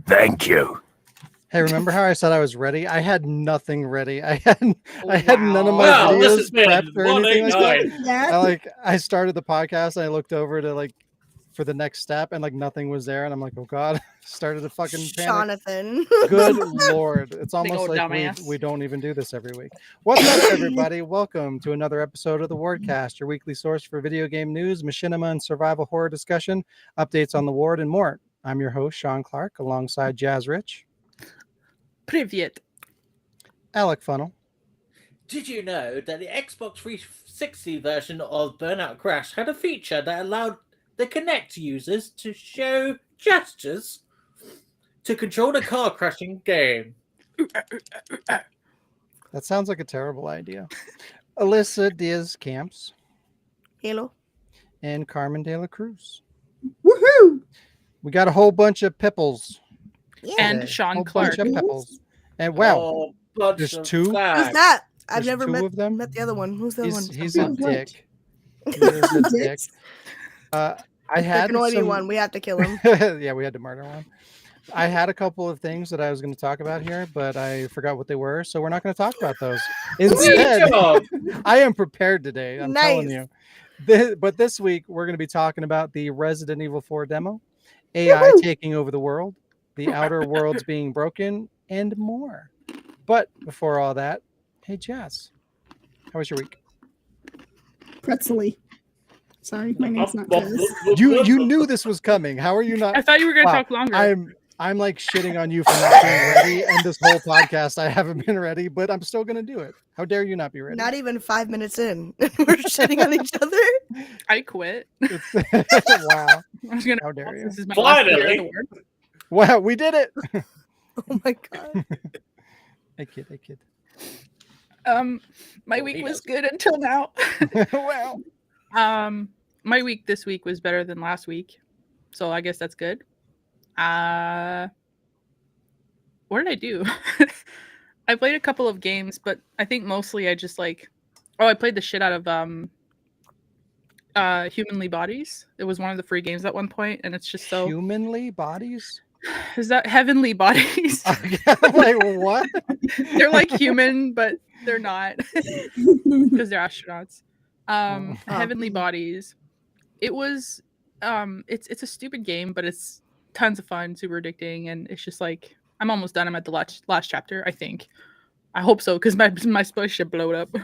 Thank you. Hey, remember how I said I was ready? I had nothing ready. I had none of my videos prepped or anything like that. I started the podcast and I looked over to for the next step and nothing was there and I'm like, oh god, started to fucking panic. Jonathan. Good lord. It's almost like we don't even do this every week. What's up, everybody? Welcome to another episode of the Wardcast, your weekly source for video game news, machinima and survival horror discussion, updates on the ward and more. I'm your host, Sean Clark, alongside Jazz Rich. Privyet. Alec Funnel. Did you know that the Xbox 360 version of Burnout Crash had a feature that allowed the Kinect users to show gestures to control the car crashing game? That sounds like a terrible idea. Alyssa Diaz Camps. Hello. And Carmen De La Cruz. Woohoo! We got a whole bunch of pipples. Yeah. And Sean Clark. And wow, there's two. Who's that? I've There's never two of them. met the other one. Who's the other one? He's a dick. He is a dick. I had can only be one. We have to kill him. Yeah, we had to murder one. I had a couple of things that I was going to talk about here, but I forgot what they were, so we're not going to talk about those. Instead, I am prepared today. I'm telling you. But this week, we're going to be talking about the Resident Evil 4 demo, AI taking over the world, the outer worlds being broken, and more. But before all that, hey Jazz, how was your week? Pretzely. Sorry, my name's not Jazz. You knew this was coming. How are you not? I thought you were going to talk longer. I'm like shitting on you for not being ready, and this whole podcast I haven't been ready, but I'm still gonna do it. How dare you not be ready? Not even 5 minutes in, we're shitting on each other. I quit. Wow! I was gonna. How dare you? This is my Finally. Wow, we did it! Oh my god! Hey kid. My week was good until now. Wow. My week this week was better than last week, so I guess that's good. What did I do? I played a couple of games, but I think mostly I just I played the shit out of Humanly Bodies. It was one of the free games at one point, and it's just so Humanly Bodies? Is that Heavenly Bodies? Like what? They're like human, but they're not because they're astronauts. Heavenly Bodies. It was it's a stupid game, but it's tons of fun, super addicting, and it's just I'm almost done. I'm at the last chapter, I think. I hope so, because my spaceship blew up.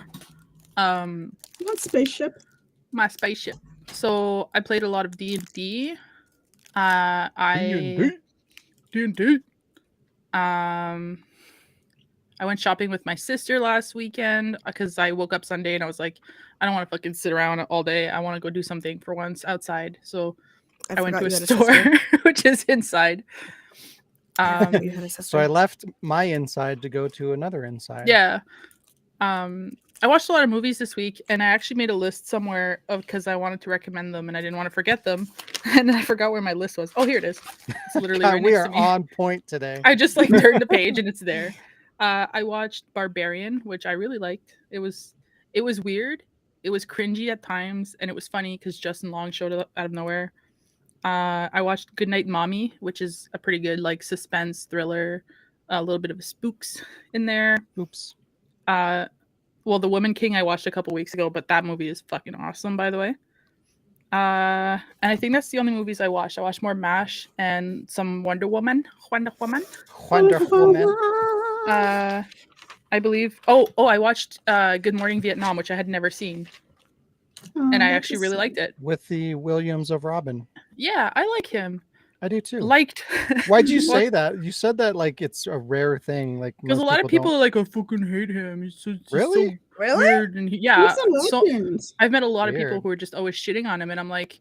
What spaceship? My spaceship. So I played a lot of D&D. D&D. I went shopping with my sister last weekend because I woke up Sunday and I was like, I don't want to fucking sit around all day. I want to go do something for once outside. So I went to a store, which is inside. So I left my inside to go to another inside. Yeah. I watched a lot of movies this week, and I actually made a list somewhere because I wanted to recommend them, and I didn't want to forget them. And I forgot where my list was. Oh, here it is. It's literally right we next are to me. on point today. I just turned the page and it's there. I watched Barbarian, which I really liked. It was weird. It was cringy at times, and it was funny because Justin Long showed up out of nowhere. I watched Goodnight Mommy, which is a pretty good suspense thriller, a little bit of spooks in there. Oops. Well, The Woman King I watched a couple weeks ago, but that movie is fucking awesome, by the way. And I think that's the only movies I watched. I watched more MASH and some Wonder Woman. I believe. Oh, I watched Good Morning Vietnam, which I had never seen. And I actually really liked it. With the Williams of Robin. Yeah, I like him. I do too. Liked. Why'd you say that? You said that it's a rare thing. Because a lot of people are like, I fucking hate him. He's so Really? weird. And yeah. Who's So I've met a lot of people who are just always shitting on him, and I'm like,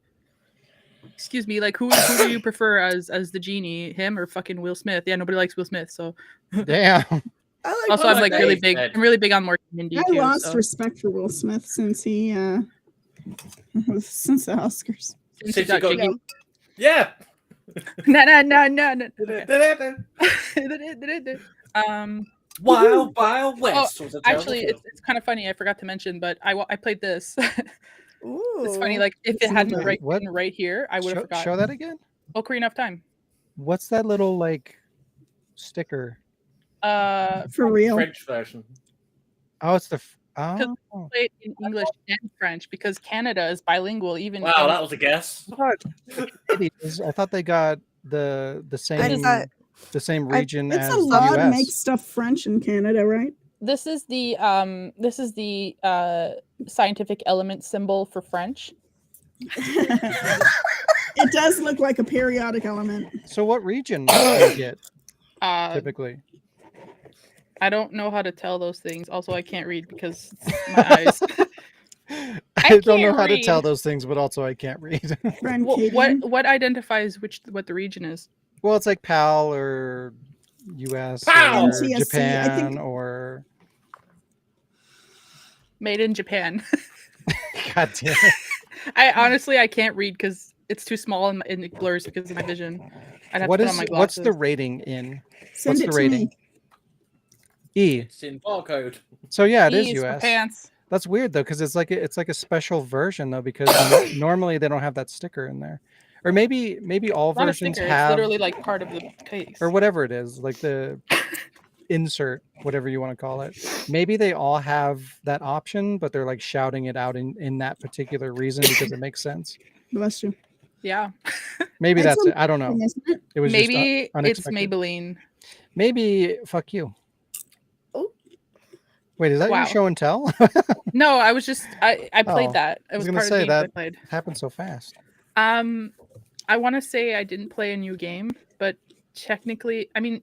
excuse me, like who do you prefer as the genie, him or fucking Will Smith? Yeah, nobody likes Will Smith, so Damn. also I'm like really big. I'm really big on Morgan Mindy I too. lost respect for Will Smith since he since the Oscars. Since he got jiggy. Yeah. No. Wild West. Oh, actually, it's kind of funny. I forgot to mention, but I played this. Ooh. It's funny, like if it hadn't been right here, I would have forgotten. Show that again. Ocarina of Time. What's that little like sticker? For real. French version. Oh, it's the. Play it in English and French because Canada is bilingual. Even wow, that was a guess. I thought they got the same region as it's a law the to make US. stuff French in Canada, right? This is the scientific element symbol for French. It does look like a periodic element. So what region do you get typically? I don't know how to tell those things. Also, I can't read because my eyes. I don't know how to tell those things, but also I can't read. What identifies what the region is? Well, it's like PAL or US PAL! or CSC, Japan or Made in Japan. God damn it. I can't read because it's too small and it blurs because of my vision. I'd have to put on my glasses. What's the rating in? Send What's the rating? Me. E. It's in barcode. So yeah, it is E's for US. pants. That's weird though, because it's like a special version though, because normally they don't have that sticker in there, or maybe all Not versions a sticker, have it's literally like part of the case or whatever it is, like the insert, whatever you want to call it. Maybe they all have that option, but they're like shouting it out in that particular reason because it makes sense. Bless you. Yeah. Maybe that's it. I don't know. It was maybe just unexpected. it's Maybelline. Maybe fuck you. Oh. Wait, is that your show and tell? No, I was just I played that. It was gonna part say of the game that I played. Happened so fast. I want to say I didn't play a new game, but technically, I mean,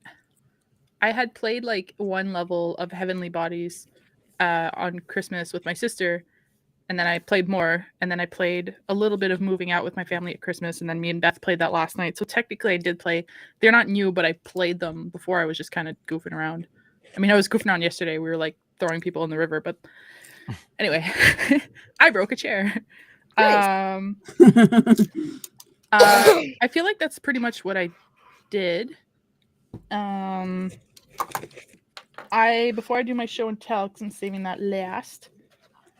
I had played like one level of Heavenly Bodies on Christmas with my sister, and then I played more, and then I played a little bit of Moving Out with my family at Christmas, and then me and Beth played that last night. So technically I did play. They're not new, but I played them before. I was just kind of goofing around. I mean, I was goofing around yesterday. We were like throwing people in the river, but anyway, I broke a chair. I feel like that's pretty much what I did. Before I do my show and tell, because I'm saving that last,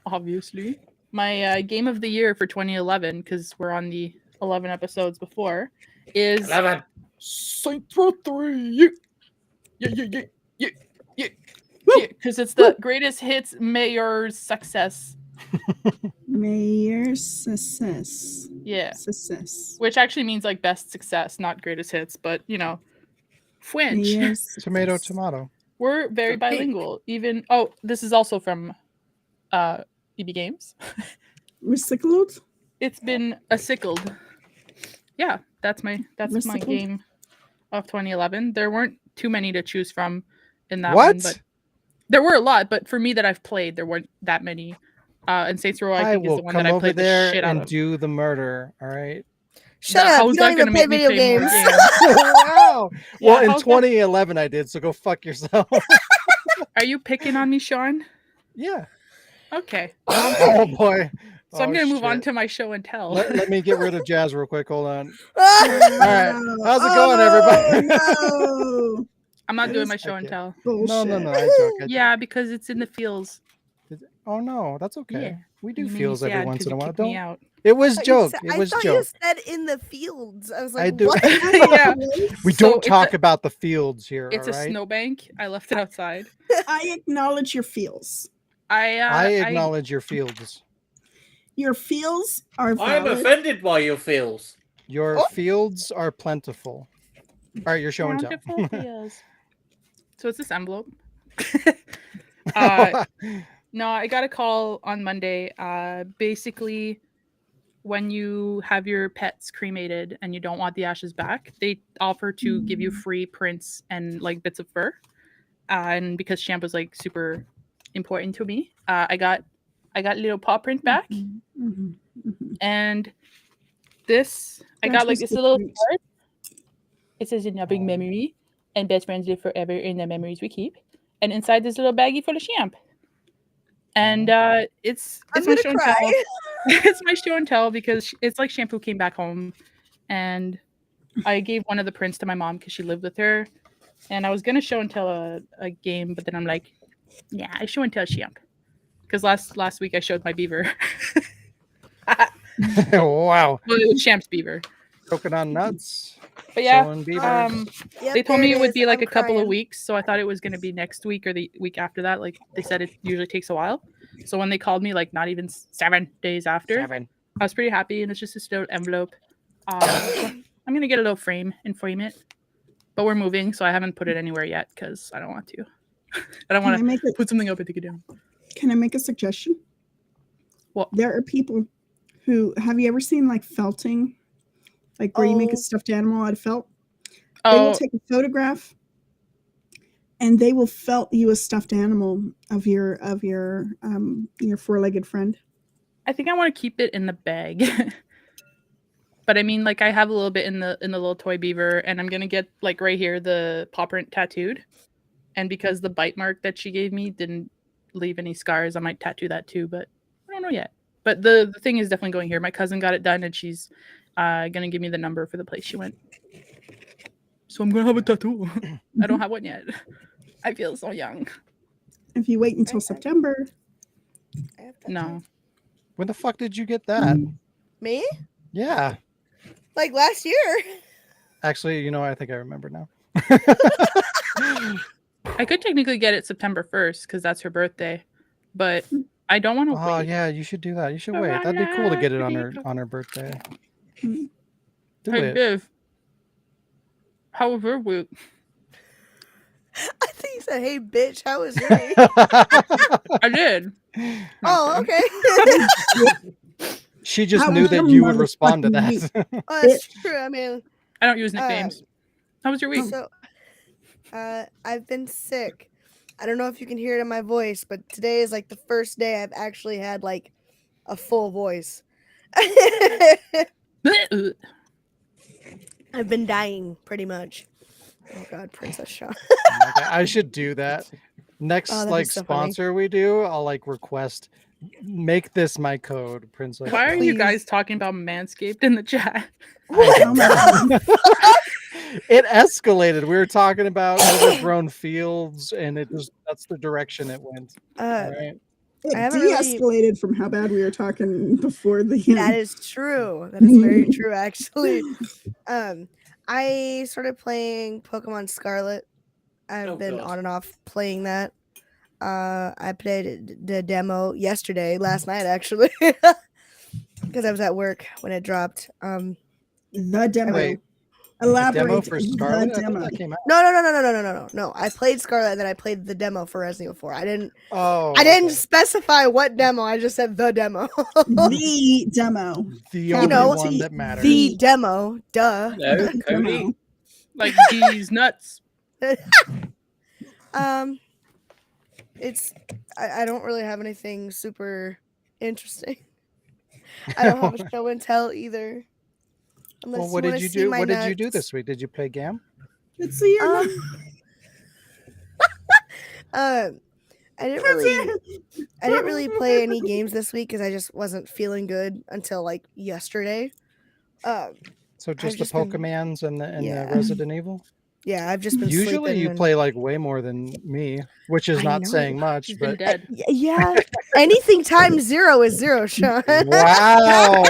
obviously, my game of the year for 2011, because we're on the 11 episodes before, is 11. Saints Row 3. Yeah. Because it's the greatest hits mayor's success. Mayor's success. Yeah. Success. Which actually means like best success, not greatest hits, but you know, Fwinch. Tomato. We're very bilingual. This is also from EB Games. Recycled? It's been sickled. Yeah, that's my game of 2011. There weren't too many to choose from in that one, but there were a lot, but for me that I've played, there weren't that many. And Saints Row, I think, is the one that I played the shit out of. Do the murder, all right? Shut up! You don't even play video games. Wow. Well, in 2011 I did, so go fuck yourself. Are you picking on me, Sean? Yeah. Okay. Oh boy. So I'm gonna move on to my show and tell. Let me get rid of Jazz real quick. Hold on. All right. How's it going, everybody? No. I'm not doing my show and tell. Bullshit. No. I joke. Yeah, because it's in the feels. Oh no, that's okay. Yeah. We do feels every once in a while. Don't. Me out. It was joke. It was I thought joke. you said in the fields. I was like, I do. what? Yeah. We don't talk about the fields here. It's a snowbank. I left it outside. I acknowledge your feels. I acknowledge your fields. Your fields are valid. I'm offended by your feels. Your fields are plentiful. All right, your show and tell. So it's this envelope. No, I got a call on Monday. Basically, when you have your pets cremated and you don't want the ashes back, they offer to give you free prints and like bits of fur. And because shampoo's like super important to me, I got little paw print back. And this. I got like That's this little cute. card. It says in a big memory, and best friends live forever in the memories we keep. And inside this little baggie full of champ. And it's I'm my gonna show and cry. tell. It's my show and tell because it's like Shampoo came back home, and I gave one of the prints to my mom because she lived with her, and I was gonna show and tell a game, but then I'm like, yeah, I show and tell Champ because last week I showed my beaver. Wow. Well, it was Champ's beaver. Coconut nuts. But yeah, Showing beavers. Yep, they told there me it would is. be like I'm a couple of crying. weeks, so I thought it was going to be next week or the week after that. Like they said, it usually takes a while. So when they called me, like not even 7 days after, I was pretty happy, and it's just this little envelope. So I'm gonna get a little frame and frame it, but we're moving, so I haven't put it anywhere yet because I don't want to. I don't want to put something up and take it down. Can I make a suggestion? What? There are people who have you ever seen like felting, like where you make a stuffed animal out of felt? They will take a photograph and they will felt you a stuffed animal of your four-legged friend. I think I want to keep it in the bag. But I mean, like I have a little bit in the little toy beaver, and I'm gonna get like right here the paw print tattooed. And because the bite mark that she gave me didn't leave any scars, I might tattoo that too, but I don't know yet. But the thing is definitely going here. My cousin got it done, and she's gonna give me the number for the place she went. So I'm gonna have a tattoo. I don't have one yet. I feel so young. If you wait until September. No. When the fuck did you get that? Me? Yeah. Like last year. Actually, you know, I think I remember now. I could technically get it September 1st because that's her birthday, but I don't want to Oh wait. yeah, you should do that. You should wait. That'd be cool to get it on her birthday. Do Hey, it. Biv. How was your week? I think you said, "Hey, bitch, how was your week?" I did. Oh, okay. She just How knew was that your you would respond to motherfucking that. Oh, that's true. I mean, I don't use nicknames. How was your week? so I've been sick. I don't know if you can hear it in my voice, but today is like the first day I've actually had like a full voice. I've been dying pretty much. Oh God, Princess Shaw. Oh my God, I should do that. Next that'd be like so funny. sponsor we do, I'll like request make this my code, Princess. Why are you Please. guys talking about Manscaped in the chat? Oh my God. It escalated. We were talking about overgrown fields, and that's the direction it went. All right. It I haven't really- de-escalated from how bad we were talking before the That is true. That is very true, actually. I started playing Pokemon Scarlet. I've been God. on and off playing that. I played the demo last night actually, because I was at work when it dropped. the demo. Wait, Elaborate. demo for Scarlet? The I thought demo. that came out. No. I played Scarlet and then I played the demo for Resident Evil 4. I didn't Okay. specify what demo. I just said the demo. The demo. The only know, one that matters. The demo. Duh. Hello, Cody. Demo. Like these nuts. It's I don't really have anything super interesting. I don't have a show and tell either. Unless Well, what did you see do? my What did you do nuts. this week? Did you play GAM? Let's see your Um, I didn't really play any games this week because I just wasn't feeling good until like yesterday. So just the just been- Pokemans and the Yeah. Resident Evil? Yeah, I've just been Usually sleeping you and- play like way more than me, which is I not know. saying much, She's been but dead. Yeah, anything times 0 is 0, Sean. wow.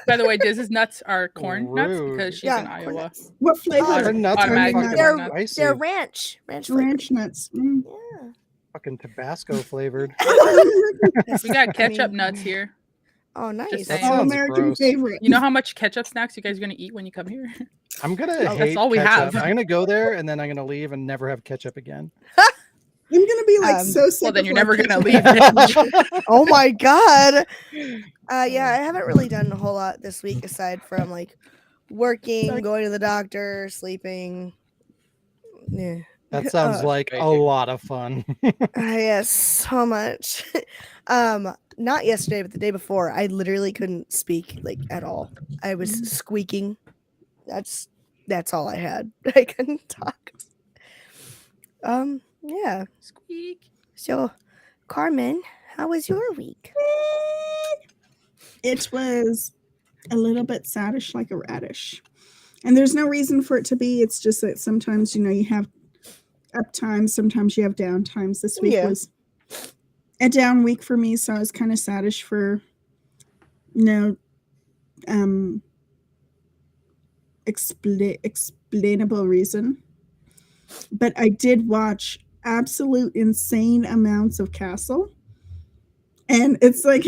By the way, Diz's nuts are corn nuts Rude. because she's Yeah, in corn Iowa. nuts. what flavor? Her nuts are Automatic fucking corn nuts. spicy. They're ranch flavored. Ranch nuts. Mm. Yeah. Fucking Tabasco flavored. We got ketchup mean- nuts here. Oh, nice. Just That saying. All sounds American gross. favorite. You know how much ketchup snacks you guys are gonna eat when you come here? I'm gonna Oh, hate that's all we ketchup. have. I'm gonna go there and then I'm gonna leave and never have ketchup again. I'm gonna be like so sick. Well, then of, you're like, never gonna ketchup. leave. Oh my god. Yeah, I haven't really done a whole lot this week aside from like working, going to the doctor, sleeping. Yeah. That sounds like a lot of fun. Yes, so much. Not yesterday, but the day before, I literally couldn't speak like at all. I was squeaking. That's all I had. I couldn't talk. Yeah. Squeak. So, Carmen, how was your week? It was a little bit saddish like a radish. And there's no reason for it to be. It's just that sometimes, you have up times, sometimes you have down times. This week was a down week for me, so I was kind of saddish for explainable reason. But I did watch absolute insane amounts of Castle. And it's like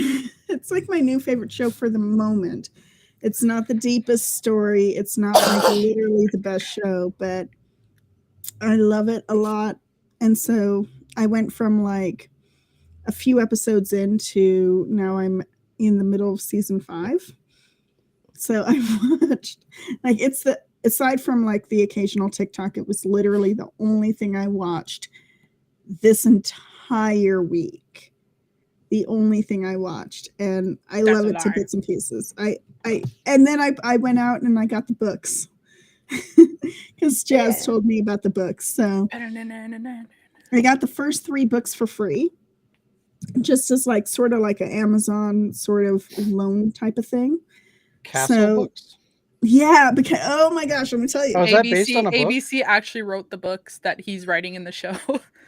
my new favorite show for the moment. It's not the deepest story. It's not like literally the best show, but I love it a lot. And so I went from like a few episodes in to now I'm in the middle of season 5. So I watched aside from like the occasional TikTok, it was literally the only thing I watched this entire week. The only thing I watched, and I love it to bits and pieces. And then I went out and I got the books because Jazz told me about the books. So I got the first 3 books for free, just as like sort of like an Amazon sort of loan type of thing. Castle books. Yeah, because oh my gosh, I'm gonna tell you. Oh, is that based on a book? ABC actually wrote the books that he's writing in the show.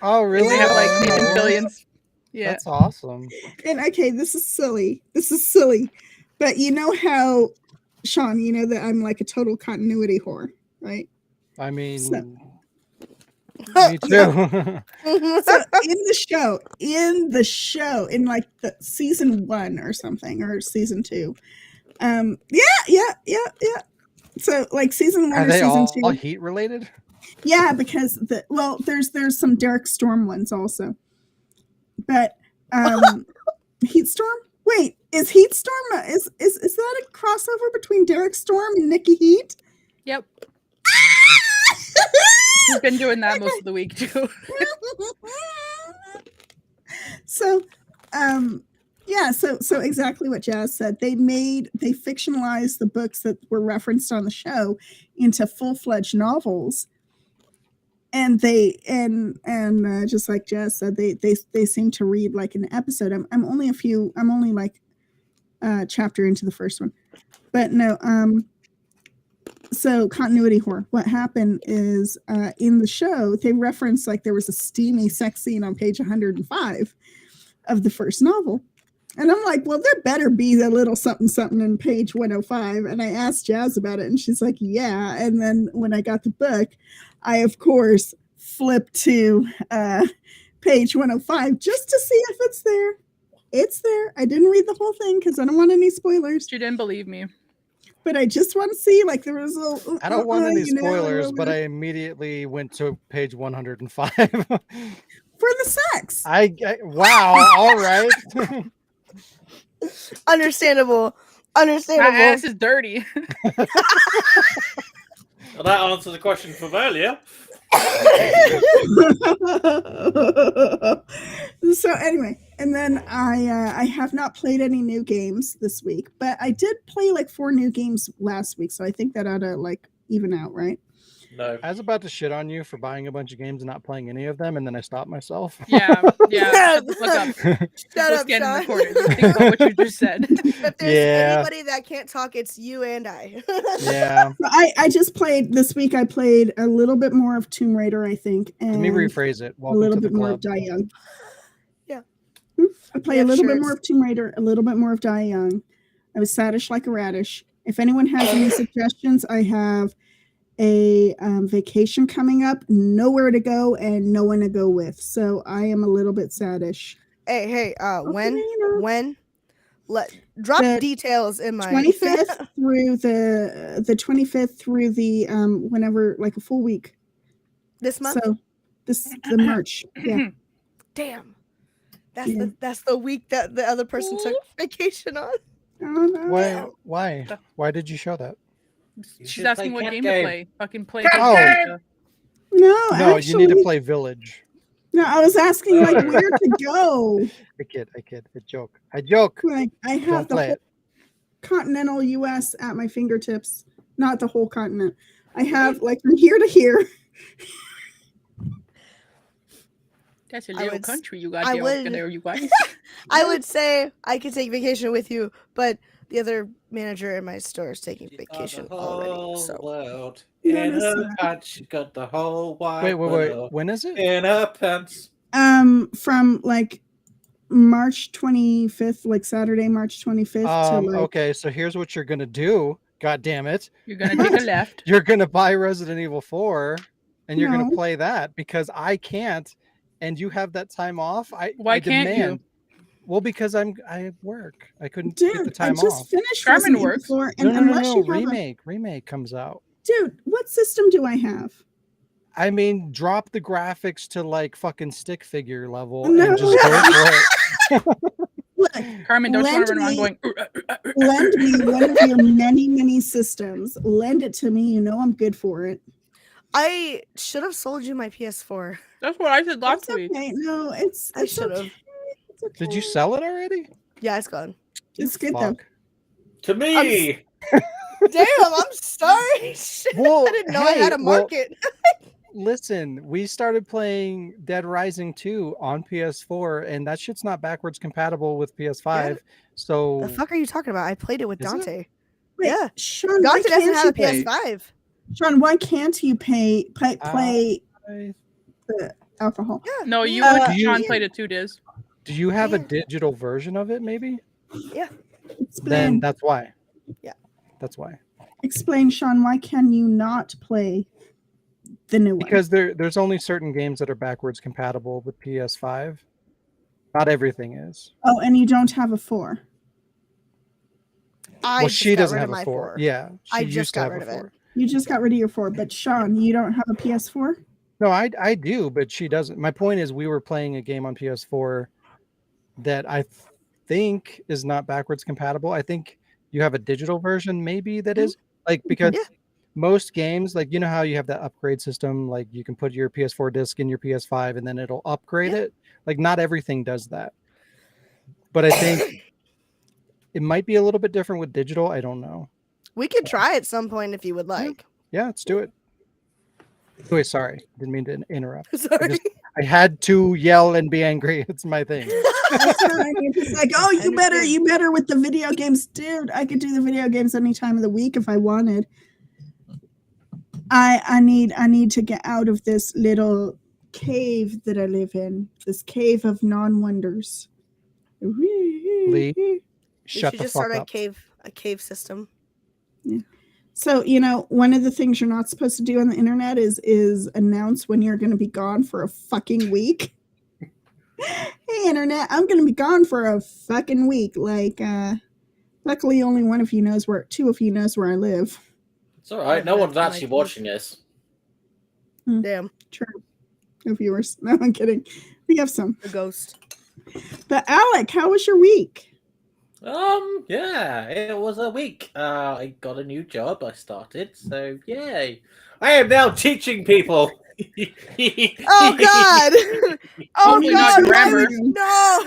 Oh, really? They have like Nathan Fillion's. Yeah, that's awesome. And okay, this is silly, but you know how, Sean, you know that I'm like a total continuity whore, right? I mean, so, me too. So in the show, in like the season 1 or something, or season 2. Yeah. So like season 1 Are or they season 2. all heat related? Yeah, because there's some Derek Storm ones also. But Heat Storm? Wait, is Heat Storm is that a crossover between Derek Storm and Nikki Heat? Yep. We've been doing that most of the week too. So so exactly what Jazz said. They fictionalized the books that were referenced on the show into full-fledged novels. And just like Jazz said, they seem to read like an episode. I'm only like a chapter into the first one, but no. So continuity whore. What happened is in the show they referenced like there was a steamy sex scene on page 105 of the first novel, and I'm like, well, there better be a little something in page 105. And I asked Jazz about it, and she's like, yeah. And then when I got the book, I, of course, flipped to page 105 just to see if it's there. It's there. I didn't read the whole thing because I don't want any spoilers. You didn't believe me. But I just want to see, like, there was a... I don't want any spoilers, but I immediately went to page 105. For the sex. Wow, all right. Understandable. My ass is dirty. Well, that answers the question from earlier. So anyway, and then I have not played any new games this week, but I did play like 4 new games last week, so I think that ought to like even out, right? No. I was about to shit on you for buying a bunch of games and not playing any of them, and then I stopped myself. Yeah. Shut the fuck up. Shut up, Sean. Sean. Think about what you just said. If there's anybody that can't talk, it's you and I. Yeah. I just played this week. I played a little bit more of Tomb Raider, I think. And let me rephrase it. Welcome a little to bit the more club. of Die Young. Yeah. I played a little bit more of Tomb Raider, a little bit more of Die Young. I was saddish like a radish. If anyone has any suggestions, I have a vacation coming up, nowhere to go and no one to go with. So I am a little bit saddish. Hey, when? Drop details in my 25th through the 25th through the whenever, like a full week. This month? So the March. Yeah. Damn. That's the week that the other person took vacation on. Oh, no. Why did you show that? She's asking what game to play. Fucking play. No, No, actually, you need to play Village. No, I was asking like where to go. I kid. I joke. Like I have Don't the play whole it. continental US at my fingertips. Not the whole continent. I have like from here to here. That's a I little would s- country you got I there, would- there, you guys. I would say I could take vacation with you, but the other manager in my store is taking vacation already. So World That in is her sad. pants. She got the whole wide Wait. world When is it? in her pants. From like March 25th, like Saturday, March 25th to like Okay, so here's what you're gonna do. God damn it. You're gonna take a left. You're gonna buy Resident Evil 4 and you're gonna No. play that because I can't and you have that time off. Why I can't you? demand. Well, because I work. I couldn't get the dude, I time just off. finished Carmen Resident Evil works. 4 and No. unless you have Remake comes out. dude, what system do I have? I mean, drop the graphics to like fucking stick figure level No. and just go for it. Look, Carmen, don't you want to run around lend going? lend me one of your many systems. Lend it to me. You know I'm good for it. I should have sold you my PS4. That's what I said last It's week. okay. No, it's I should have. okay. It's okay. Did you sell it already? Yeah, it's gone. It's good though. Fuck. To me. Damn, I'm sorry. Shit, Well, I didn't know I had a market. Listen, we started playing Dead Rising 2 on PS4, and that shit's not backwards compatible with PS5. So The fuck are you talking about? I played it with Is it? Dante. Wait, Yeah. Sean, why Dante doesn't can't have you a play? PS5. Sean, why can't you play I- the alcohol? Yeah. No, you Uh, and do Sean you- played it too, Diz. do you have a Yeah. digital version of it, maybe? Then Explain, that's why. Yeah. That's why. explain, Sean. Why can you not play the new one? Because there's only certain games that are backwards compatible with PS5. Not everything is. Oh, and you don't have a 4. I Well, just she got doesn't rid have of a my 4. 4. Yeah. I She just used to got have rid a of it. 4. You just got rid of your 4, but Sean, you don't have a PS4. No, I do, but she doesn't. My point is we were playing a game on PS4 that I think is not backwards compatible. I think you have a digital version maybe that is. Like because Yeah. most games, like you know how you have that upgrade system, like you can put your PS4 disc in your PS5 and then it'll upgrade it. Like not everything does that. But I think it might be a little bit different with digital. I don't know. We could try at some point if you would like. Yeah, let's do it. Wait, sorry. Didn't mean to interrupt. Sorry. I had to yell and be angry. It's my thing. That's fine. You're just like, oh, you better with the video games, dude. I could do the video games any time of the week if I wanted. I need to get out of this little cave that I live in. This cave of non-wonders. Lee, We shut should the just fuck start up. a cave system. So, one of the things you're not supposed to do on the internet is announce when you're going to be gone for a fucking week. Hey, internet, I'm going to be gone for a fucking week. Like, luckily only two of you knows where I live. It's all right. No one's actually watching this. Damn, True. No viewers. No, I'm kidding. We have some. a ghost. But Alec, how was your week? Yeah, it was a week. I got a new job. I started, so yay! I am now teaching people. Oh God! Oh Hopefully not God! grammar. No!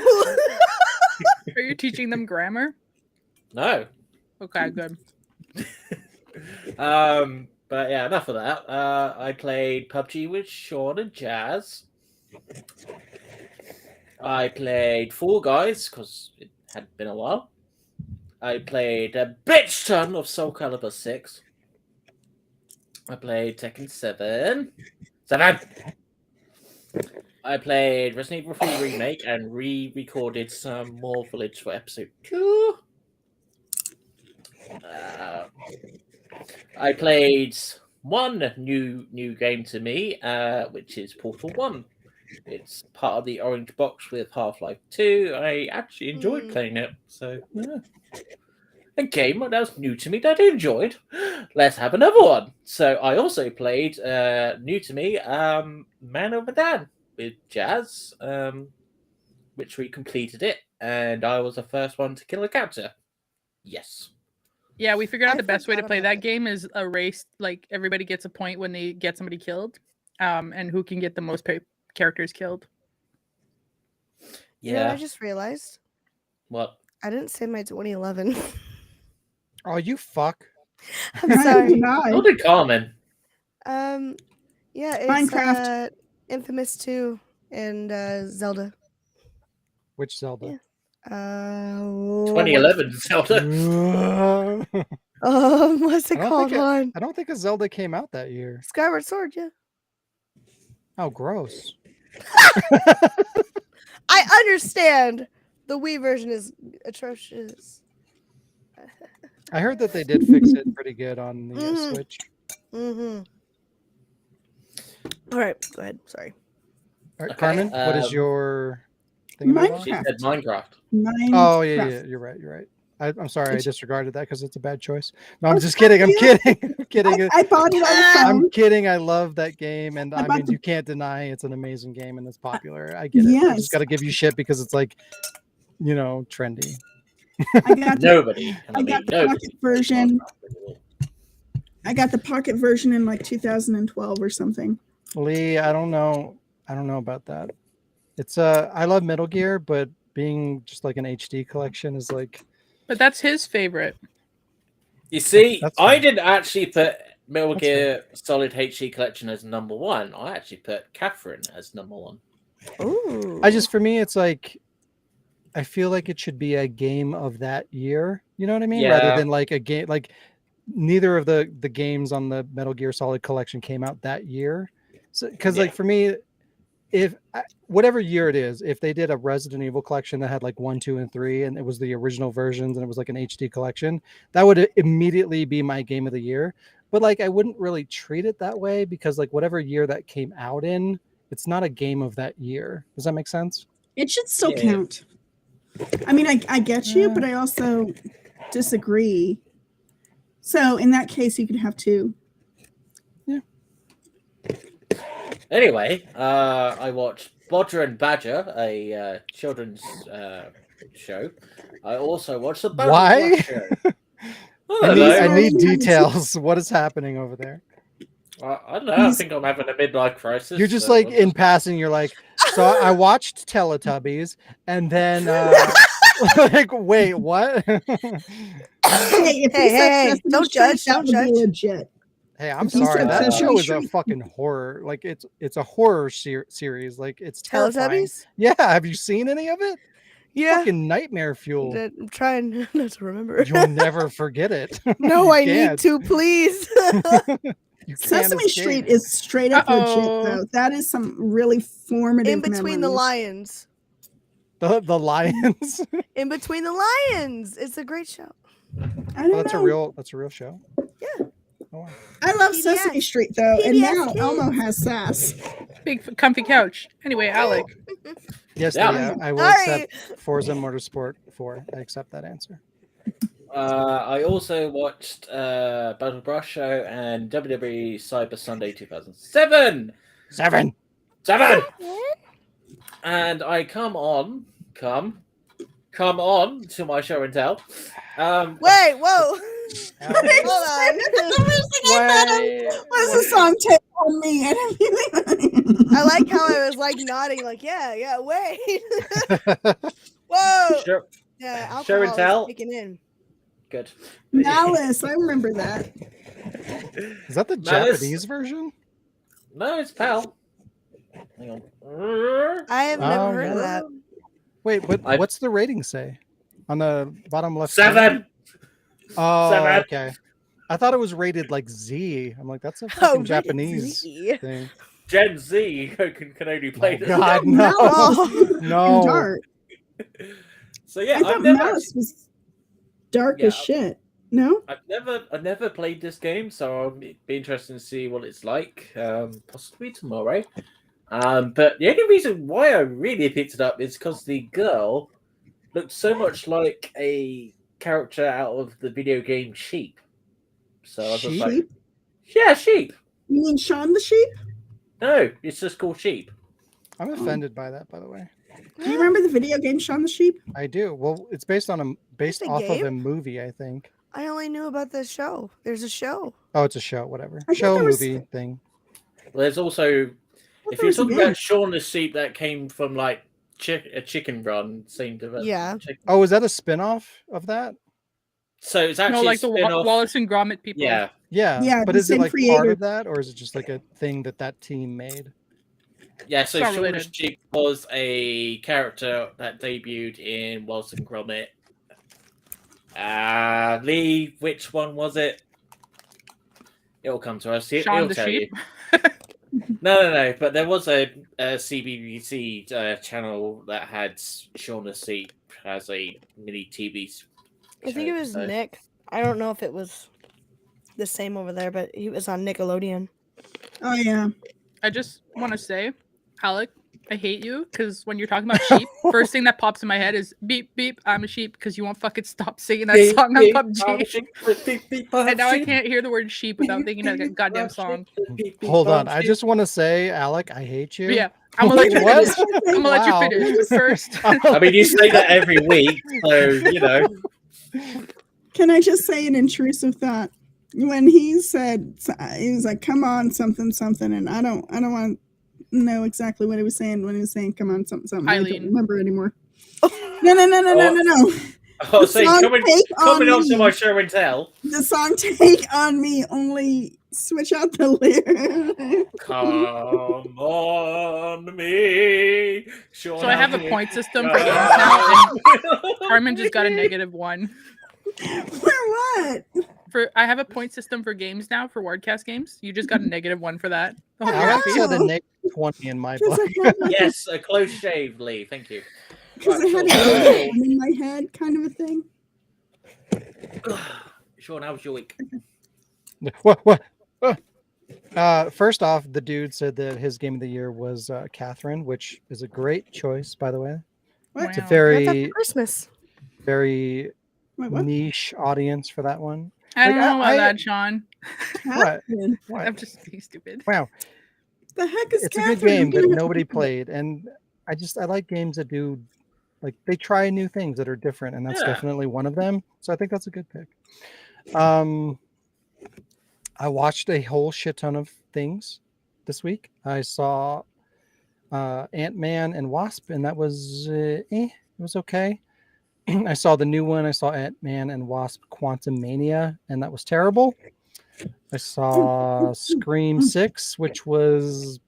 Are you teaching them grammar? No. Okay, good. But yeah, enough of that. I played PUBG with Sean and Jazz. I played Fall Guys because it had been a while. I played a bitch ton of Soul Calibur 6. I played Tekken 7. I played Resident Evil 3 Remake and re-recorded some more Village for episode 2. I played one new game to me, which is Portal 1. It's part of the Orange Box with Half-Life 2. I actually enjoyed playing it, so yeah. A game that was new to me that I enjoyed. Let's have another one. So I also played new to me, Man of Medan with Jazz, which we completed it, and I was the first one to kill a character. Yes. Yeah, we figured out I the best way to forgot play about that that. game is a race. Like everybody gets a point when they get somebody killed. and who can get the most characters killed. You know, I just realized. What? I didn't say my 2011. Oh, you fuck. I'm sorry. So did Carmen. Yeah, it's Minecraft. Infamous 2 and Zelda. Which Zelda? Yeah. 2011 Zelda. What's it called? I don't think a Zelda came out that year. Skyward Sword, yeah. Oh, gross. I understand the Wii version is atrocious. I heard that they did fix it pretty good on the Switch. Mm-hmm. All right, go ahead. Sorry. All right, Carmen, what is your thing? Minecraft. She said Minecraft. Oh, yeah. You're right. I'm sorry, I disregarded that because it's a bad choice. No, I'm just kidding. I'm kidding. I'm kidding. I bought it on the phone. I'm kidding. I love that game, and I mean, you can't deny it's an amazing game and it's popular. I get it. I just got to give you shit because it's like, trendy. I got Nobody. the pocket version. I got the pocket version in like 2012 or something. Lee, I don't know about that. It's I love Metal Gear, but being just like an HD collection is like. But that's his favorite. You see, I didn't actually put Metal Gear Solid HD Collection as number 1. I actually put Catherine as number 1. Ooh. For me, it's like, I feel like it should be a game of that year. You know what I mean? Yeah. Rather than like a game, like neither of the games on the Metal Gear Solid collection came out that year. So, because like for me, if whatever year it is, if they did a Resident Evil collection that had like 1, 2, and 3, and it was the original versions and it was like an HD collection, that would immediately be my game of the year. But like, I wouldn't really treat it that way because like whatever year that came out in, it's not a game of that year. Does that make sense? It should still count. I mean, I get you, but I also disagree. So in that case, you could have 2. Yeah. Anyway, I watched Bodger and Badger, a children's show. I also watched the Why? show. I need details. What is happening over there? I don't know. I think I'm having a midlife crisis. You're just like in passing. You're like, so I watched Teletubbies, and then like, wait, what? Hey, don't judge. Don't judge. Legit. Hey, I'm sorry. That show is a fucking horror. Like it's a horror series. Like it's terrifying. Teletubbies? Yeah. Have you seen any of it? Yeah. Fucking nightmare fuel. I'm trying not to remember. You'll never forget it. No, I need to, please. Sesame Street is straight up legit, though. That is some really formative. In between the lions. The lions. In between the lions. It's a great show. That's a real show. Yeah. Oh, wow. I love Sesame Street though, and now Elmo has sass. Big comfy couch. Anyway, Alec. Yes, I will accept Forza Motorsport 4. I accept that answer. I also watched Battle Brush Show and WWE Cyber Sunday 2007. 7. And I come on to my show and tell. Wait, whoa. Hold on. What's the song take on me? I like how I was like nodding, like, yeah, wait. Whoa. Sure. Yeah, alcohol show and tell. Kicking in. Good. Malice, I remember that. Is that the Japanese version? No, it's PAL. Hang on. I have never heard of that. Wait, what's the rating say? On the bottom left. 7. Oh, 7. Okay. I thought it was rated like Z. I'm like, that's a fucking Japanese thing. Gen Z can only play this. God, no. No. Dark. So yeah, I thought Malice was dark as shit. No? I've never played this game, so I'll be interested to see what it's like. Possibly tomorrow. But the only reason why I really picked it up is because the girl looked so much like a character out of the video game Sheep. So I was just like, yeah, Sheep. You mean Shaun the Sheep? No, it's just called Sheep. I'm offended by that, by the way. Do you remember the video game Shaun the Sheep? I do. Well, it's based off of a movie, I think. I only knew about the show. There's a show. Oh, it's a show, whatever. Show movie thing. Well, there's also, if you're talking about Shaun the Sheep, that came from like a chicken run, seemed to Yeah. Oh, is that a spin-off of that? So it's actually no, like the Wallace and Gromit people. Yeah. But is it like part of that, or is it just like a thing that team made? Yeah, so Shaun the Sheep was a character that debuted in Wallace and Gromit. Lee, which one was it? It'll come to us. Shaun the Sheep? No. But there was a CBBC channel that had Shaun the Sheep as a mini TV show. I think it was Nick. I don't know if it was the same over there, but he was on Nickelodeon. Oh, yeah. I just want to say, Alec, I hate you because when you're talking about sheep, first thing that pops in my head is beep, beep, I'm a sheep because you won't fucking stop singing that beep, song on beep, PUBG. Beep, beep, and now I can't hear the word sheep without thinking of that goddamn song. Hold on. I just want to say, Alec, I hate you. Yeah. I'm going to let you finish. I'm going to let you finish. But first. I mean, you say that every week, so, you know. Can I just say an intrusive thought? When he said, he was like, come on, something, something, and I don't want to know exactly what he was saying when he was saying, come on, something, something. Eileen. I don't remember anymore. No. Oh, so coming on to my show and tell. The song Take On Me, only switch out the lyrics. Come on me. So I have a point system for games now, and Carmen just got a -1. For what? I have a point system for games now for Wardcast games. You just got a -1 for that. Alex had a -20 in my book. Yes, a close shave, Lee. Thank you. Because I had a in my head, kind of a thing. Sean, how was your week? What? First off, the dude said that his game of the year was Catherine, which is a great choice, by the way. What? It's a very Christmas. Very niche audience for that one. I don't know about that, Sean. What? I'm just being stupid. Wow. The heck is It's a good game that nobody played, and I like games that do, like, they try new things that are different, and that's definitely one of them. So I think that's a good pick. I watched a whole shit ton of things this week. I saw Ant-Man and Wasp, and that was it was okay. I saw the new one. I saw Ant-Man and Wasp Quantumania, and that was terrible. I saw Scream 6, which was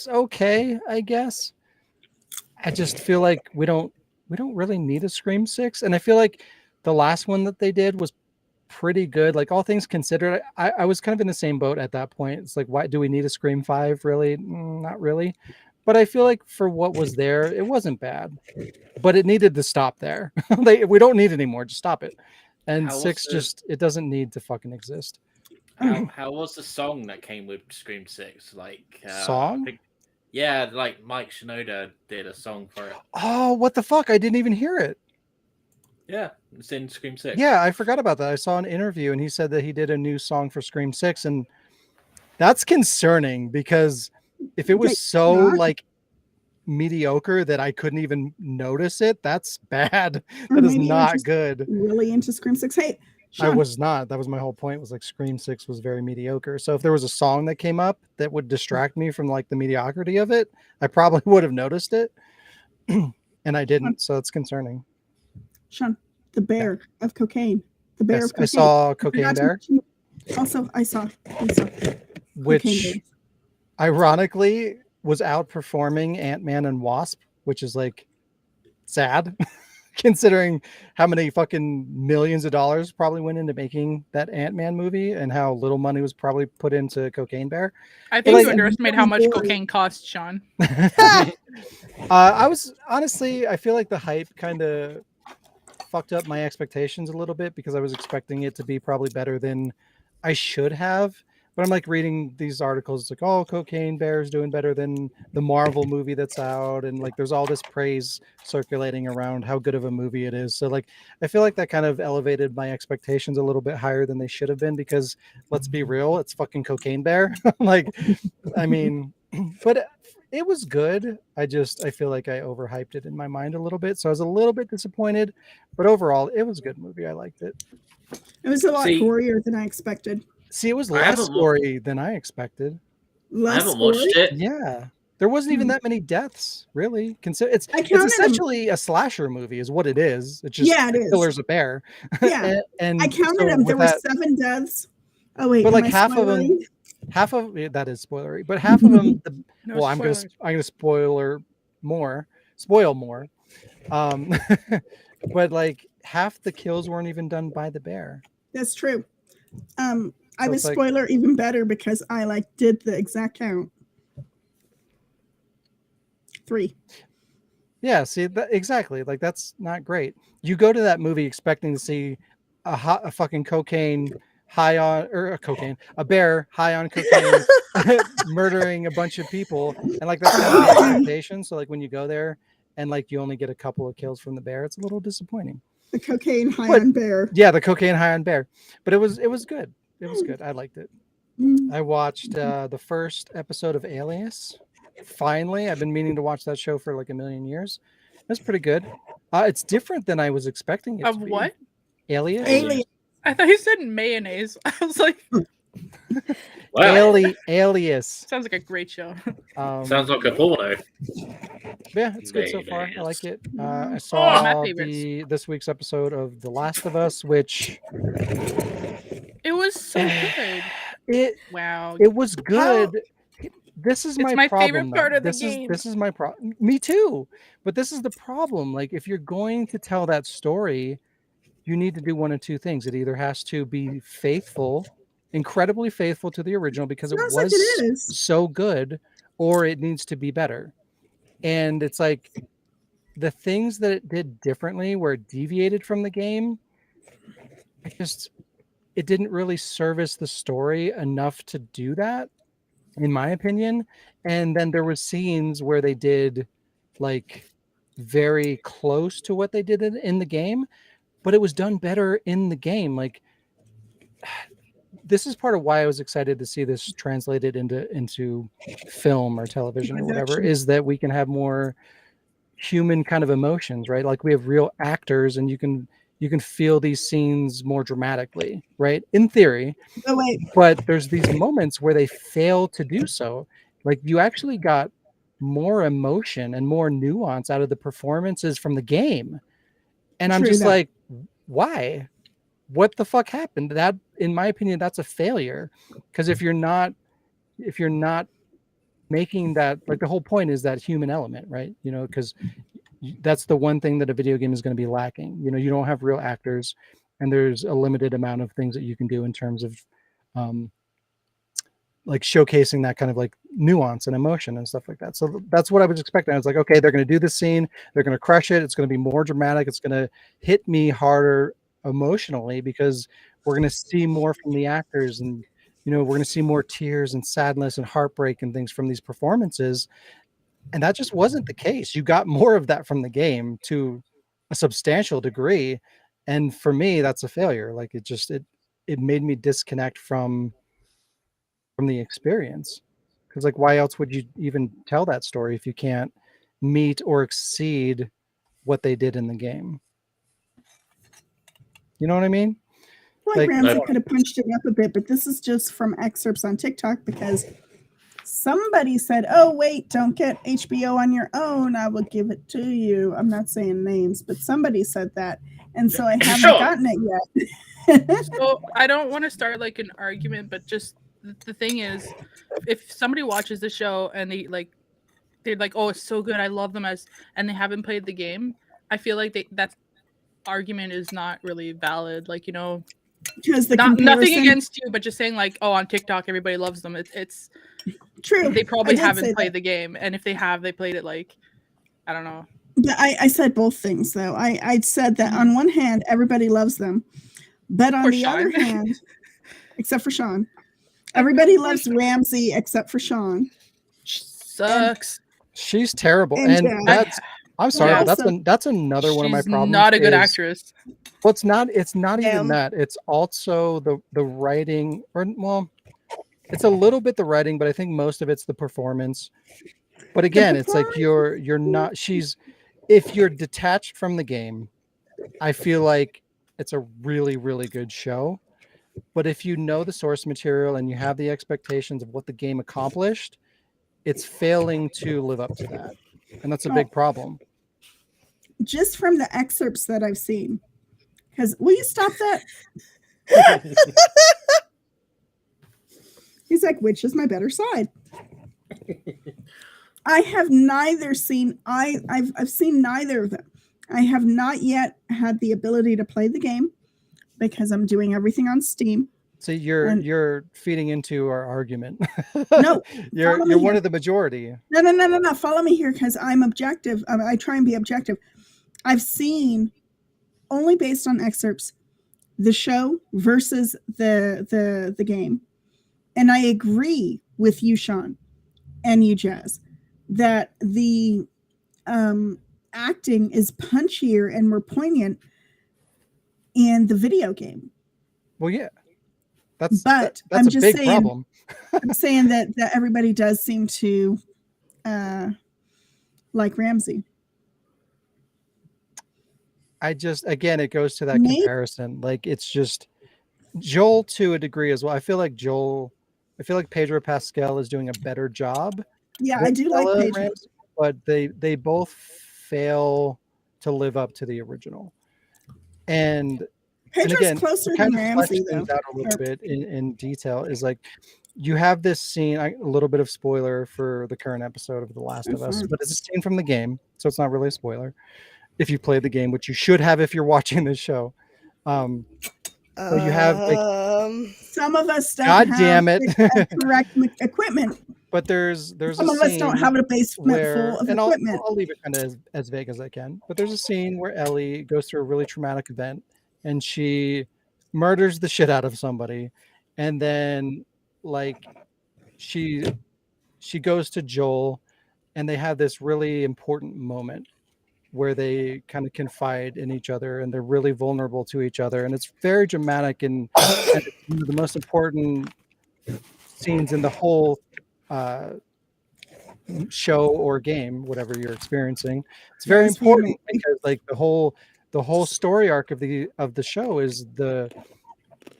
okay, I guess. I just feel like we don't really need a Scream 6, and I feel like the last one that they did was pretty good. Like, all things considered, I was kind of in the same boat at that point. It's like, why do we need a Scream 5? Really? Not really. But I feel like for what was there, it wasn't bad. But it needed to stop there. We don't need it anymore. Just stop it. And 6 it doesn't need to fucking exist. How was the song that came with Scream 6? Like song? Like Mike Shinoda did a song for it. Oh, what the fuck? I didn't even hear it. Yeah, it's in Scream 6. Yeah, I forgot about that. I saw an interview and he said that he did a new song for Scream 6, and that's concerning because if it was so like mediocre that I couldn't even notice it, that's bad. That is not good. Really into Scream 6. Hey, Sean. I was not. That was my whole point, was like Scream 6 was very mediocre. So if there was a song that came up that would distract me from like the mediocrity of it, I probably would have noticed it. And I didn't. So it's concerning. Sean, the bear of cocaine. The bear of cocaine. I saw Cocaine Bear. Also, I saw. Which ironically was outperforming Ant-Man and Wasp, which is like sad considering how many fucking millions of dollars probably went into making that Ant-Man movie and how little money was probably put into Cocaine Bear. I think you underestimate how much cocaine costs, Sean. I was honestly, I feel like the hype kind of fucked up my expectations a little bit because I was expecting it to be probably better than I should have. But I'm like reading these articles, it's like, oh, Cocaine Bear is doing better than the Marvel movie that's out. And like, there's all this praise circulating around how good of a movie it is. So like, I feel like that kind of elevated my expectations a little bit higher than they should have been, because let's be real, it's fucking Cocaine Bear. Like, I mean, but it was good. I feel like I overhyped it in my mind a little bit. So I was a little bit disappointed, but overall it was a good movie. I liked it. It was a lot gorier than I expected. See, it was less gory than I expected. I haven't watched it. Yeah. There wasn't even that many deaths, really. It's essentially a slasher movie, is what it is. It's just the killer's a bear. Yeah, and I counted them. There were 7 deaths. Oh wait, but like half of them, that is spoilery. But half of them, I'm gonna spoil more. But like half the kills weren't even done by the bear. That's true. I was spoiler even better because I did the exact count. 3. Yeah, see exactly. Like that's not great. You go to that movie expecting to see a fucking cocaine high on, or a bear high on cocaine murdering a bunch of people, and like that's kind of the expectation. So like when you go there and like you only get a couple of kills from the bear, it's a little disappointing. The cocaine high on bear. Yeah, the cocaine high on bear. But it was good. It was good. I liked it. I watched the first episode of Alias. Finally, I've been meaning to watch that show for like a million years. It's pretty good. It's different than I was expecting it to be. Of what? Alias. I thought you said mayonnaise. I was like, wow. Alias. Sounds like a great show. Sounds like a porno. Yeah, it's good so far. I like it. I saw this week's episode of The Last of Us, which it was so good. It was good. This is my problem, favorite part of the game. This is my problem. Me too. But this is the problem. Like, if you're going to tell that story, you need to do one of two things. It either has to be faithful, incredibly faithful to the original because it was so good, or it needs to be better. And it's like the things that it did differently where it deviated from the game, it didn't really service the story enough to do that, in my opinion. And then there was scenes where they did like very close to what they did in the game, but it was done better in the game. Like, this is part of why I was excited to see this translated into film or television or whatever, is that we can have more human kind of emotions, right? Like, we have real actors and you can feel these scenes more dramatically, right? In theory. But there's these moments where they fail to do so. Like, you actually got more emotion and more nuance out of the performances from the game. And I'm just like, why? What the fuck happened? That, in my opinion, that's a failure. Because if you're not making that, like, the whole point is that human element, right? You know, because that's the one thing that a video game is going to be lacking. You know, you don't have real actors, and there's a limited amount of things that you can do in terms of like showcasing that kind of like nuance and emotion and stuff like that. So that's what I was expecting. I was like, okay, they're going to do this scene, they're going to crush it, it's going to be more dramatic, it's going to hit me harder emotionally because we're going to see more from the actors, and you know, we're going to see more tears and sadness and heartbreak and things from these performances. And that just wasn't the case. You got more of that from the game to a substantial degree. And for me, that's a failure. Like, it made me disconnect from the experience. Because, like, why else would you even tell that story if you can't meet or exceed what they did in the game? You know what I mean? Like Ramsey could have punched it up a bit, but this is just from excerpts on TikTok because somebody said, oh, wait, don't get HBO on your own. I will give it to you. I'm not saying names, but somebody said that. And so I haven't gotten it yet. So I don't want to start like an argument, but just the thing is, if somebody watches the show and they're like, oh, it's so good, I love them, and they haven't played the game, I feel like that argument is not really valid. Like, you know, because nothing against you, but just saying like, oh, on TikTok everybody loves them. It's true. They probably haven't played the game, and if they have, they played it like, I don't know. But I said both things though. I said that on one hand everybody loves them, but on the other hand, except for Sean, everybody loves Ramsey except for Sean. Sucks. She's terrible, and that's. I'm sorry, but that's another one of my problems. Not a good actress. Well, it's not even that. It's also the writing, or well, it's a little bit the writing, but I think most of it's the performance. But again, it's like you're not. If you're detached from the game, I feel like it's a really, really good show. But if you know the source material and you have the expectations of what the game accomplished, it's failing to live up to that. And that's a big problem. Just from the excerpts that I've seen. Because will you stop that? He's like, which is my better side? I have neither seen. I've seen neither of them. I have not yet had the ability to play the game because I'm doing everything on Steam. So you're feeding into our argument. No, you're one of the majority. No. Follow me here because I'm objective. I try and be objective. I've seen only based on excerpts the show versus the game, and I agree with you, Sean, and you, Jazz, that the acting is punchier and more poignant in the video game. Well, yeah. That's I'm a just big saying, problem. I'm saying that everybody does seem to like Ramsey. Again, it goes to that comparison. Like, it's just Joel to a degree as well. I feel like Pedro Pascal is doing a better job. Yeah, I do like Pedro. Ramsey, but they both fail to live up to the original. And Pedro's again, closer kind than of Ramsey, things out a little bit in detail is like you have this scene, a little bit of spoiler for the current episode of The Last of Us, but it's a scene from the game, so it's not really a spoiler if you played the game, which you should have if you're watching this show. So you have some of us don't God have damn it. the correct equipment. But there's some of us don't have a basement full of equipment. I'll leave it kind of as vague as I can. But there's a scene where Ellie goes through a really traumatic event and she murders the shit out of somebody, and then like she goes to Joel, and they have this really important moment where they kind of confide in each other and they're really vulnerable to each other, and it's very dramatic and it's one of the most important scenes in the whole show or game, whatever you're experiencing. It's very important because like the whole story arc of the show is the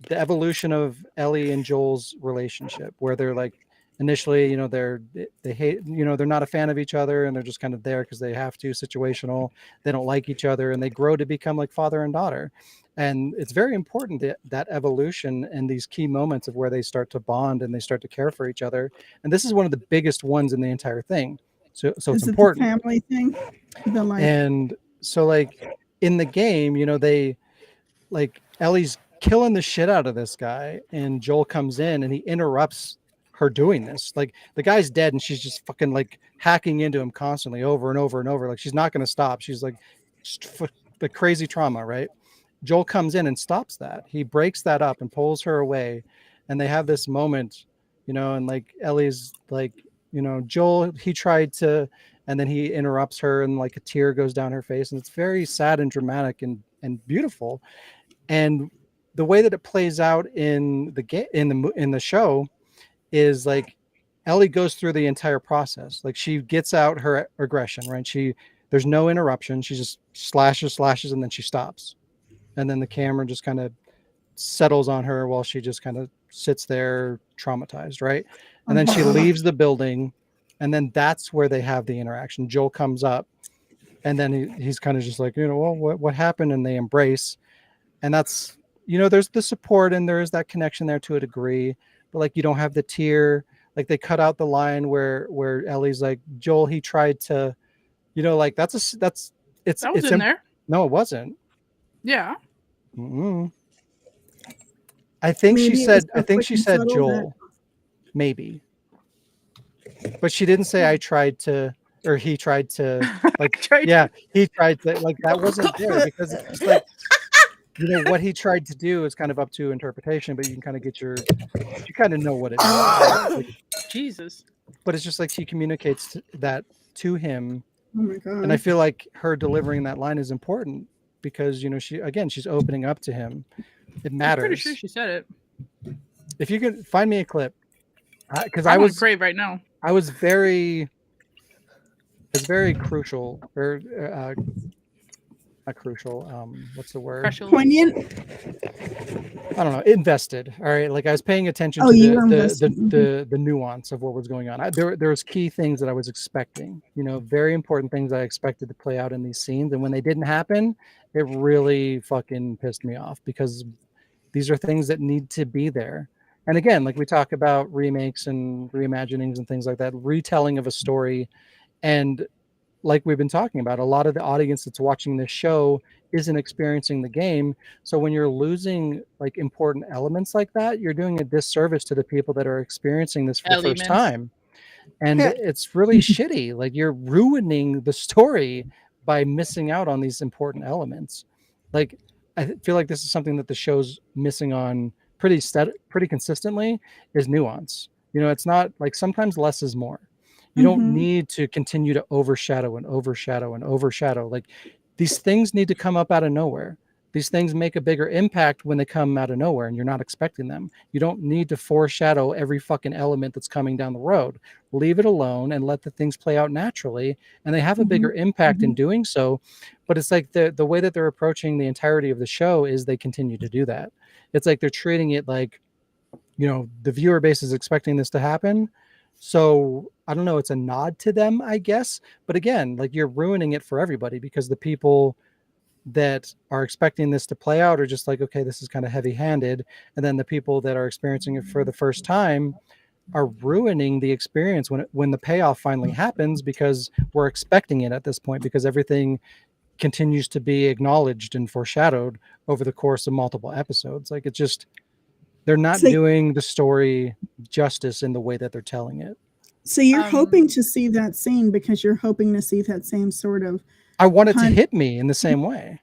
evolution of Ellie and Joel's relationship, where they're like initially, they hate, they're not a fan of each other and they're just kind of there because they have to, situational. They don't like each other and they grow to become like father and daughter. And it's very important that evolution and these key moments of where they start to bond and they start to care for each other. And this is one of the biggest ones in the entire thing. So it's important. The family thing. And so like in the game, they like Ellie's killing the shit out of this guy and Joel comes in and he interrupts her doing this. Like the guy's dead and she's just fucking like hacking into him constantly over and over and over. Like she's not going to stop. She's like the crazy trauma, right? Joel comes in and stops that. He breaks that up and pulls her away. And they have this moment, and like Ellie's like, Joel, he tried to, and then he interrupts her and like a tear goes down her face. And it's very sad and dramatic and beautiful. And the way that it plays out in the game, in the show is like Ellie goes through the entire process. Like she gets out her aggression, right? There's no interruption. She just slashes, and then she stops. And then the camera just kind of settles on her while she just kind of sits there traumatized, right? And then she leaves the building, and then that's where they have the interaction. Joel comes up, and then he's kind of just like, well, what happened? And they embrace. And that's, there's the support and there is that connection there to a degree, but like you don't have the tear. Like they cut out the line where Ellie's like, Joel, he tried to, like that was in there. No, it wasn't. Yeah. Mm-hmm. I think she said Joel, maybe, but she didn't say I tried to, or he tried to, like, he tried to, like, that wasn't there because it's just like, what he tried to do is kind of up to interpretation, but you can kind of you kind of know what it is. Like, Jesus. But it's just like she communicates that to him. Oh my God. And I feel like her delivering that line is important because, she's opening up to him. It matters. I'm pretty sure she said it. If you could find me a clip, because I was Crave right now. I was very, it's very crucial or not crucial. What's the word? Poignant. I don't know. Invested. All right. Like I was paying attention Oh, to you were invested. the nuance of what was going on. There was key things that I was expecting. Very important things I expected to play out in these scenes, and when they didn't happen, it really fucking pissed me off because these are things that need to be there. And again, like we talk about remakes and reimaginings and things like that, retelling of a story, and like we've been talking about, a lot of the audience that's watching this show isn't experiencing the game. So when you're losing like important elements like that, you're doing a disservice to the people that are experiencing this for the first time. And it's really shitty. Like you're ruining the story by missing out on these important elements. Like I feel like this is something that the show's missing on pretty consistently is nuance. It's not like sometimes less is more. You don't need to continue to overshadow and overshadow and overshadow. Like these things need to come up out of nowhere. These things make a bigger impact when they come out of nowhere and you're not expecting them. You don't need to foreshadow every fucking element that's coming down the road. Leave it alone and let the things play out naturally. And they have a bigger impact in doing so. But it's like the way that they're approaching the entirety of the show is they continue to do that. It's like they're treating it like, the viewer base is expecting this to happen. So I don't know, it's a nod to them, I guess. But again, like you're ruining it for everybody because the people that are expecting this to play out are just like, okay, this is kind of heavy handed. And then the people that are experiencing it for the first time are ruining the experience when the payoff finally happens because we're expecting it at this point because everything continues to be acknowledged and foreshadowed over the course of multiple episodes. Like it's just, they're not doing the story justice in the way that they're telling it. So you're hoping to see that scene because you're hoping to see that same sort of. I want it to hit me in the same way.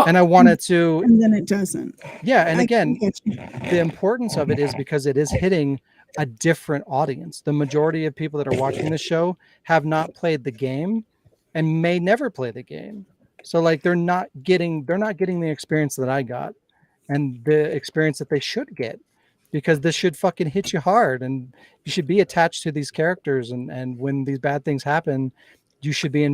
And I want it to. And then it doesn't. Yeah. And again, the importance of it is because it is hitting a different audience. The majority of people that are watching the show have not played the game and may never play the game. So like they're not getting the experience that I got. And the experience that they should get, because this should fucking hit you hard and you should be attached to these characters. And when these bad things happen, you should be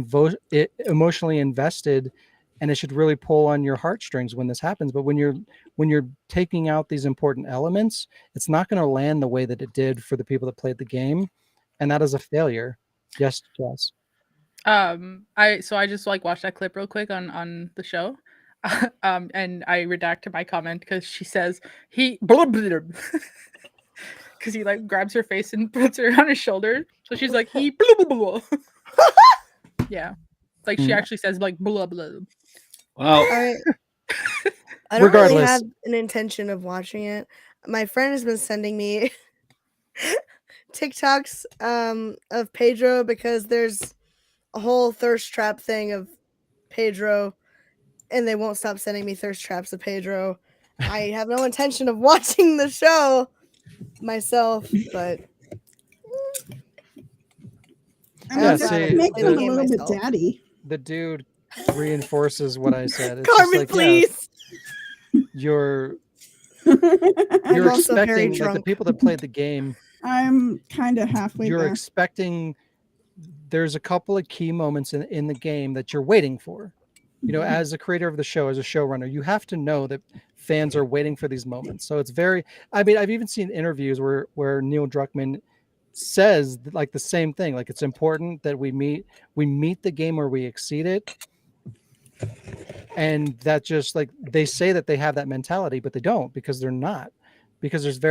emotionally invested and it should really pull on your heartstrings when this happens. But when you're taking out these important elements, it's not going to land the way that it did for the people that played the game. And that is a failure. Yes, Jess. I just like watched that clip real quick on the show. And I redacted my comment because she says because he like grabs her face and puts her on his shoulder. So she's like yeah, like she actually says like blah blah. Well, I don't really have an intention of watching it. My friend has been sending me TikToks of Pedro because there's a whole thirst trap thing of Pedro. And they won't stop sending me thirst traps of Pedro. I have no intention of watching the show myself, but make it a little bit daddy. The dude reinforces what I said. It's Carmen, please. You're expecting like the people that played the game. I'm kind of halfway there. You're expecting. There's a couple of key moments in the game that you're waiting for. As a creator of the show, as a showrunner, you have to know that fans are waiting for these moments. So it's I've even seen interviews where Neil Druckmann says like the same thing. Like it's important that we meet the game or we exceed it. And that just like, they say that they have that mentality, but they don't because they're not, because there's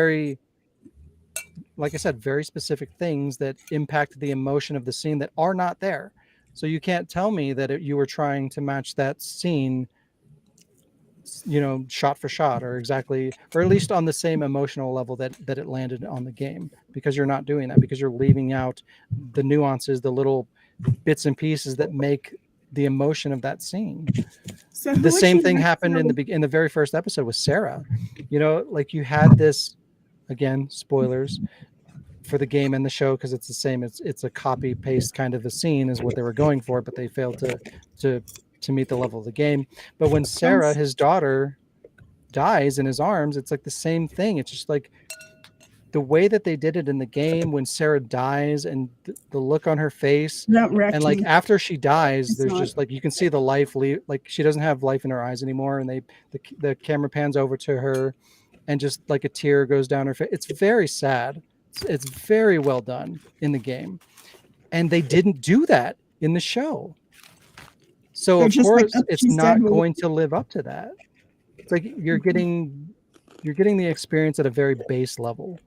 like I said, very specific things that impact the emotion of the scene that are not there. So you can't tell me that you were trying to match that scene, shot for shot or at least on the same emotional level that it landed on the game, because you're not doing that, because you're leaving out the nuances, the little bits and pieces that make the emotion of that scene. So the same thing happened in the very first episode with Sarah. Like you had this, again, spoilers for the game and the show, because it's the same. It's a copy paste kind of a scene is what they were going for, but they failed to meet the level of the game. But when Sarah, his daughter, dies in his arms, it's like the same thing. It's just like the way that they did it in the game when Sarah dies and the look on her face, That wrecked and like me. after she dies, It's there's not- just like you can see the life leave, like she doesn't have life in her eyes anymore, and the camera pans over to her, and just like a tear goes down her face. It's very sad. It's very well done in the game, and they didn't do that in the show. So They're of just like, course "Oh, it's she's not dead, we'll-" going to live up to that. It's like you're getting the experience at a very base level.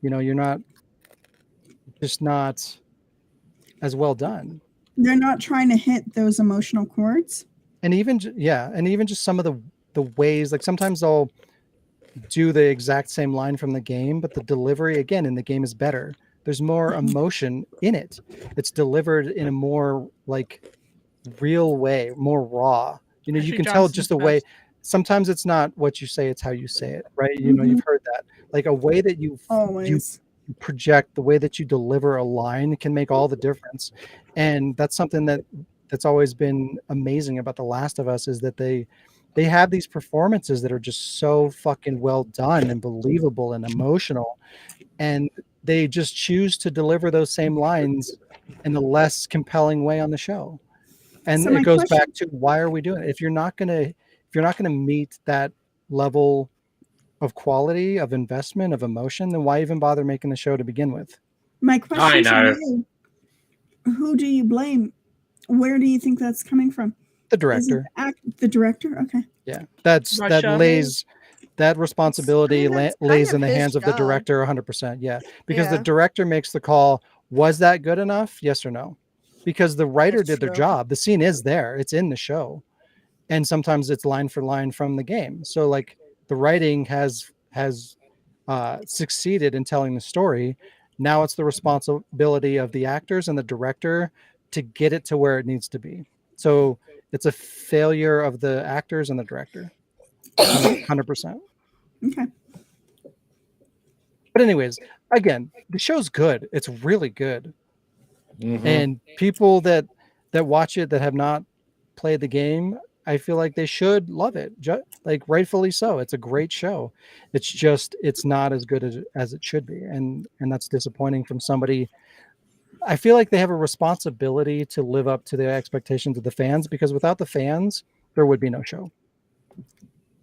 You know, you're not just not as well done. They're not trying to hit those emotional chords. And even just some of the ways, like sometimes they'll do the exact same line from the game, but the delivery again in the game is better. There's more emotion in it. It's delivered in a more like real way, more raw. You know, you Ashley can tell Johnson's just the the way. best. Sometimes it's not what you say, it's how you say it, right? You know, you've heard that. Like a way that you Always. project, the way that you deliver a line can make all the difference. And that's something that's always been amazing about The Last of Us, is that they have these performances that are just so fucking well done and believable and emotional, and they just choose to deliver those same lines in a less compelling way on the show. And So it my goes question- back to, why are we doing it? If you're not gonna meet that level of quality, of investment, of emotion, then why even bother making the show to begin with? My question to know. you, who do you blame? Where do you think that's coming from? The Is it director. the director? Okay. Yeah, that Russia. lays that responsibility that's lays kind in of the his hands of the job. director 100%. Yeah, because the Yeah. director makes the call. Was that good enough? Yes or no? Because the writer That's did their true. job. The scene is there. It's in the show, and sometimes it's line for line from the game. So like the writing has succeeded in telling the story. Now it's the responsibility of the actors and the director to get it to where it needs to be. So it's a failure of the actors and the director. 100%. Okay. But anyways, again, the show's good. It's really good. Mhm. And people that watch it that have not played the game, I feel like they should love it. Like rightfully so. It's a great show. It's just it's not as good as it should be, and that's disappointing from somebody. I feel like they have a responsibility to live up to the expectations of the fans, because without the fans, there would be no show.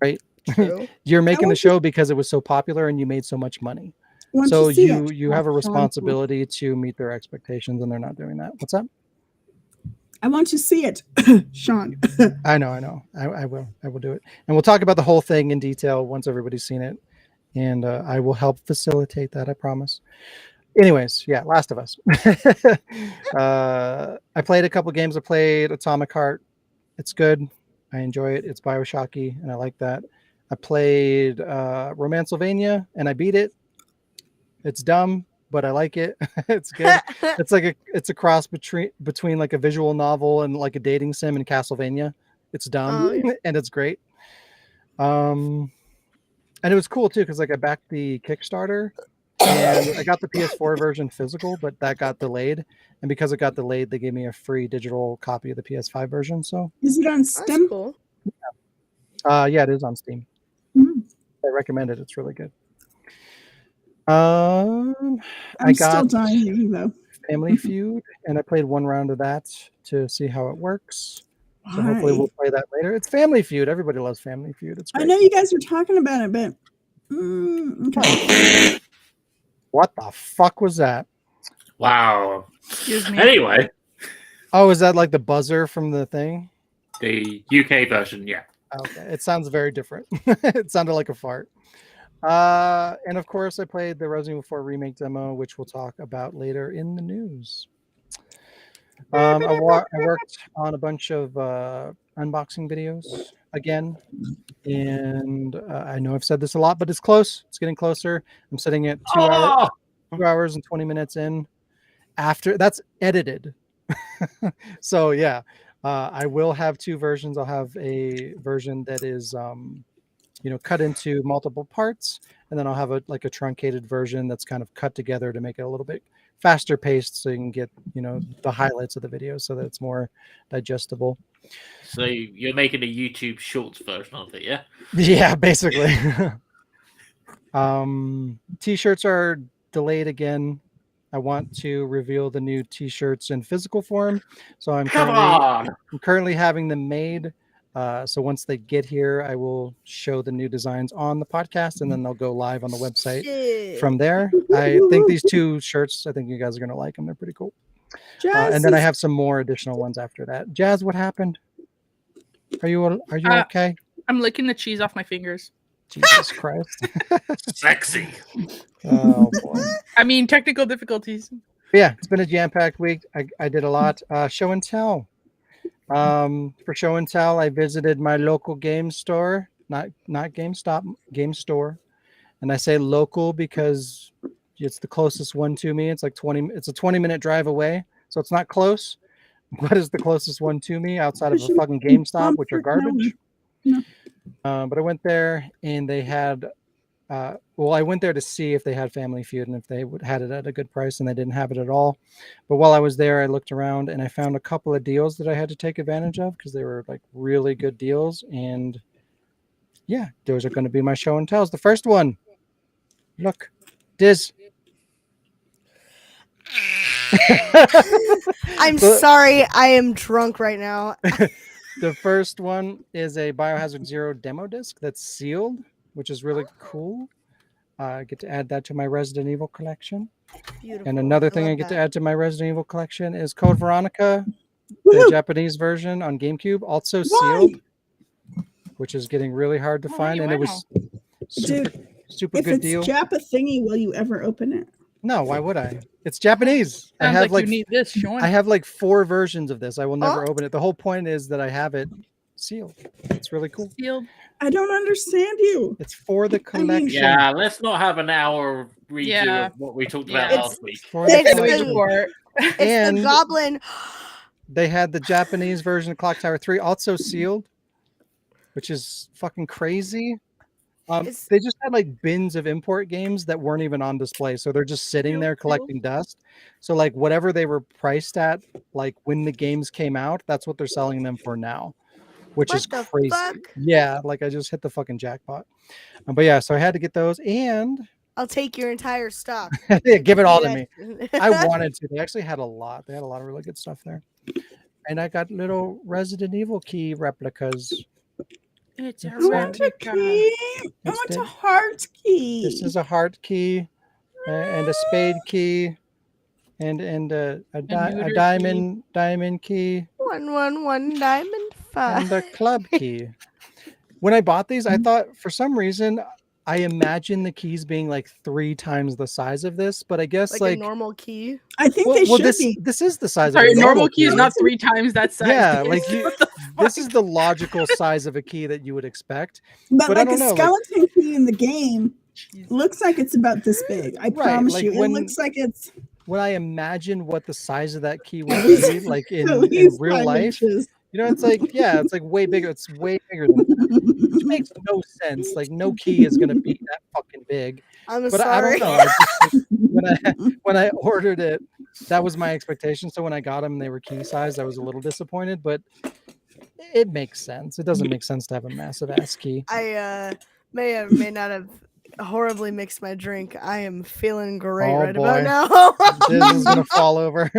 Right? True. You're making the want show because it was so popular and you made so much money. Want So to see it. you have a Sean. responsibility to meet their expectations, and they're not doing that. What's up? I want to see it, Sean. I know. I will do it, and we'll talk about the whole thing in detail once everybody's seen it, and I will help facilitate that. I promise. Anyways, yeah, Last of Us. I played a couple games. I played Atomic Heart. It's good. I enjoy it. It's Bioshocky, and I like that. I played Romancevania, and I beat it. It's dumb, but I like it. It's good. It's a cross between like a visual novel and like a dating sim and Castlevania. It's dumb Oh, yeah. and it's great. And it was cool too, because like I backed the Kickstarter and I got the PS4 version physical, but that got delayed. And because it got delayed, they gave me a free digital copy of the PS5 version. So Is it on That's STEM? cool. yeah, it is on Steam. Mm. I recommend it. It's really good. I'm I still got dying though. Family Feud, and I played one round of that to see how it works. So hopefully Why? we'll play that later. It's Family Feud. Everybody loves Family Feud. It's I great. know you guys are talking about it, but okay. What the fuck was that? Wow. Excuse me. Anyway, Oh, is that like the buzzer from the thing? the UK version, yeah. Okay, it sounds very different. It sounded like a fart. And of course, I played the Resident Evil 4 remake demo, which we'll talk about later in the news. I worked on a bunch of unboxing videos again, and I know I've said this a lot, but it's close. It's getting closer. I'm sitting at 2 hours and 20 minutes in. After that's edited. So yeah, I will have two versions. I'll have a version that is cut into multiple parts, and then I'll have a truncated version that's kind of cut together to make it a little bit faster paced, so you can get the highlights of the video so that it's more digestible. So you're making a YouTube Shorts version of it, yeah? Yeah, basically. T-shirts are delayed again. I want to reveal the new T-shirts in physical form, so I'm currently having them made. So once they get here, I will show the new designs on the podcast, and then they'll go live on the website from there. I think these 2 shirts, I think you guys are gonna like them. They're pretty cool. And then I have some more additional ones after that. Jazz, what happened? Are you okay? I'm licking the cheese off my fingers. Jesus Christ. Sexy. Oh boy. I mean, technical difficulties. Yeah, it's been a jam-packed week. I did a lot. Show and tell. For show and tell, I visited my local game store, not GameStop, game store. And I say local because it's the closest one to me. It's like it's a 20-minute drive away. So it's not close. What is the closest one to me outside of a fucking GameStop, which are garbage? No. But I went there and they had, I went there to see if they had Family Feud and if they had it at a good price, and they didn't have it at all. But while I was there, I looked around and I found a couple of deals that I had to take advantage of because they were like really good deals. And yeah, those are going to be my show and tells. The first one, look, Diz. I'm sorry, I am drunk right now. The first one is a Biohazard Zero demo disc that's sealed, which is really cool. I get to add that to my Resident Evil collection. Beautiful. And another thing I get to add to my Resident Evil collection is Code Veronica, the Japanese version on GameCube, also sealed, which is getting really hard to find. And it was super good deal. If it's Japa thingy, will you ever open it? No, why would I? It's Japanese. I have like you need this, Sean. I have like 4 versions of this. I will never open it. The whole point is that I have it sealed. It's really cool. Sealed. I don't understand you. It's for the collection. Yeah, let's not have an hour redo of what we talked about last week. It's the Goblin. They had the Japanese version of Clock Tower 3 also sealed, which is fucking crazy. They just had like bins of import games that weren't even on display, so they're just sitting there collecting dust. So like whatever they were priced at, like when the games came out, that's what they're selling them for now, which is crazy. Fuck? Yeah, like I just hit the fucking jackpot. But yeah, so I had to get those, and I'll take your entire stock. Yeah, give it all to me. I wanted to. They actually had a lot. They had a lot of really good stuff there, and I got little Resident Evil key replicas. It's a key. I want a heart key. This is a heart key, and a spade key, and a diamond key. 111 diamond 5. And a club key. When I bought these, I thought for some reason I imagined the keys being like 3 times the size of this, but I guess like a normal key. I think they should be. This is the size. Sorry, of a normal key is not 3 times that size. Yeah, like this is the logical size of a key that you would expect. But like I don't know, skeleton key in the game looks like it's about this big. I promise like you, it looks like it's. When I imagine what the size of that key would be, like in real life, inches. You know, it's like it's like way bigger. It's way bigger than that, which makes no sense. Like no key is gonna be that fucking big. I'm but sorry. I don't know. When I ordered it, that was my expectation. So when I got them, they were key size. I was a little disappointed, but it makes sense. It doesn't make sense to have a massive ass key. I may or may not have horribly mixed my drink. I am feeling great about now. This is gonna fall over.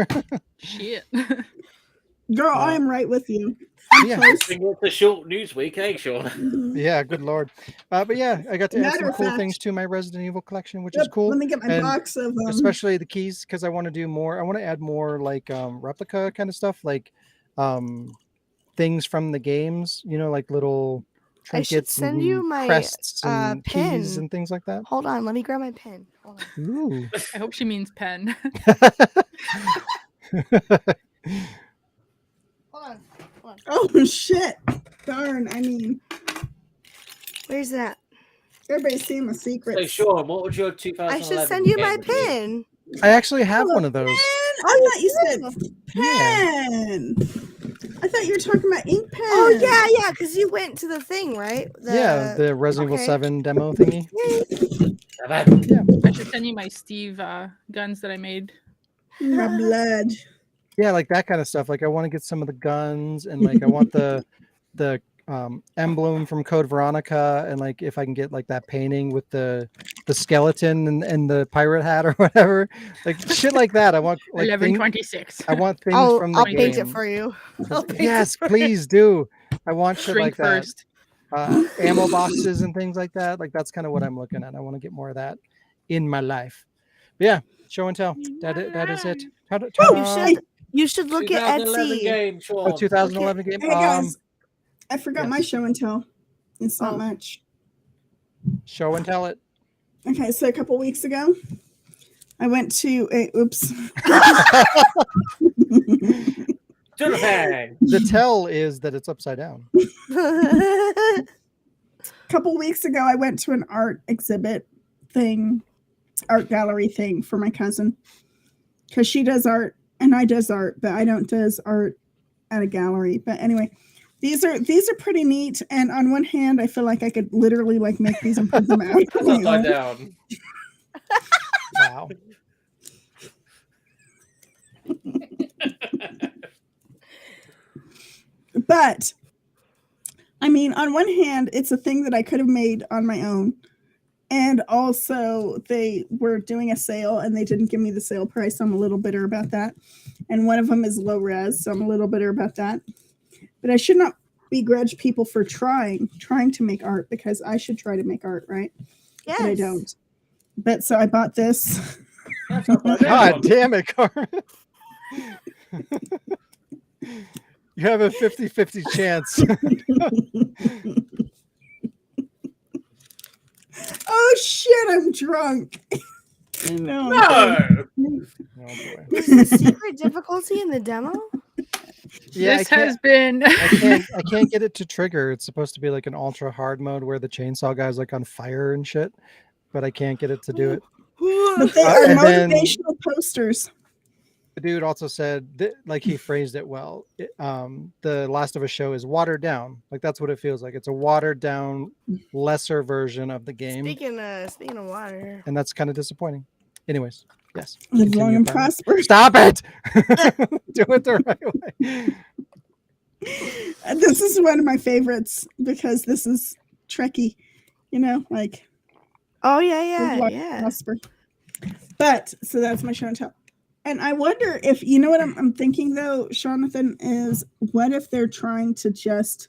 Shit. Girl, I am right with you. It's a short news week, eh, Sean? Yeah, good lord. But yeah, I got to add some cool things to my Resident Evil collection, which is cool. Let me get my box of especially the keys, because I want to do more. I want to add more like replica kind of stuff, like things from the games. You know, like little trinkets. I should send you my crests and pen. keys and things like that. Hold on, let me grab my pen. Hold on. Ooh. I hope she means pen. Hold on. Oh shit! Darn! I mean, where's that? Everybody's seeing my secrets. So Sean, what was your 2011? I should send you my pen. I actually have one of those. I thought you said pen. I thought you were talking about ink pen. Oh yeah, because you went to the thing, right? The Resident Evil 7 demo thingy. Yeah. I should send you my Steve guns that I made. My blood. Yeah, like that kind of stuff. Like I want to get some of the guns, and like I want the emblem from Code Veronica, and like if I can get like that painting with the skeleton and the pirate hat or whatever, like shit like that. I want like 1126. I want things I'll from the I'll game. paint it for you. I'll paint Yes, it for please do. I want shit Shrink like that. first. Ammo boxes and things like that. Like that's kind of what I'm looking at. I want to get more of that in my life. But yeah, show and tell. That is it. You should look at 2011 Etsy. game, Sean. 2011 game. Hey guys, I forgot my yes. show and tell. It's not much. Show and tell it. Okay, so a couple weeks ago, I went to a oops. The tell is that it's upside down. A couple weeks ago, I went to an art exhibit thing, art gallery thing for my cousin, because she does art and I does art, but I don't does art at a gallery. But anyway, these are pretty neat. And on one hand, I feel like I could literally like make these and put them out. Upside down. Wow. But I mean, on one hand, it's a thing that I could have made on my own. And also they were doing a sale and they didn't give me the sale price. I'm a little bitter about that. And one of them is low res, so I'm a little bitter about that. But I should not begrudge people for trying to make art, because I should try to make art, right? Yes. But I don't. But so I bought this. God damn it, Carmen. You have a 50-50 chance. Oh shit, I'm drunk. No. Oh, boy. Is the secret difficulty in the demo? Yeah, This has been. I can't get it to trigger. It's supposed to be like an ultra hard mode where the chainsaw guy's like on fire and shit, but I can't get it to do it. But they are and then- motivational posters. The dude also said that, like, he phrased it well. The Last of Us show is watered down. Like, that's what it feels like. It's a watered down, lesser version of the game, Speaking of water. and that's kind of disappointing. Anyways, yes. Live long Continue, and Carmen. prosper. Stop it! Do it the right way. This is one of my favorites because this is Trekkie, you know, like. Oh Live long and prosper. But so that's my show and tell. And I wonder if, you know what I'm thinking though, Jonathan, is what if they're trying to just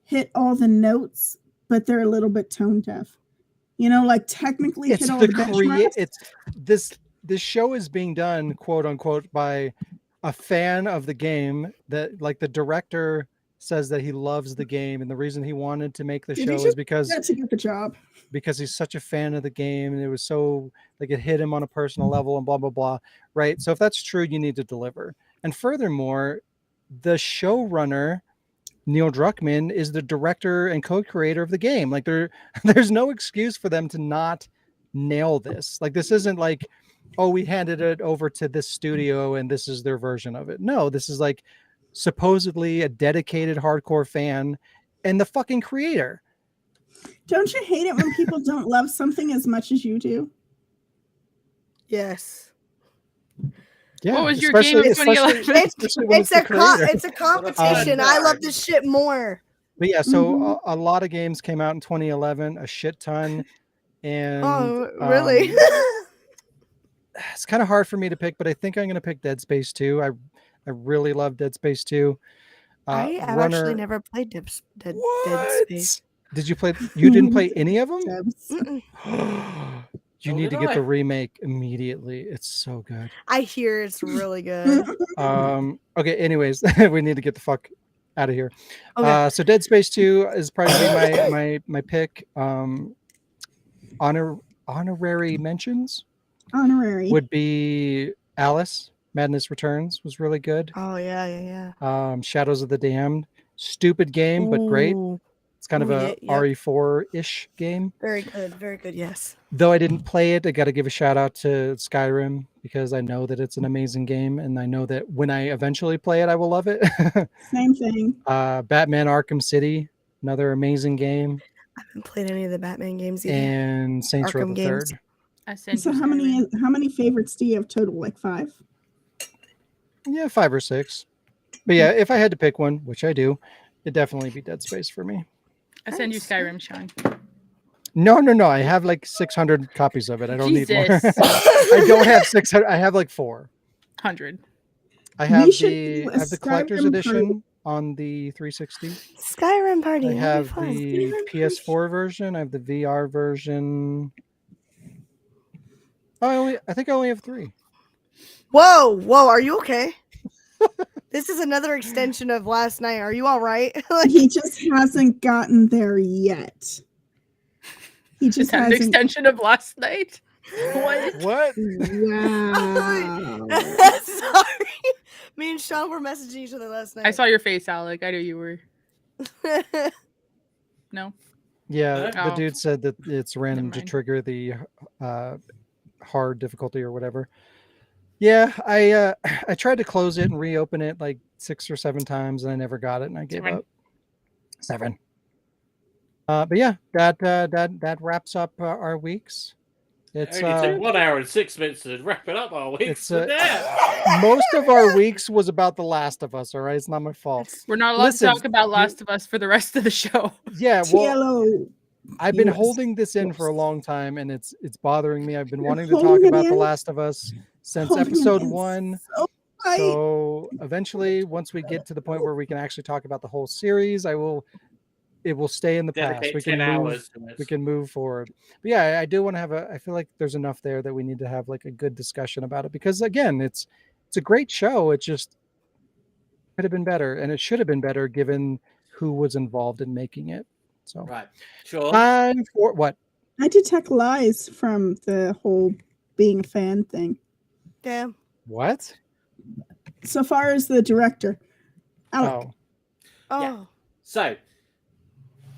hit all the notes, but they're a little bit tone deaf? You know, like technically It's hit all the the benchmarks. It's this show is being done, quote unquote, by a fan of the game. That, like, the director says that he loves the game, and the reason he wanted to make the Did he show just is because to get the job. because he's such a fan of the game, and it was so, like, it hit him on a personal level and blah blah blah, right? So if that's true, you need to deliver. And furthermore, the showrunner Neil Druckmann is the director and co-creator of the game. Like, there's no excuse for them to not nail this. Like, this isn't like, oh, we handed it over to this studio and this is their version of it. No, this is like supposedly a dedicated hardcore fan and the fucking creator. Don't you hate it when people don't love something as much as you do? Yes. Yeah, What was your game in 2011? It's a competition. I love this shit more. But yeah, so a lot of games came out in 2011, a shit ton. And really? It's kind of hard for me to pick, but I think I'm going to pick Dead Space 2. I really love Dead Space 2. I've actually never played Dead Space. Did you play? You didn't play any of them? You So need to did get I. the remake immediately. It's so good. I hear it's really good. Okay, anyways, we need to get the fuck out of here. Okay. So Dead Space 2 is probably my pick. Honorary mentions would be Alice. Madness Returns was really good. Oh yeah. Shadows of the Damned, stupid game but great. Ooh. It's kind of a Yep. RE4-ish game. Very good. Yes. Though I didn't play it, I got to give a shout out to Skyrim because I know that it's an amazing game, and I know that when I eventually play it, I will love it. Same thing. Batman Arkham City, another amazing game, I haven't played any of the Batman games either. and Saints Row Arkham the games. Third. I sent So you how many favorites do you have total? Like 5? Yeah, 5 or 6. But yeah, if I had to pick one, which I do, It'd definitely be Dead Space for me. I send you Skyrim, Sean. No. I have like 600 copies of it. I don't need more. Jesus. I don't have 600. I have like 400. I have the collector's edition on the 360. Skyrim party. I have the PS4 version. I have the VR version. Oh, I think I only have 3. Whoa! Are you okay? This is another extension of last night. Are you all right? He just hasn't gotten there yet. He just an extension of last night. What? Wow. Sorry. Me and Sean were messaging each other last night. I saw your face, Alec. I knew you were. No. Yeah, the Oh. dude said that it's random Never to mind. trigger the hard difficulty or whatever. Yeah, I tried to close it and reopen it like 6 or 7 times, and I never got it, and I gave 7. up. 7. But yeah, that wraps up our weeks. It's Only took 1 hour and 6 minutes to wrap it up our weeks. most of our weeks was about The Last of Us. All right, it's not my fault. We're not allowed Listen, to talk about Last of Us for the rest of the show. Yeah, well, TLO. I've been Yes. holding this in for a long time, and it's bothering me. I've been wanting to holding talk it about The in? Last of Us since Holding it episode in 1. so tight. So eventually, once we get to the point where we can actually talk about the whole series, it will stay in the past. Dedicate We 10 can move. hours to this. We can move forward. But yeah, I do want to have I feel like there's enough there that we need to have like a good discussion about it, because again, it's a great show. It just could have been better, and it should have been better given who was involved in making it. So Right. Sure. time for what? I detect lies from the whole being a fan thing. Damn. What? So far as the director. Alec. Oh, Oh. Yeah. So,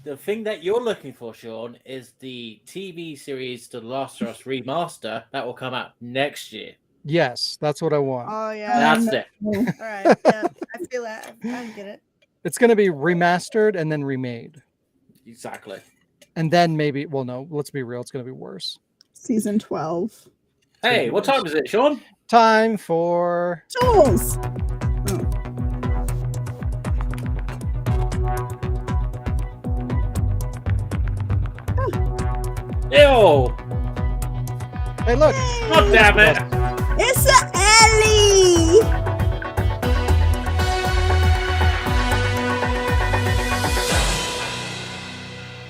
the thing that you're looking for, Sean, is the TV series The Last of Us remaster that will come out next year. yes, that's what I want. Oh yeah. That's it. All right. Yeah. I feel that. I get it. It's going to be remastered and then remade, Exactly. and then maybe. Well, no, let's be real. It's going to be worse. Season 12. Hey, what time is it, Sean? Time for Jules! Ew! Hey, look. God damn it! It's a Ellie!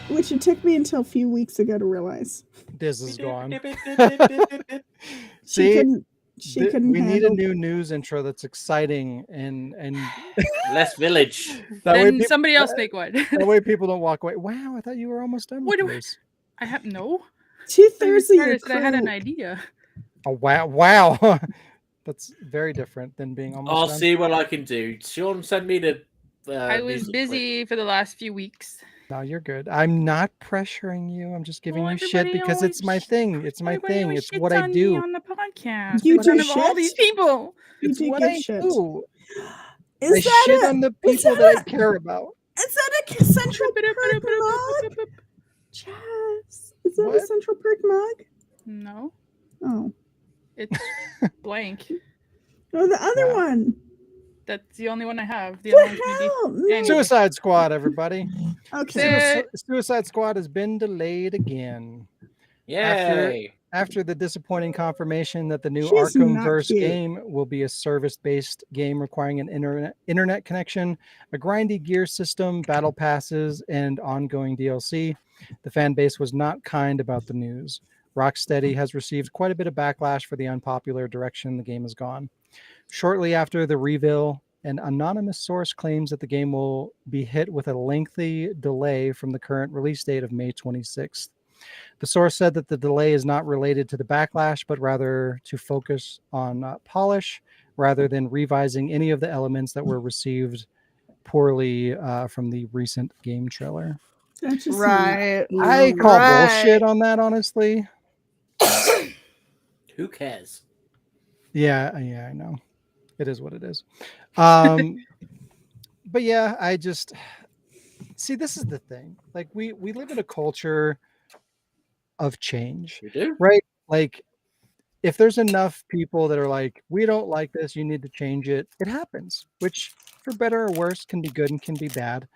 Which it took me until a few weeks ago to realize. This is gone. She See, couldn't we need a handle- new news intro that's exciting and Less village. that way Then people, somebody else make one. that way people don't walk away. Wow, I thought you were almost done What with do I- yours. I have no. 2/3 of your I had an crew. idea. Oh wow. That's very different than being almost I'll done. see what I can do. Sean, send me the. I was music busy for the last few weeks. No, you're good. I'm not pressuring you. I'm just giving Well, you shit everybody because it's my always- thing. It's my Everybody thing. always It's shits what I on me do. on the podcast. You in front do of all shit? these people. You It's do what give I shit. do. Is I that shit a, on the is people that that I a- care about. Is that a Central Perk mug? Chaz, is that a What? Central Perk mug? No, Oh. it's blank. No, the other Wow. one. That's the only one I have. The other What one's the gonna be hell? Anyway. Suicide Squad, everybody. Okay. Suicide Squad has been delayed again. Yay! After the disappointing confirmation that the new She's not Arkhamverse cute. game will be a service-based game requiring an internet connection, a grindy gear system, battle passes, and ongoing DLC, the fan base was not kind about the news. Rocksteady has received quite a bit of backlash for the unpopular direction the game has gone. Shortly after the reveal, an anonymous source claims that the game will be hit with a lengthy delay from the current release date of May 26th. The source said that the delay is not related to the backlash, but rather to focus on polish rather than revising any of the elements that were received poorly from the recent game trailer. That just Right. I call Right. bullshit on that, honestly. Who cares? Yeah, I know. It is what it is. But yeah, I just see, this is the thing. Like we live in a culture of change, You do? right? Like if there's enough people that are like, we don't like this, you need to change it, it happens, which for better or worse can be good and can be bad.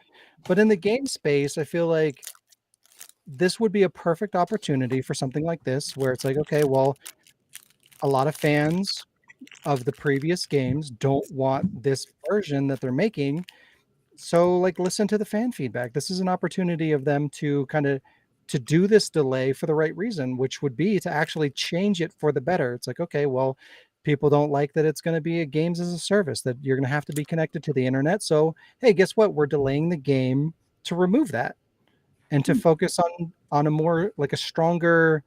But in the game space, I feel like this would be a perfect opportunity for something like this, where it's like, okay, well, a lot of fans of the previous games don't want this version that they're making. So like listen to the fan feedback. This is an opportunity of them to kind of to do this delay for the right reason, which would be to actually change it for the better. It's like, okay, well, people don't like that it's going to be a games as a service, that you're going to have to be connected to the internet. So, hey, guess what? We're delaying the game to remove that and to focus on a more like a stronger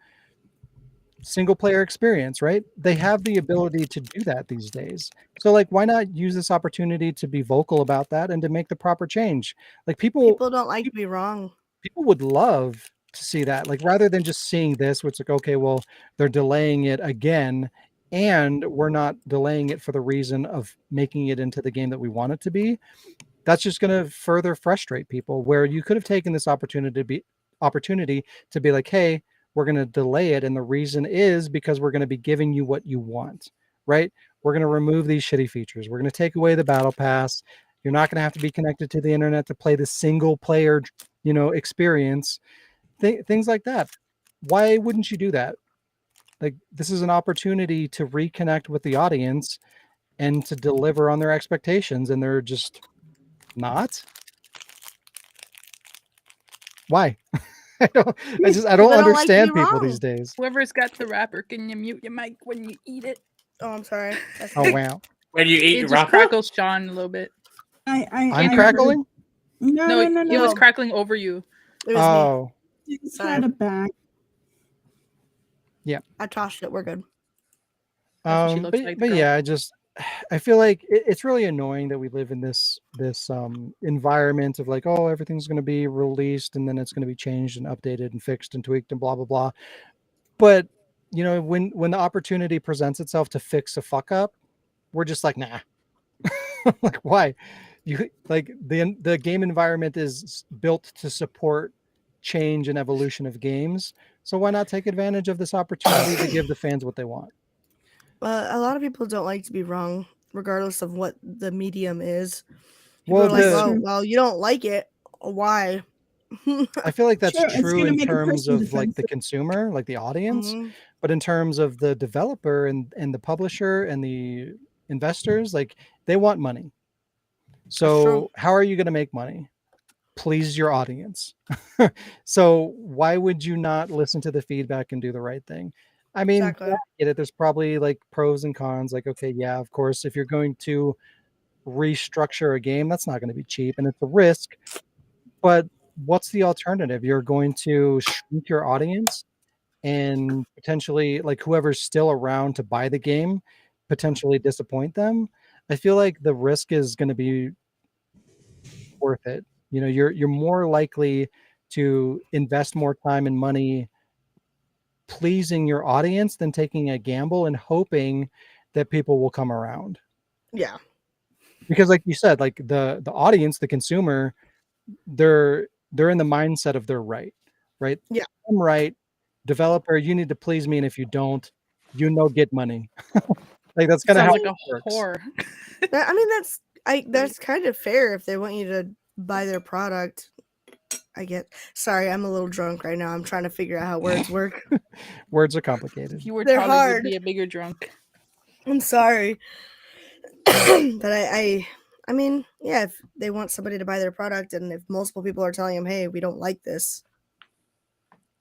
single player experience, right? They have the ability to do that these days. So like why not use this opportunity to be vocal about that and to make the proper change? Like People don't like to be wrong. people would love to see that, like rather than just seeing this, which like, okay, well, they're delaying it again, and we're not delaying it for the reason of making it into the game that we want it to be. That's just going to further frustrate people, where you could have taken this opportunity to be like, hey, we're going to delay it, and the reason is because we're going to be giving you what you want, right? We're going to remove these shitty features, we're going to take away the battle pass, you're not going to have to be connected to the internet to play the single player experience, things like that. Why wouldn't you do that? Like, this is an opportunity to reconnect with the audience and to deliver on their expectations, and they're just not. Why? I don't understand people these days. Whoever's got the wrapper, can you mute your mic when you eat it? Oh, I'm sorry. Oh wow. When you eat It the just wrapper? crackles Sean a little bit. I'm crackling? No, He was crackling over you. It was Oh. me. It's had a back. Yeah. I tossed it. We're good. That's what she looks like, the But girl. yeah, I feel like it's really annoying that we live in this environment of like, oh, everything's going to be released and then it's going to be changed and updated and fixed and tweaked and blah blah blah. But when the opportunity presents itself to fix a fuck up, we're just like, nah. Like, why? You like the game environment is built to support change and evolution of games, so why not take advantage of this opportunity to give the fans what they want? A lot of people don't like to be wrong, regardless of what the medium is. People Well, are like, oh, well, you don't like it. Why? I feel like that's Sure, it's true gonna in make a terms person of like the defensive. consumer, like the audience, Mhm. but in terms of the developer and the publisher and the investors, like they want money. So how are you going to make money? Please your audience. So why would you not listen to the feedback and do the right thing? I mean, Exactly. yeah, I get it. There's probably like pros and cons. Like, okay, yeah, of course, if you're going to restructure a game, that's not going to be cheap and it's a risk. But what's the alternative? You're going to shrink your audience and potentially, like, whoever's still around to buy the game, potentially disappoint them. I feel like the risk is going to be worth it. You're more likely to invest more time and money pleasing your audience than taking a gamble and hoping that people will come around. Yeah. Because like you said, like the audience, the consumer, they're in the mindset of they're right. Yeah. I'm right. Developer, you need to please me, and if you don't, get money. Like that's kind of Sounds how like it a works. whore. I mean, that's kind of fair if they want you to buy their product. Sorry, I'm a little drunk right now. I'm trying to figure out how words work. Words are complicated. If you were They're taller, hard. you'd be a bigger drunk. I'm sorry. But I mean, yeah, if they want somebody to buy their product and if multiple people are telling them, hey, we don't like this,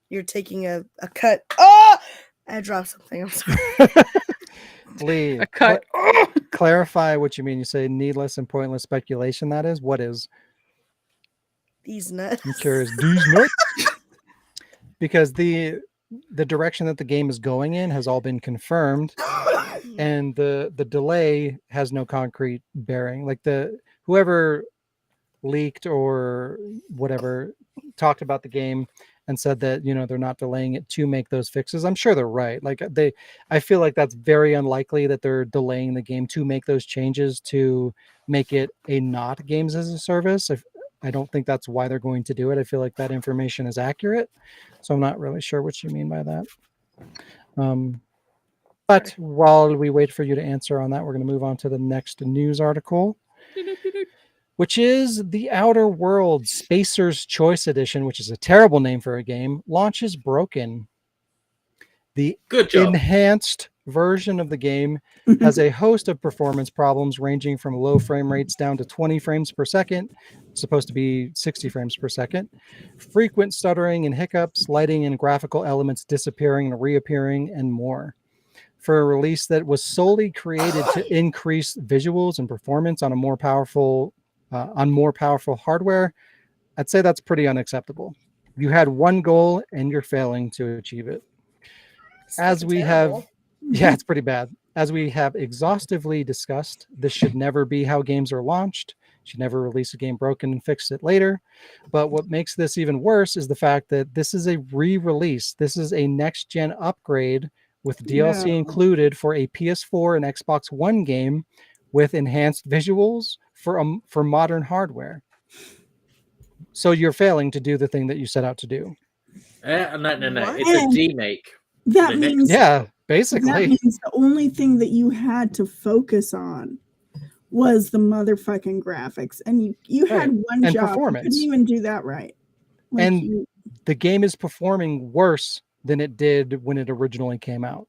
you're taking a cut. Oh, I dropped something. I'm sorry. Lee, A cut. clarify what you mean. You say needless and pointless speculation. That is, what is? These nuts. I'm curious. These nuts? Because the direction that the game is going in has all been confirmed, and the delay has no concrete bearing. Like whoever leaked or whatever talked about the game and said that they're not delaying it to make those fixes. I'm sure they're right. Like I feel like that's very unlikely that they're delaying the game to make those changes to make it a not games as a service. I don't think that's why they're going to do it. I feel like that information is accurate, so I'm not really sure what you mean by that. But while we wait for you to answer on that, we're going to move on to the next news article, which is The Outer Worlds Spacer's Choice Edition, which is a terrible name for a game, launches broken. The Good job. enhanced version of the game has a host of performance problems ranging from low frame rates down to 20 frames per second. It's supposed to be 60 frames per second. Frequent stuttering and hiccups, lighting and graphical elements disappearing and reappearing, and more. For a release that was solely created to increase visuals and performance on more powerful hardware, I'd say that's pretty unacceptable. You had one goal and you're failing to achieve it. As we have, yeah, it's pretty bad. As we have exhaustively discussed, this should never be how games are launched. You should never release a game broken and fix it later. But what makes this even worse is the fact that this is a re-release. This is a next-gen upgrade with DLC included for a PS4 and Xbox One game with enhanced visuals for modern hardware. So you're failing to do the thing that you set out to do. No. What? It's a demake. That means basically. That means the only thing that you had to focus on was the motherfucking graphics, and you had one and job. Performance. You couldn't even do that right. The game is performing worse than it did when it originally came out.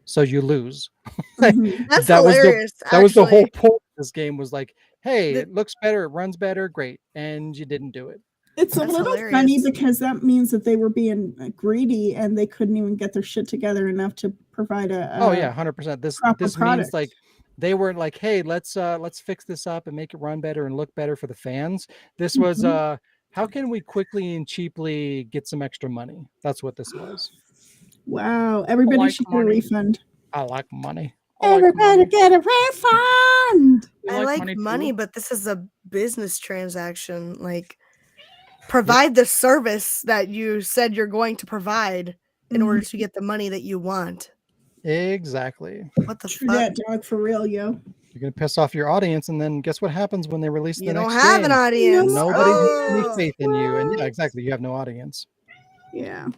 So you lose. That's that hilarious. That was the whole point of this game, was like, hey, it looks better, it runs better, great. And you didn't do it. It's a little funny because that means that they were being greedy and they couldn't even get their shit together enough to provide a 100%. This means like they weren't like, hey, let's fix this up and make it run better and look better for the fans. This was how can we quickly and cheaply get some extra money? That's what this was. Wow, everybody should get a refund. I like money. Everybody get a refund. I like money, but this is a business transaction. Like, provide the service that you said you're going to provide in order to get the money that you want. Exactly. What the True fuck? that, dog, for real, yo. You're gonna piss off your audience, and then guess what happens when they release the next game? You don't have an audience. Nobody has any faith in you, and yeah, exactly. You have no audience. Yeah.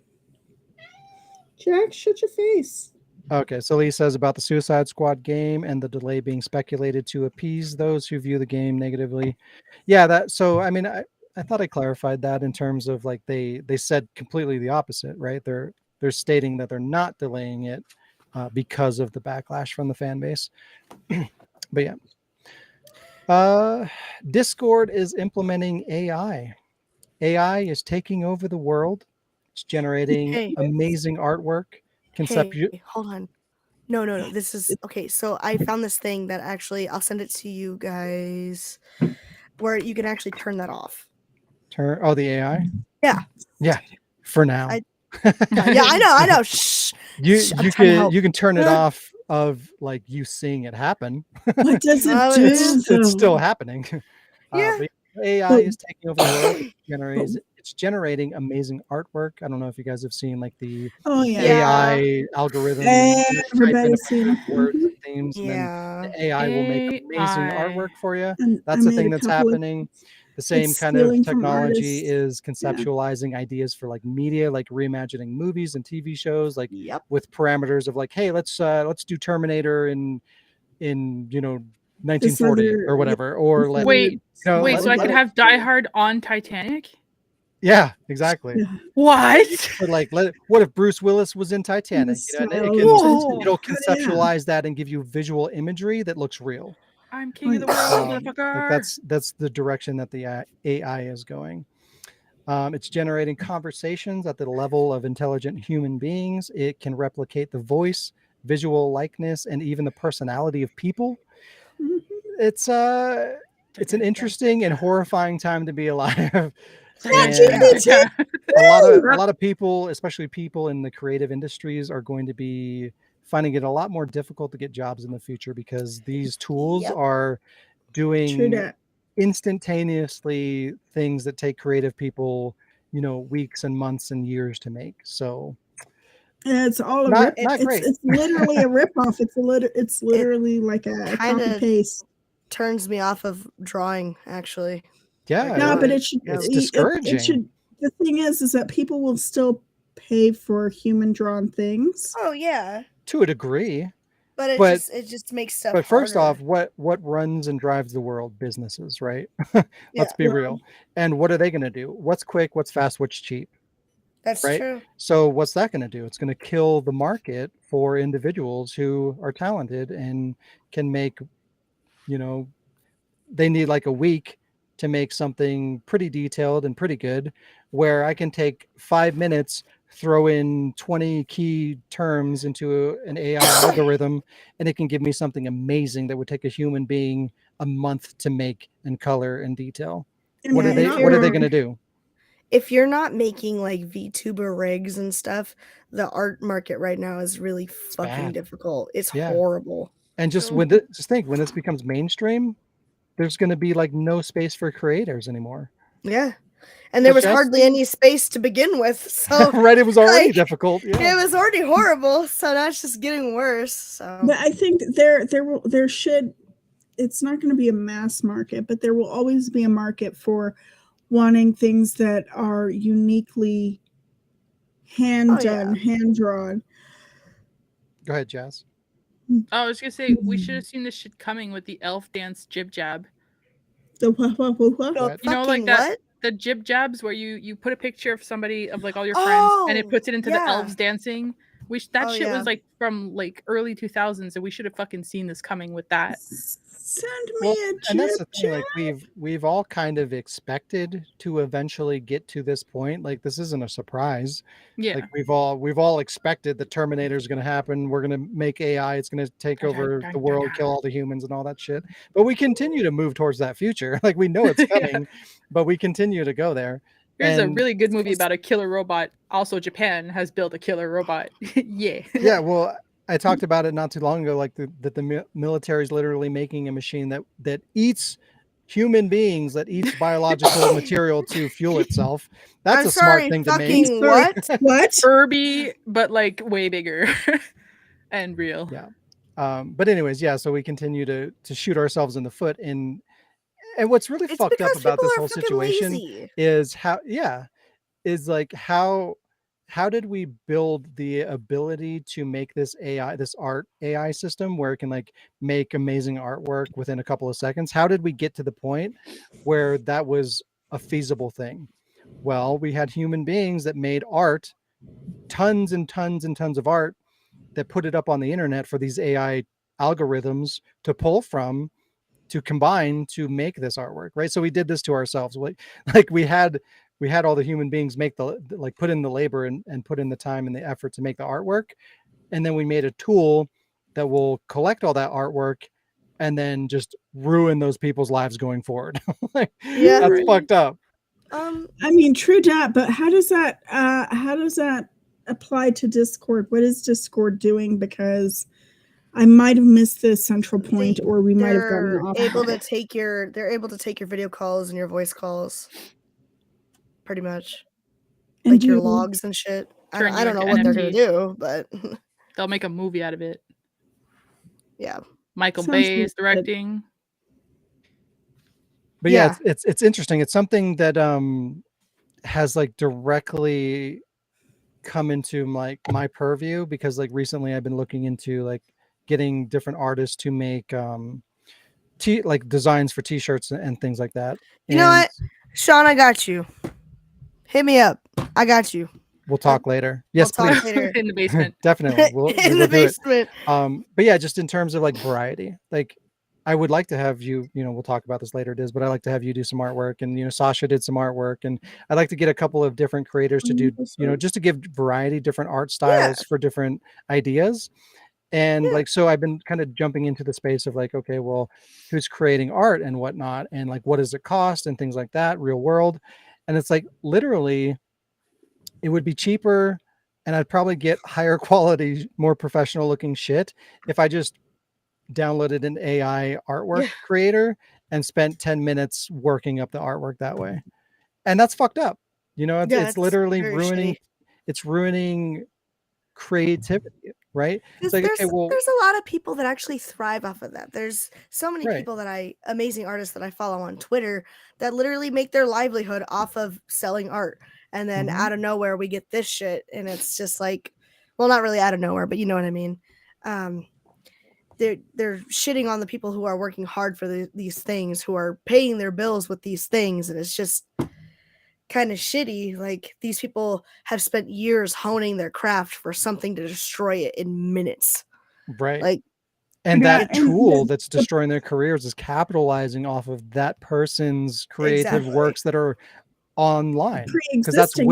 Jack, shut your face. Okay, so Lee says about the Suicide Squad game and the delay being speculated to appease those who view the game negatively. Yeah, so I mean, I thought I clarified that in terms of like they said completely the opposite, right? They're stating that they're not delaying it because of the backlash from the fan base. But yeah, Discord is implementing AI. AI is taking over the world. It's generating amazing artwork. Hold on. No. This is okay. So I found this thing that actually I'll send it to you guys, where you can actually turn that off. The AI? Yeah. For now. I know. Shh. You can turn it off of like you seeing it happen. What does it do? It's still happening. Yeah. AI is taking over the world. It's generating amazing artwork. I don't know if you guys have seen like the AI algorithm. Everybody's seen words and themes. Yeah. And the AI will make amazing artwork for you. That's the thing that's happening. The same kind of technology is conceptualizing ideas for like media, like reimagining movies and TV shows, like with parameters of like, hey, let's do Terminator in 1940 or whatever, or so I could have Die Hard on Titanic. Yeah, exactly. What? What if Bruce Willis was in Titanic? It'll conceptualize that and give you visual imagery that looks real. I'm king of the world, motherfucker. That's the direction that the AI is going. It's generating conversations at the level of intelligent human beings. It can replicate the voice, visual likeness, and even the personality of people. It's an interesting and horrifying time to be alive. A lot of people, especially people in the creative industries, are going to be finding it a lot more difficult to get jobs in the future because these tools are doing instantaneously things that take creative people, weeks and months and years to make. So it's all not great. It's literally a ripoff. It's literally like a copy paste. Turns me off of drawing, actually. Yeah. No, but it's discouraging. The thing is that people will still pay for human drawn things. Oh yeah. To a degree. But But- it just makes stuff But first harder. off, what runs and drives the world? Businesses, right? Yeah. Let's be real. And what are they going to do? What's quick? What's fast? What's cheap? That's Right? true. So what's that going to do? It's going to kill the market for individuals who are talented and can make, you know, they need like a week to make something pretty detailed and pretty good, where I can take 5 minutes, throw in 20 key terms into an AI algorithm, and it can give me something amazing that would take a human being a month to make and color and detail. And What are they going to do? If you're not making like VTuber rigs and stuff, the art market right now is really fucking bad. difficult. It's Yeah. horrible. And just just think, when this becomes mainstream, there's going to be like no space for creators anymore. Yeah. And there was Just- hardly any space to begin with. So right, it was already like, difficult. Yeah. it was already horrible. So now it's just getting worse. So But I think there should, it's not going to be a mass market, but there will always be a market for wanting things that are uniquely hand done, hand drawn. Go ahead, Jazz. I was gonna say we should have seen this shit coming with the elf dance jib jab. The what? What? You know, like that what? the jib jabs where you put a picture of somebody of like all your friends and it puts it into the elves dancing. That shit was like from like early 2000s, and we should have fucking seen this coming with that. Send me a and that's the jib thing, like we've all kind of expected to eventually get to this point. Like, this isn't a surprise. Yeah. Like, we've all expected the Terminator is going to happen. We're going to make AI, it's going to take over the world, kill all the humans and all that shit. But we continue to move towards that future. Like, we know it's coming, but we continue to go there. Here's a really good movie about a killer robot. Also, Japan has built a killer robot. Yeah. Yeah, well, I talked about it not too long ago, like that the military is literally making a machine that eats human beings, that eats biological material to fuel itself. That's a smart thing to make. What? Furby, but like way bigger and real. Yeah. But anyways, yeah. So we continue to shoot ourselves in the foot, and what's really fucked up about this whole situation is how did we build the ability to make this art AI system where it can like make amazing artwork within a couple of seconds? How did we get to the point where that was a feasible thing? Well, we had human beings that made art, tons and tons and tons of art, that put it up on the internet for these AI algorithms to pull from, to combine to make this artwork, right? So we did this to ourselves. Like we had all the human beings make put in the labor and put in the time and the effort to make the artwork. And then we made a tool that will collect all that artwork and then just ruin those people's lives going forward. That's fucked up. I mean, true that, but how does that apply to Discord? What is Discord doing? Because I might have missed the central point, or we might have gotten off. They're able to take your video calls and your voice calls, pretty much, And like your logs and shit. I don't know what they're gonna do, but they'll make a movie out of it. Yeah, Michael Bay is directing. But yeah, it's interesting. It's something that has like directly come into like my purview, because like recently I've been looking into like getting different artists to make like designs for t-shirts and things like that. You know what, Sean, I got you. Hit me up. I got you. We'll talk later. Yes, we'll please. talk later. In the basement. Definitely. We'll the basement. But yeah, just in terms of like variety, like I would like to have you, we'll talk about this later, Diz, but I like to have you do some artwork, and Sasha did some artwork, and I'd like to get a couple of different creators to do, just to give variety, different art styles for different ideas. And like, so I've been kind of jumping into the space of like, okay, well, who's creating art and whatnot, and like, what does it cost and things like that, real world. And it's like, literally, it would be cheaper, and I'd probably get higher quality, more professional looking shit if I just downloaded an AI artwork creator and spent 10 minutes working up the artwork that way. And that's fucked up. It's literally ruining, it's ruining creativity, right? It's like, there's a lot of people that actually thrive off of that. There's so many people amazing artists that I follow on Twitter that literally make their livelihood off of selling art. And then out of nowhere, we get this shit. And it's just like, well, not really out of nowhere, but you know what I mean? they're shitting on the people who are working hard for these things, who are paying their bills with these things, and it's just kind of shitty. Like, these people have spent years honing their craft for something to destroy it in minutes. Right. Like, and Yeah, that and tool that's destroying their careers is capitalizing off of that person's creative Exactly. works that are online, because that's Pre-existing,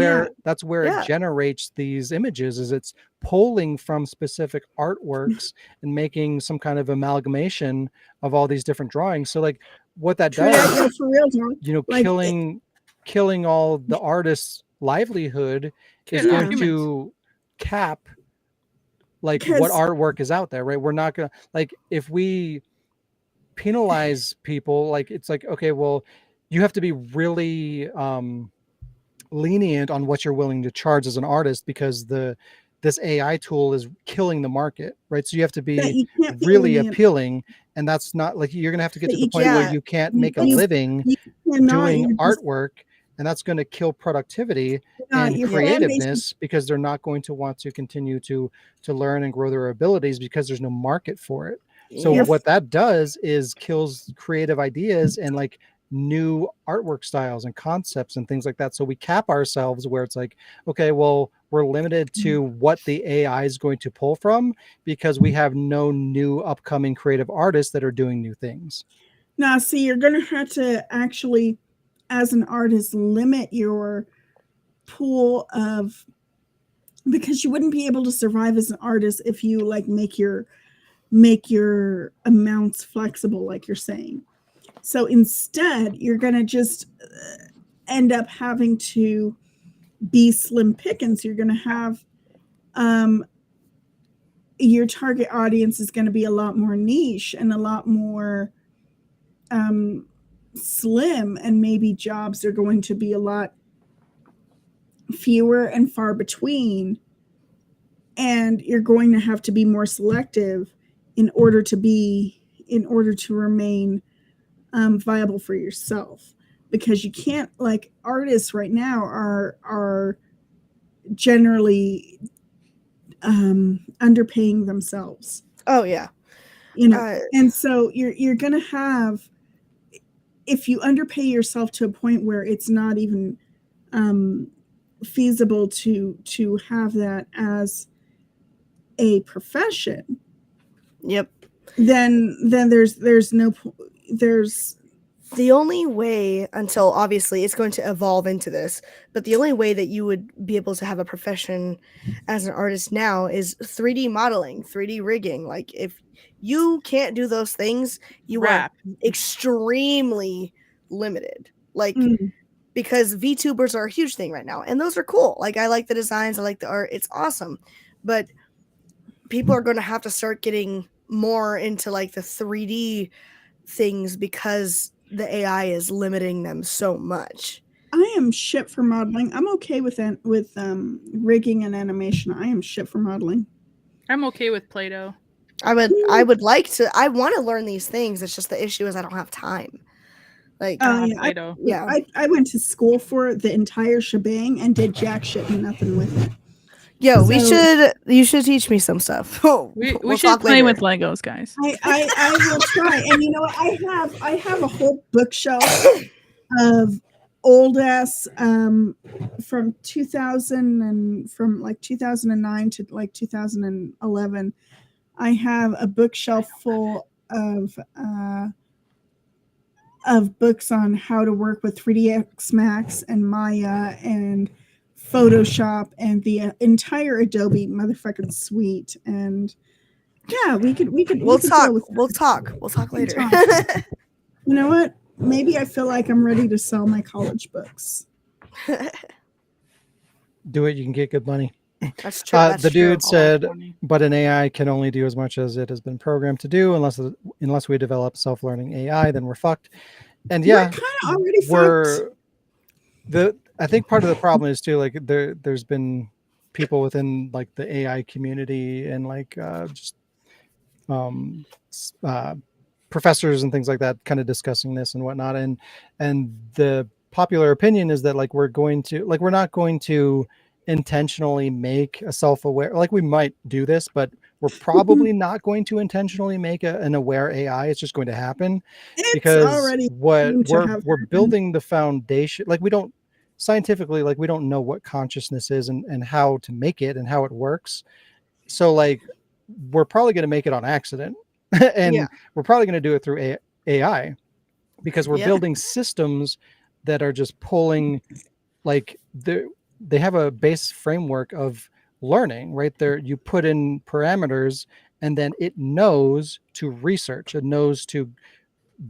where Yeah. it generates these images. Is it's pulling from specific artworks and making some kind of amalgamation of all these different drawings. So like what that yeah, does, yeah, for real, dog. you know, Like, killing all the artists' livelihood is Killing going humans. to cap like what Because- artwork is out there, right? We're not gonna, like, if we penalize people, like, it's like, okay, well, you have to be really lenient on what you're willing to charge as an artist, because this AI tool is killing the market, right? So you have to that be you can't be really lenient. appealing, and that's not like, you're gonna have to get That to the you point where can't- you can't you- make a you- living You cannot, doing you're just artwork, and that's going to kill productivity not- and your fan base is- creativeness, because they're not going to want to continue to learn and grow their abilities, because there's no market for it. So Yep. what that does is kills creative ideas and like new artwork styles and concepts and things like that. So we cap ourselves where it's like, okay, well, we're limited to what the AI is going to pull from, because we have no new upcoming creative artists that are doing new things. Now, see, you're going to have to actually, as an artist, limit your pool of, because you wouldn't be able to survive as an artist if you like make your amounts flexible, like you're saying. So instead, you're going to just end up having to be slim pickings. You're going to have your target audience is going to be a lot more niche and a lot more slim, and maybe jobs are going to be a lot fewer and far between, and you're going to have to be more selective in order to remain viable for yourself, because you can't, like, artists right now are generally underpaying themselves, Oh yeah. you know. And so you're going to have, if you underpay yourself to a point where it's not even feasible to have that as a profession, Yep. then there's The only way, until obviously it's going to evolve into this, but the only way that you would be able to have a profession as an artist now is 3D modeling, 3D rigging. Like, if you can't do those things, you Rap. are extremely limited. Like, Mm. because VTubers are a huge thing right now, and those are cool. Like, I like the designs, I like the art, it's awesome. But people are going to have to start getting more into like the 3D things, because the AI is limiting them so much. I am shit for modeling. I'm okay with rigging and animation. I am shit for modeling. I'm okay with Play-Doh. I would like to. I want to learn these things. It's just the issue is I don't have time. Like, Play-Doh. yeah. I went to school for the entire shebang and did jack shit and nothing with it. Yo, So- you should teach me some stuff. We We'll should talk play later. with Legos, guys. I will try. And you know what? I have a whole bookshelf of old ass from 2000 and from like 2009 to like 2011. I have a bookshelf full of books on how to work with 3ds Max and Maya and Photoshop and the entire Adobe motherfucking suite. And yeah, we could We'll talk. deal with that. We'll talk later. talk. You know what? Maybe I feel like I'm ready to sell my college books. Do it, you can get good money. That's true. The dude said, Funny. but an AI can only do as much as it has been programmed to do. Unless we develop self-learning AI, then we're fucked. And yeah, We're kind of already fucked. I think part of the problem is too, like there's been people within like the AI community and like professors and things like that kind of discussing this and whatnot, and the popular opinion is that like we're not going to intentionally make a self-aware, like we might do this, but We're probably not going to intentionally make an aware AI. It's just going to happen It's because already what going to we're have happened. building the foundation. Like we don't scientifically, like we don't know what consciousness is and how to make it and how it works. So like we're probably going to make it on accident and we're probably going to do it through AI because we're building systems that are just pulling, like they have a base framework of learning right there. You put in parameters and then it knows to research, it knows to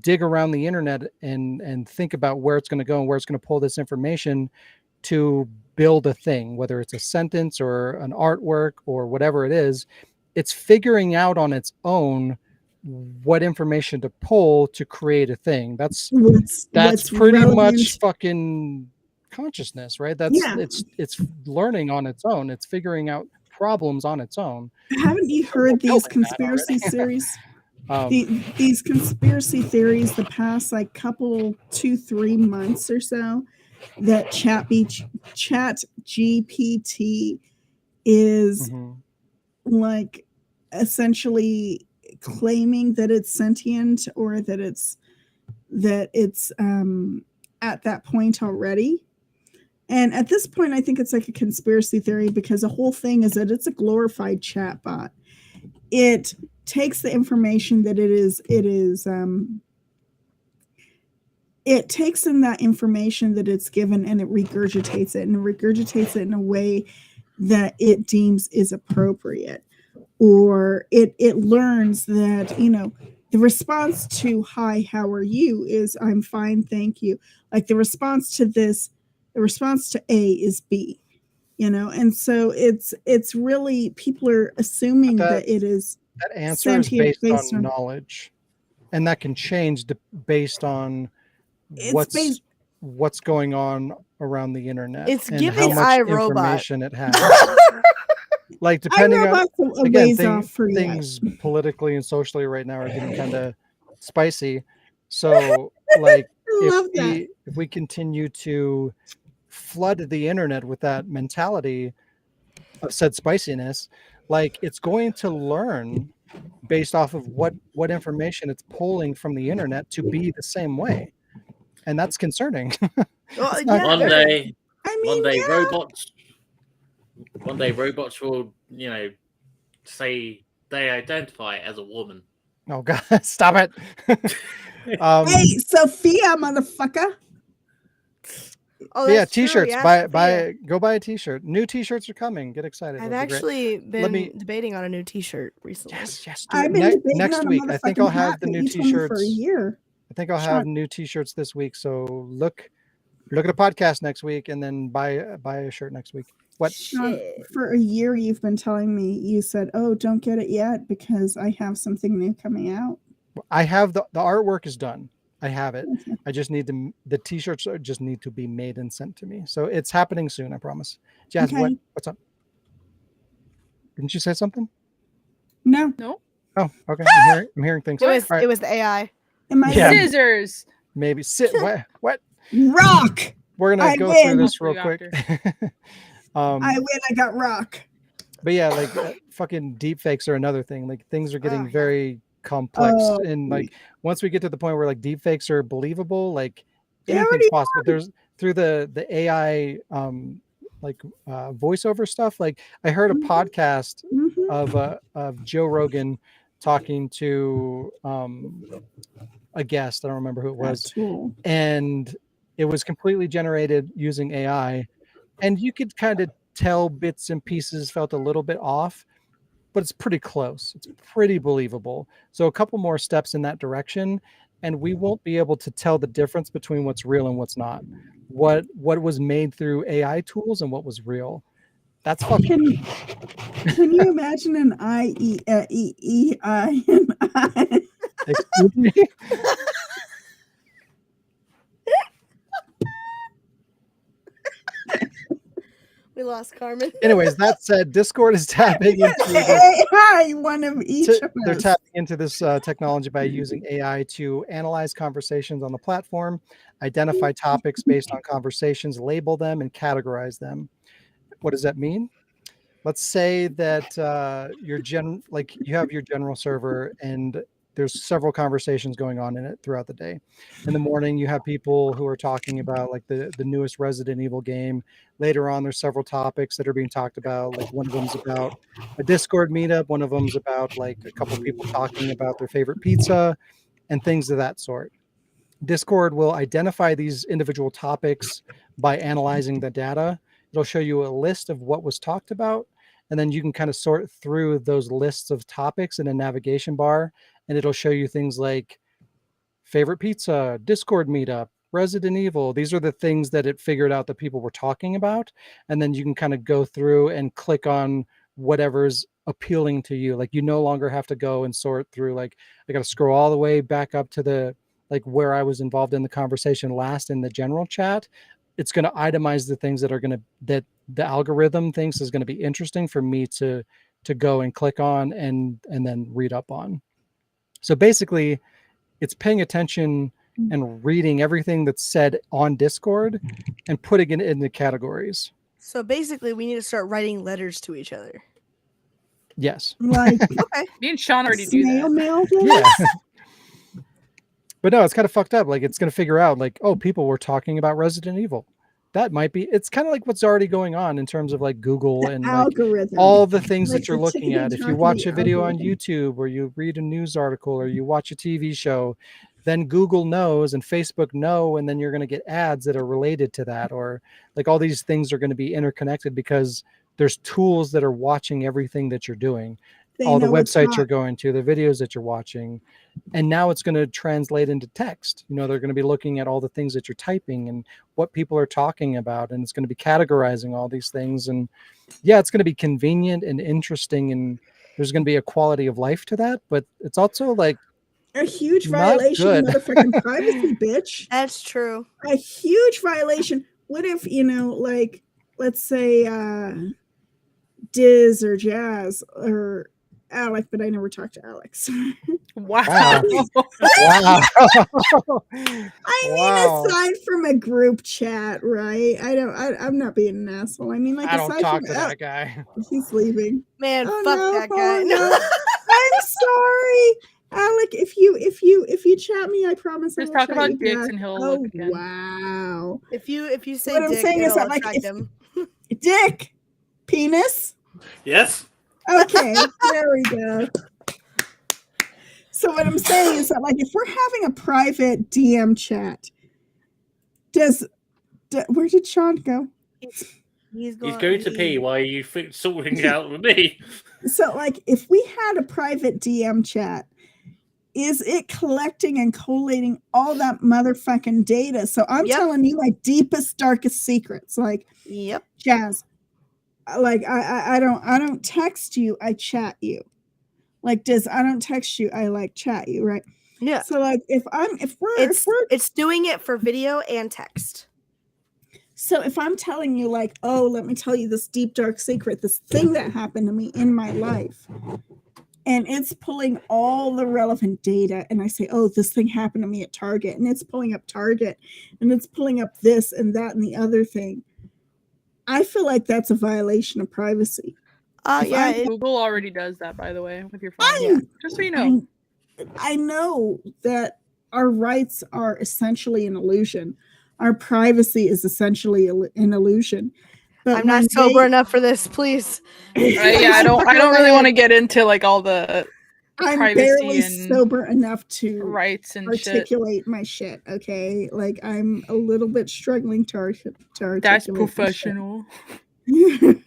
dig around the internet and think about where it's going to go and where it's going to pull this information to build a thing, whether it's a sentence or an artwork or whatever it is. It's figuring out on its own what information to pull to create a thing. That's pretty much fucking consciousness, right? It's learning on its own. It's figuring out problems on its own. Haven't you heard these conspiracy theories? These conspiracy theories the past like couple 2-3 months or so that chat GPT is like essentially claiming that it's sentient or that it's at that point already. And at this point, I think it's like a conspiracy theory because the whole thing is that it's a glorified chatbot. It takes the information that it takes in that information that it's given and it regurgitates it in a way that it deems is appropriate, or it learns that, you know, the response to "Hi, how are you?" is "I'm fine, thank you." Like the response to this, the response to A is B, you know, and so it's really, people are assuming that it is that answer is based on knowledge, and that can change based on what's going on around the internet. It's and giving how much information it has. Like depending on again, things politically and socially right now are getting kind of spicy. So like if we continue to flood the internet with that mentality of said spiciness, like it's going to learn based off of what information it's pulling from the internet to be the same way, and that's concerning. One day robots will, you know, say they identify as a woman. Oh God, stop it. Hey, Sophia, motherfucker. Oh, yeah, t-shirts. Go buy a t-shirt. New t-shirts are coming. Get excited. I've actually been debating on a new t-shirt recently. Yes. I've been next week. I think I'll have the new t-shirts for a year. I think I'll have new t-shirts this week. So look at a podcast next week and then buy a shirt next week. What? Sean, for a year you've been telling me, you said, "Oh, don't get it yet because I have something new coming out." I have the artwork is done. I have it. I just need the t-shirts just need to be made and sent to me. So it's happening soon, I promise. Jazz, what's up? Didn't you say something? No. Oh, okay. I'm hearing things. It was the AI. Scissors. Maybe what? Rock. We're gonna go through this real quick. I win. I got rock. But yeah, like fucking deep fakes are another thing. Like things are getting very complex, and like once we get to the point where like deep fakes are believable, like anything's possible. There's through the AI voiceover stuff. Like I heard a podcast of Joe Rogan talking to a guest. I don't remember who it was, and it was completely generated using AI, and you could kind of tell bits and pieces felt a little bit off, but it's pretty close. It's pretty believable. So a couple more steps in that direction, and we won't be able to tell the difference between what's real and what's not. What was made through AI tools and what was real. That's fucking. Can you imagine an I? Excuse me. We lost Carmen. Anyways, that said, Discord is tapping into one of each of us. They're tapping into this technology by using AI to analyze conversations on the platform, identify topics based on conversations, label them, and categorize them. What does that mean? let's say that you have your general server and there's several conversations going on in it throughout the day. In the morning, you have people who are talking about like the newest Resident Evil game. Later on, there's several topics that are being talked about. Like one of them's about a Discord meetup. One of them's about like a couple people talking about their favorite pizza and things of that sort. Discord will identify these individual topics by analyzing the data. It'll show you a list of what was talked about, and then you can kind of sort through those lists of topics in a navigation bar, and it'll show you things like favorite pizza, Discord meetup, Resident Evil. These are the things that it figured out that people were talking about, and then you can kind of go through and click on whatever's appealing to you. Like you no longer have to go and sort through, like I got to scroll all the way back up to the like where I was involved in the conversation last in the general chat. It's going to itemize the things that that the algorithm thinks is going to be interesting for me to go and click on and then read up on. So basically, it's paying attention and reading everything that's said on Discord and putting it into categories. So basically, we need to start writing letters to each other. Yes. Like Okay. Me and Sean already do snail that. mail thing? Yeah. But no, it's kind of fucked up. Like it's going to figure out like, oh, people were talking about Resident Evil. That might be, it's kind of like what's already going on in terms of like Google The and like algorithm. all the things Like that you're the looking at. If you ticky-tacky watch a video on algorithm. YouTube or you read a news article or you watch a TV show, then Google knows and Facebook know, and then you're going to get ads that are related to that, or like all these things are going to be interconnected because there's tools that are watching everything that you're doing. They All the know what's websites hot. you're going to, the videos that you're watching, and now it's going to translate into text. You know, they're going to be looking at all the things that you're typing and what people are talking about, and it's going to be categorizing all these things. And yeah, it's going to be convenient and interesting, and there's going to be a quality of life to that, but it's also like A huge not violation good. of motherfucking privacy, bitch. That's true. A huge violation. What if, like, let's say Diz or Jazz or Alec, but I never talked to Alex. Wow. Wow. I mean, Wow. aside from a group chat, right? I'm not being an asshole. I mean, like, I don't aside talk from to that guy. he's leaving. Man, Oh, fuck no. that guy. Oh, no. I'm sorry, Alec. If you chat me, I promise I Just will talk chat about you dicks back. and he'll Oh, look again. wow. If you say What I'm dick, saying is it'll that, like, attract him. Dick, penis. Yes. Okay, there we go. So what I'm saying is that, like, if we're having a private DM chat, where did Sean go? He's Going to pee while you sorting out with me. So, like, if we had a private DM chat, is it collecting and collating all that motherfucking data? So I'm Yep. telling you my deepest, darkest secrets. Like, Yep. Jazz, like I don't text you, I chat you. Like, I don't text you, I like chat you, right? Yeah. So, like, if It's doing it for video and text. So if I'm telling you, like, oh, let me tell you this deep, dark secret, this thing that happened to me in my life, and it's pulling all the relevant data, and I say, oh, this thing happened to me at Target, and it's pulling up Target, and it's pulling up this and that and the other thing, I feel like that's a violation of privacy. Yeah. Google already does that, by the way, with your phone. Just so you know. I know that our rights are essentially an illusion. Our privacy is essentially an illusion. But I'm not sober enough for this, please. Yeah, I don't really want to get into like all the I'm privacy barely and sober enough to rights and articulate my shit. Okay, like I'm a little bit struggling to articulate. That's my professional. shit.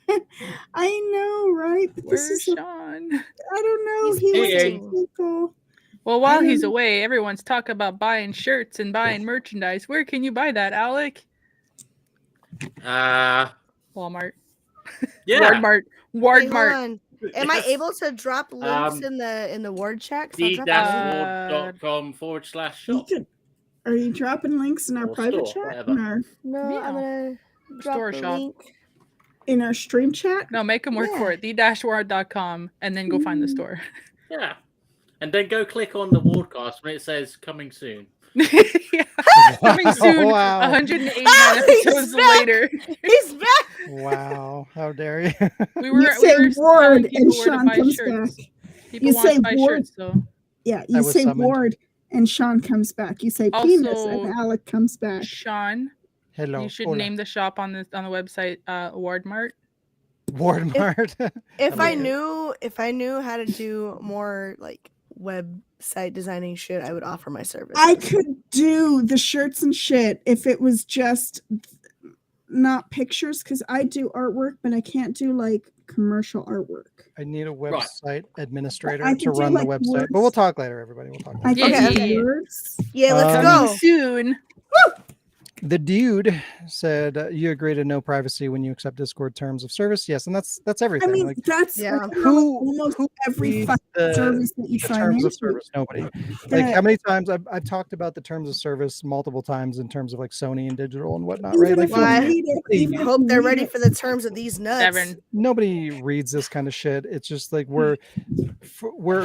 I know, right? But Where's Sean? I don't know. He's He was eating. technical. Well, while he's away, everyone's talking about buying shirts and buying merchandise. Where can you buy that, Alec? Walmart. Yeah. Wardmart. Wait, hold on. Am I Yes. able to drop links in the ward chat? d-ward.com/shop. Are you dropping links in our Or private store, chat? whatever. No, Yeah. I'm gonna drop Store the shop. link. In our stream chat? No, make them work for it. d-ward.com and then go find the store. Yeah. and then go click on the Wardcast when it says coming soon. Yeah. Coming soon. Wow. 189 He's episodes back. later. He's back. Wow, how dare you? We say were Ward telling people and where to Sean buy comes shirts. back. People You want say to buy Ward. shirts, so Yeah, I you was say summoned. Ward and Sean comes back. You say penis Also- and Alec comes back. Sean, Hello. you should Hola. name the shop on the website Wardmart. Wardmart. If I I like it. knew how to do more like website designing shit, I would offer my service. I could do the shirts and shit if it was just not pictures, because I do artwork, but I can't do like commercial artwork. I need a Right. website administrator I to could do, run the like, website. But words. we'll talk later, everybody. We'll talk I later. can Yeah. do words. Yeah, let's Um, go. Soon. The dude said you agree to no privacy when you accept Discord terms of service. Yes, and that's I everything. mean, like that's Yeah. like, who almost every reads fucking the service that you the sign terms into. of service? Nobody. Like That- how many times I've talked about the terms of service multiple times in terms of like Sony and digital and whatnot, right? even Like if you Why? read it, even I if hope you they're read ready it, for the terms of these nuts. 7. nobody reads this kind of shit. It's just like we're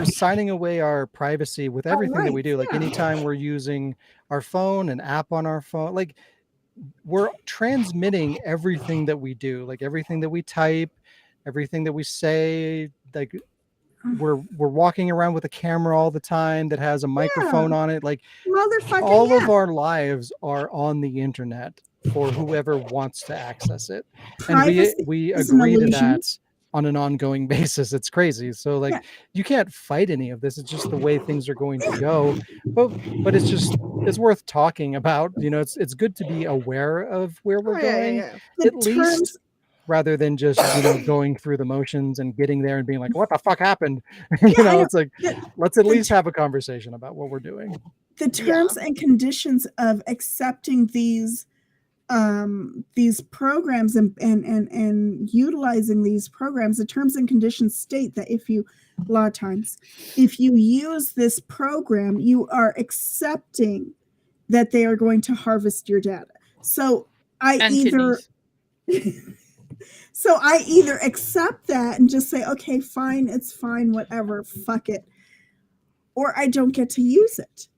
signing away our privacy with everything that we right, do. Like yeah. anytime we're using our phone, an app on our phone, like we're transmitting everything that we do, like everything that we type, everything that we say. Like we're walking around with a camera all the time that has a microphone on it. Like Motherfucking all yeah. of our lives are on the internet for whoever wants to access it, and Privacy we is an agree to illusion. that on an ongoing basis. It's crazy. So like Yeah. you can't fight any of this. It's just the way things are going to go. But it's worth talking about. You know, it's good to be aware of where we're Oh, yeah, going, yeah. The at least, terms, rather than just going through the motions and getting there and being like, what the fuck happened? You Yeah, I know, know. it's like The- let's at the least have a conversation about what we're doing. the terms and conditions of accepting these programs and utilizing these programs, the terms and conditions state that a lot of times, if you use this program, you are accepting that they are going to harvest your data. So I And either kidneys. accept that and just say, okay, fine, it's fine, whatever, fuck it, or I don't get to use it.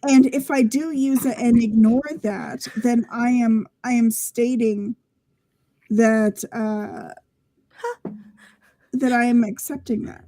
And if I do use it and ignore that, then I am stating that that I am accepting that.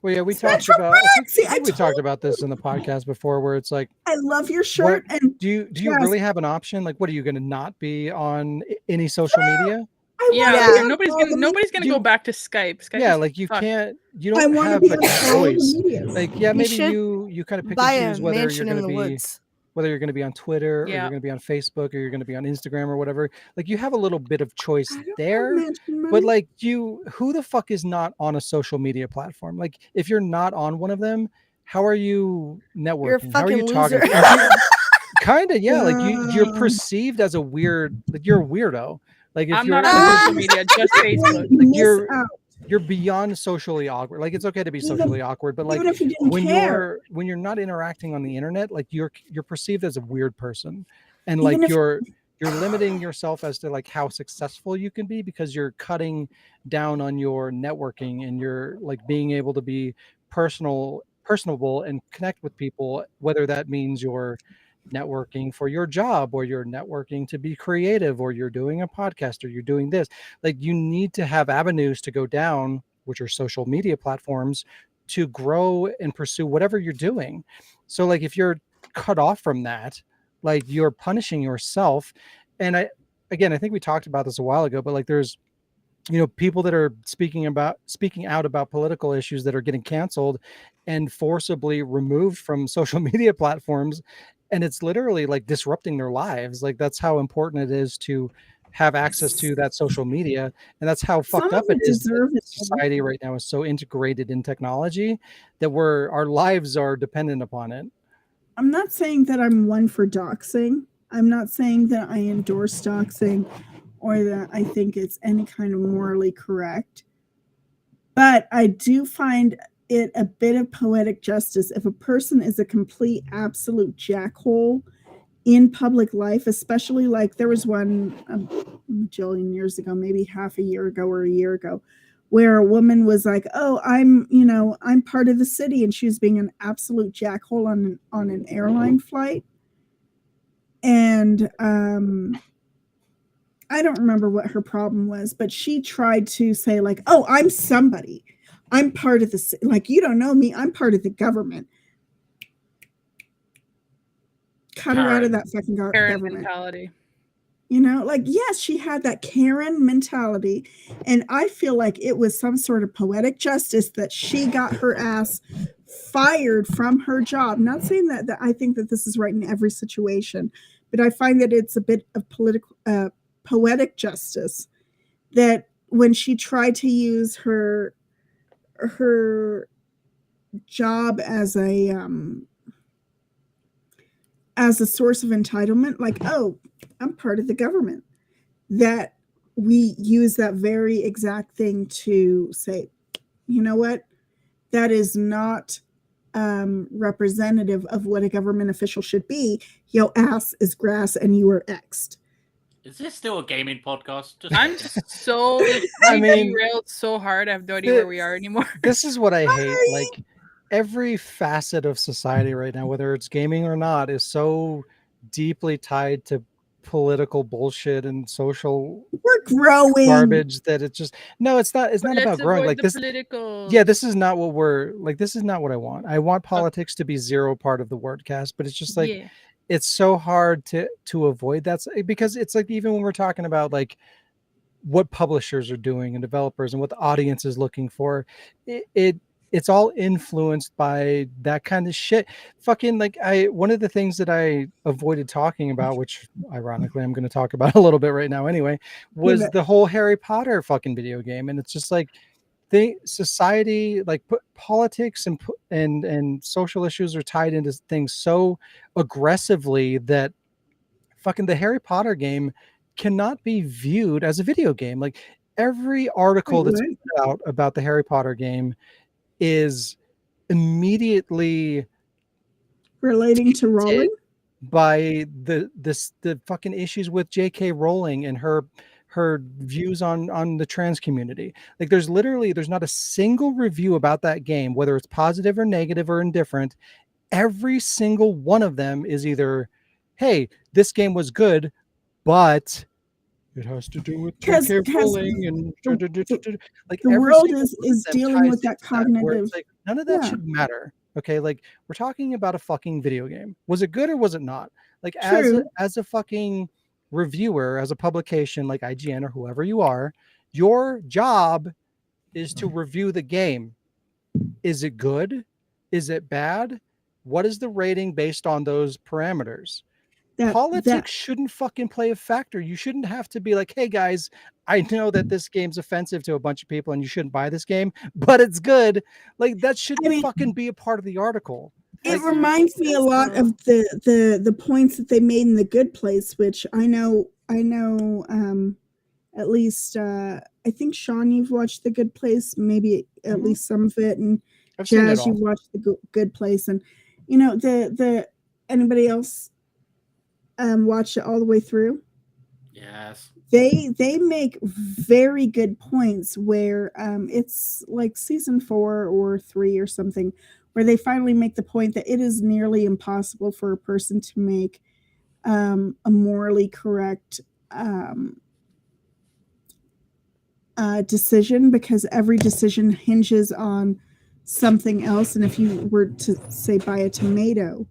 Well, yeah, we It's talked Metro about. I think, Maxi, I think we talked about this in the podcast before, where it's like, I love your shirt, and do you Yes. really have an option? Like, what are you going to not be on any social media? I Yeah, want Yeah. to be on nobody's all gonna the nobody's gonna You- go back to Skype. Skype Yeah, is like you fucked. can't. You I don't want to have be a on all the choice. medias. Like, yeah, You maybe should you kind of pick Buy and a choose whether you're mansion going in to the be woods. whether you're going to be on Twitter or Yeah. you're going to be on Facebook or you're going to be on Instagram or whatever. Like, you have a little bit of choice I don't there. mention money. But like who the fuck is not on a social media platform? Like if you're not on one of them, how are you networking? You're a How are fucking you talking? loser. Kind of, yeah. Like you're Um, perceived as a weird, like you're a weirdo. Like if I'm you're not on social media, just Facebook. like miss out. you're beyond socially awkward. Like it's okay to be Even- socially awkward, but like even if you didn't when care, you're not interacting on the internet, like you're perceived as a weird person, and Even like if- you're limiting yourself as to like how successful you can be because you're cutting down on your networking and you're like being able to be personable and connect with people, whether that means you're networking for your job or you're networking to be creative or you're doing a podcast or you're doing this. Like you need to have avenues to go down, which are social media platforms, to grow and pursue whatever you're doing. So like if you're cut off from that, like you're punishing yourself. And I think we talked about this a while ago, but like there's people that are speaking out about political issues that are getting canceled and forcibly removed from social media platforms, and it's literally like disrupting their lives. Like that's how important it is to have access to that social media, and that's how fucked Some up of it it is that deserve it. society right now is so integrated in technology that our lives are dependent upon it. I'm not saying that I'm one for doxing. I'm not saying that I endorse doxing or that I think it's any kind of morally correct. But I do find it a bit of poetic justice if a person is a complete, absolute jackhole in public life, especially like there was one a bajillion years ago, maybe half a year ago or a year ago, where a woman was like, "Oh, I'm part of the city," and she was being an absolute jackhole on an airline flight. And I don't remember what her problem was, but she tried to say like, "Oh, I'm somebody. I'm part of the like you don't know me. I'm part of the government." Cut her out of that fucking government mentality. Like, yes, she had that Karen mentality, and I feel like it was some sort of poetic justice that she got her ass fired from her job. Not saying that I think that this is right in every situation, but I find that it's a bit of poetic justice that when she tried to use her job as a source of entitlement, like, oh, I'm part of the government, that we use that very exact thing to say, you know what, that is not representative of what a government official should be. Your ass is grass and you are X'd. Is this still a gaming podcast? I'm so derailed so hard. I have no idea where we are anymore. This is what I hate. Like, every facet of society right now, whether it's gaming or not, is so deeply tied to political bullshit and social garbage that it's just it's not about growing. Like this, this is not what we're like. This is not what I want. I want politics to be zero part of the Wordcast, but it's just like it's so hard to avoid that, because it's like, even when we're talking about like what publishers are doing and developers and what the audience is looking for, it's all influenced by that kind of shit. Fucking like, one of the things that I avoided talking about, which ironically I'm going to talk about a little bit right now anyway, was the whole Harry Potter fucking video game. And it's just like, society, like politics and social issues are tied into things so aggressively that fucking the Harry Potter game cannot be viewed as a video game. Like, every article that's put out about the Harry Potter game is immediately relating to Rowling by the fucking issues with J.K. Rowling and her views on the trans community. Like, there's not a single review about that game, whether it's positive or negative or indifferent. Every single one of them is either, hey, this game was good, but it has to do with J.K. Rowling and like the world is dealing with that cognitive. Like, none of that should matter. Okay, like, we're talking about a fucking video game. Was it good or was it not? Like, as a fucking reviewer, as a publication like IGN or whoever you are, your job is to review the game. Is it good? Is it bad? What is the rating based on those parameters? Politics shouldn't fucking play a factor. You shouldn't have to be like, hey guys, I know that this game's offensive to a bunch of people and you shouldn't buy this game, but it's good. Like, that shouldn't fucking be a part of the article. It reminds me a lot of the points that they made in The Good Place, which I know at least I think, Sean, you've watched The Good Place, maybe at least some of it, and Jazz, you've watched The Good Place, and the anybody else watch it all the way through? Yes. They make very good points where it's like season 4 or 3 or something, where they finally make the point that it is nearly impossible for a person to make a morally correct decision, because every decision hinges on something else. And if you were to say buy a tomato,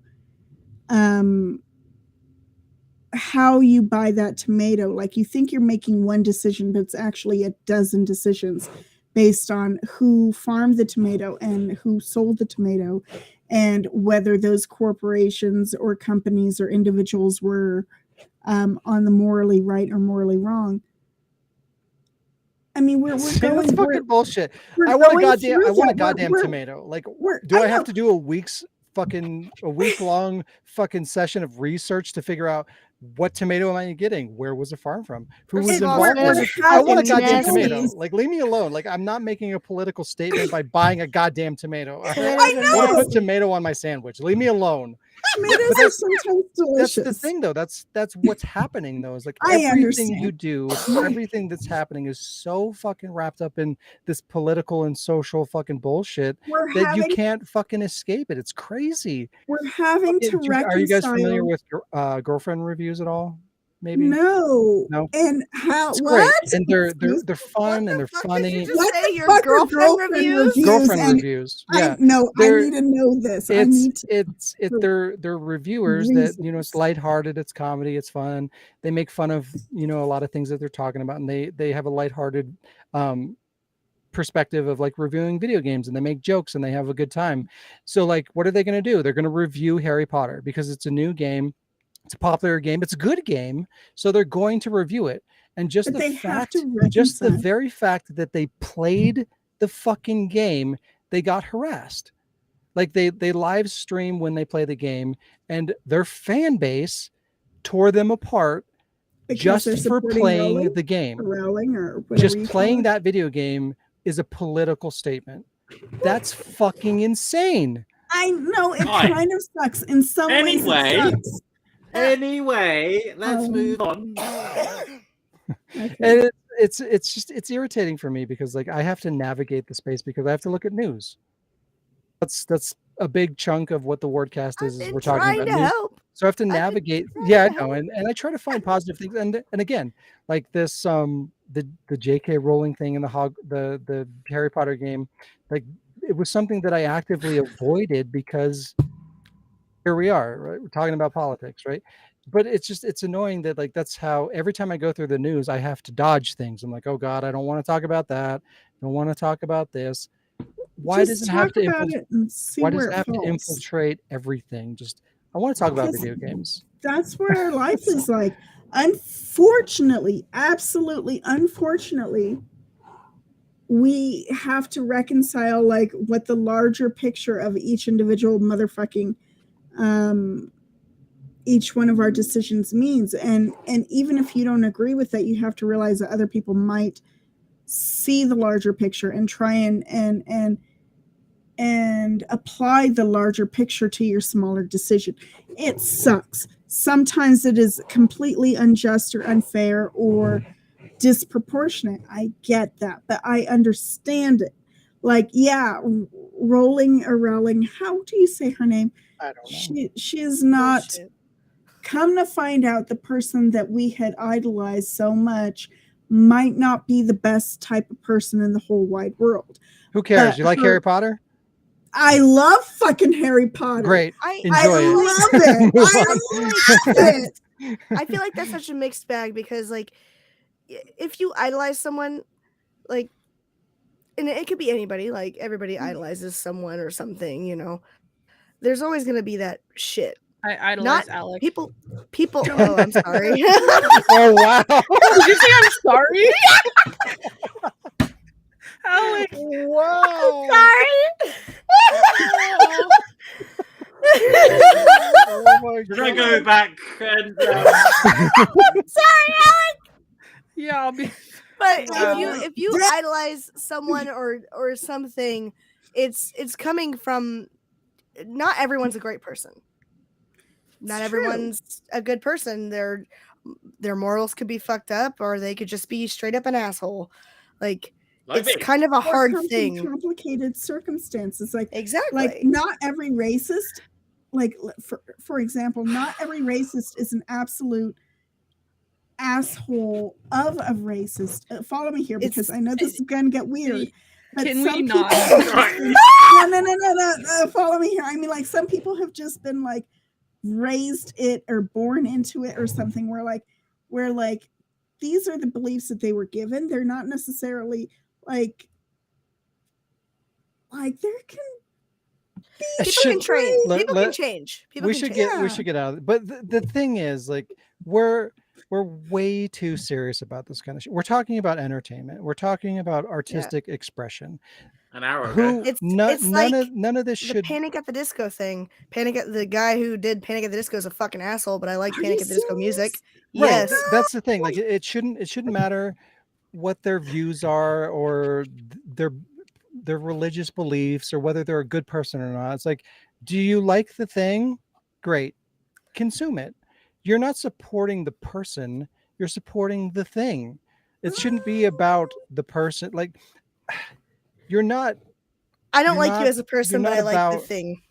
how you buy that tomato, like, you think you're making one decision, but it's actually a dozen decisions based on who farmed the tomato and who sold the tomato, and whether those corporations or companies or individuals were on the morally right or morally wrong. I mean, we're going fucking bullshit. I want a goddamn tomato. Like, do I have to do a week long fucking session of research to figure out What tomato am I getting? Where was the farm from? Who First was of all, involved in it's it? I want a fucking goddamn nasty. tomato. Like, leave me alone. Like, I'm not making a political statement by buying a goddamn tomato. All right? Tomatoes I are I want to put nasty. tomato on my sandwich. Leave me alone. Tomatoes But are sometimes delicious. That's the thing, though. That's what's happening, though. Is like I everything you understand. do, everything that's happening is so fucking wrapped up in this political and social fucking bullshit We're that you having can't fucking escape it. It's crazy. we're having to Are you guys familiar reconcile. with girlfriend reviews at all? Maybe No. no. And how It's great, what? and they're What fun and the they're fuck did funny. you just What say? the Your fuck are girlfriend reviews? Girlfriend and reviews. Yeah, I know I they're need to know this. I it's need to they're reviewers that, you know, it's reasons. lighthearted, it's comedy, it's fun. They make fun of, you know, a lot of things that they're talking about, and they have a lighthearted perspective of like reviewing video games, and they make jokes and they have a good time. So like, what are they going to do? They're going to review Harry Potter because it's a new game. It's a popular game. It's a good game. So they're going to review it. And just But the they have fact, to just the reconcile. very fact that they played the fucking game, they got harassed. Like they live stream when they play the game, and their fan base tore them apart Because they're just for supporting playing the game. Rowling or whatever Just you call playing it. that video game is a political statement. That's fucking insane. I know it Right. kind of sucks. In some ways Anyway. it sucks. Anyway, let's Um, move on. Okay. And it's just it's irritating for me because like I have to navigate the space because I have to look at news. That's a big chunk of what the Wardcast I've is been we're talking trying about to news. help. So I have to been navigate. trying Yeah, I to know, help. and I try to find positive things. And again, like this the J.K. Rowling thing in the Harry Potter game, like it was something that I actively avoided because here we are, right? We're talking about politics, right? But it's annoying that like that's how every time I go through the news, I have to dodge things. I'm like, oh God, I don't want to talk about that. I don't want to talk about this. Why Just does it have talk to about infiltrate? it and see Why where does it it have to falls. infiltrate everything? Just I want to talk about Because video games. That's where our life is like. Unfortunately, absolutely unfortunately, we have to reconcile like what the larger picture of each individual motherfucking each one of our decisions means. And even if you don't agree with that, you have to realize that other people might see the larger picture and try and apply the larger picture to your smaller decision. It sucks. Sometimes it is completely unjust or unfair or disproportionate. I get that, but I understand it. Like, yeah, Rowling, how do you say her name? I don't know. She is not. Bullshit. Come to find out, the person that we had idolized so much might not be the best type of person in the whole wide world. Who cares? But You like Harry Potter? I love fucking Harry Potter. Great. I Enjoy it. love it. Move I on. love it. I feel like that's such a mixed bag because like if you idolize someone, like, and it could be anybody, like everybody idolizes someone or something, you know, there's always going to be that shit. I idolize Not Alec. people. Oh, I'm sorry. Oh wow. Did you say I'm sorry? Alec. Wow. Sorry. Oh my Should I God. go back and Sorry, Alex. Yeah, I'll be. But Wow. if you idolize someone or something, it's coming from. Not everyone's a great person. Not It's everyone's a good person. Their morals could be fucked up, or they could just be straight up an asshole. Like it's me? kind of a hard Comes in thing. complicated circumstances. Exactly. Like not every racist, like for example, not every racist is an absolute asshole of a racist. Follow me here because I know this is gonna get weird. But Can some we people not? have just been- no. Follow me here. I mean, like some people have just been like raised it or born into it or something where like these are the beliefs that they were given. They're not necessarily like there can be People can train. let- People let- can change. People we can should change. get we should get out of it. But the thing is, like, we're way too serious about this kind of shit. We're talking about entertainment. We're talking about artistic expression. an hour ago. None of this the should. Panic at the Disco thing. The guy who did Panic at the Disco is a fucking asshole, but I like Are Panic you at the Disco music. Right. Yes. That's the thing. Like it shouldn't matter what their views are or their religious beliefs or whether they're a good person or not. It's like, do you like the thing? Great. Consume it. You're not supporting the person, you're supporting the thing. It shouldn't be about the person. Like you're not I don't you're like not, you as a person, but not I like the about thing.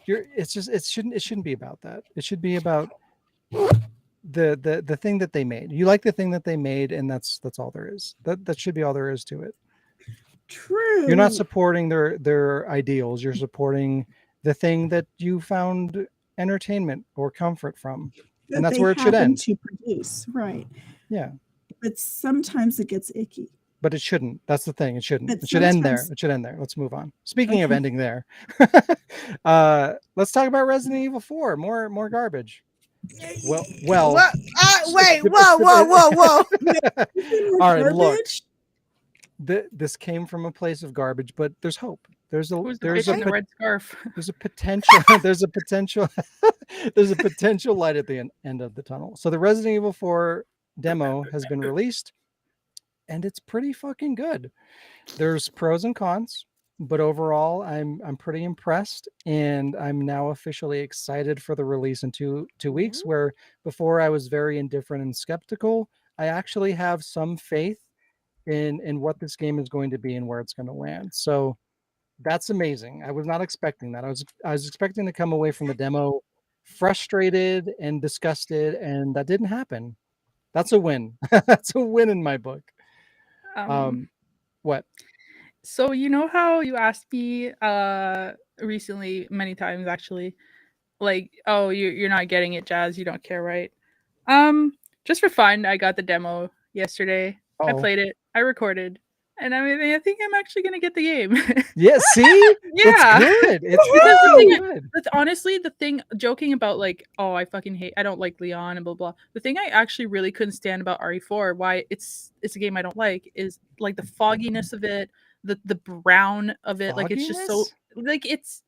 it shouldn't be about that. It should be about the thing that they made. You like the thing that they made, and that's all there is. That should be all there is to it. True. You're not supporting their ideals. You're supporting the thing that you found entertainment or comfort from, and that's where it should end. To produce, right? Yeah, but sometimes it gets icky. But it shouldn't. That's the thing. It shouldn't. But It should end there. sometimes- It should end there. Let's move on. Speaking of Okay. ending there, let's talk about Resident Evil 4. More garbage. Well. What? Wait! Whoa! All right, look. Garbage? This came from a place of garbage, but there's hope. There's Who's the there's bitch in the red scarf? there's a potential there's a potential there's a potential light at the end of the tunnel. So the Resident Evil 4 demo has been released, and it's pretty fucking good. There's pros and cons, but overall I'm pretty impressed, and I'm now officially excited for the release in two weeks, where before I was very indifferent and skeptical. I actually have some faith in what this game is going to be and where it's going to land. So that's amazing. I was not expecting that. I was expecting to come away from the demo frustrated and disgusted, and that didn't happen. That's a win. That's a win in my book. What? So you know how you asked me recently, many times actually, like, oh, you're not getting it, Jazz. You don't care, right? Just for fun, I got the demo yesterday. I played it. I recorded. And I think I'm actually gonna get the game. Yeah, see? Yeah. It's good. It's good. That's honestly the thing, joking about like, oh, I don't like Leon and blah blah. The thing I actually really couldn't stand about RE4, why it's a game I don't like, is like the fogginess of it, the brown of it. Like it's just so like it's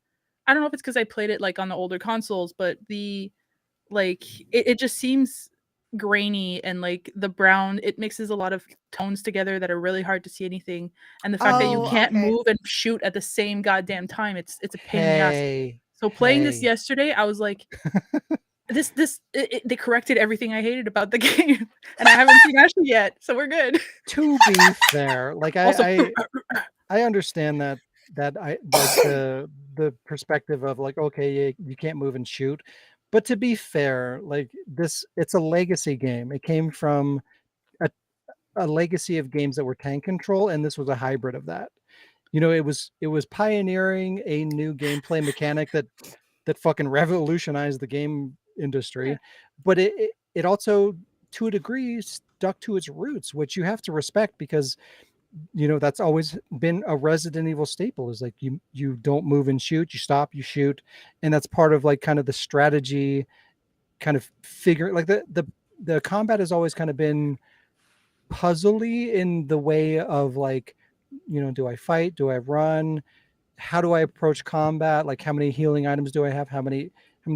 I don't know if it's because I played it like on the older consoles, but the like it just seems grainy, and like the brown, it mixes a lot of tones together that are really hard to see anything, and the fact that you can't move and shoot at the same goddamn time, it's a pain in the ass. So playing this yesterday, I was like, they corrected everything I hated about the game, and I haven't seen Ashley yet, so we're good. To be fair, like I understand that I like the perspective of like, okay, you can't move and shoot. But to be fair, like it's a legacy game. It came from a legacy of games that were tank control, and this was a hybrid of that. You know, it was pioneering a new gameplay mechanic that fucking revolutionized the game industry. Yeah. But it also, to a degree, stuck to its roots, which you have to respect, because you know that's always been a Resident Evil staple, is like you don't move and shoot, you stop, you shoot, and that's part of like kind of the strategy kind of figure. Like the combat has always kind of been puzzly in the way of like, you know, do I fight, do I run, how do I approach combat, like how many healing items do I have, how many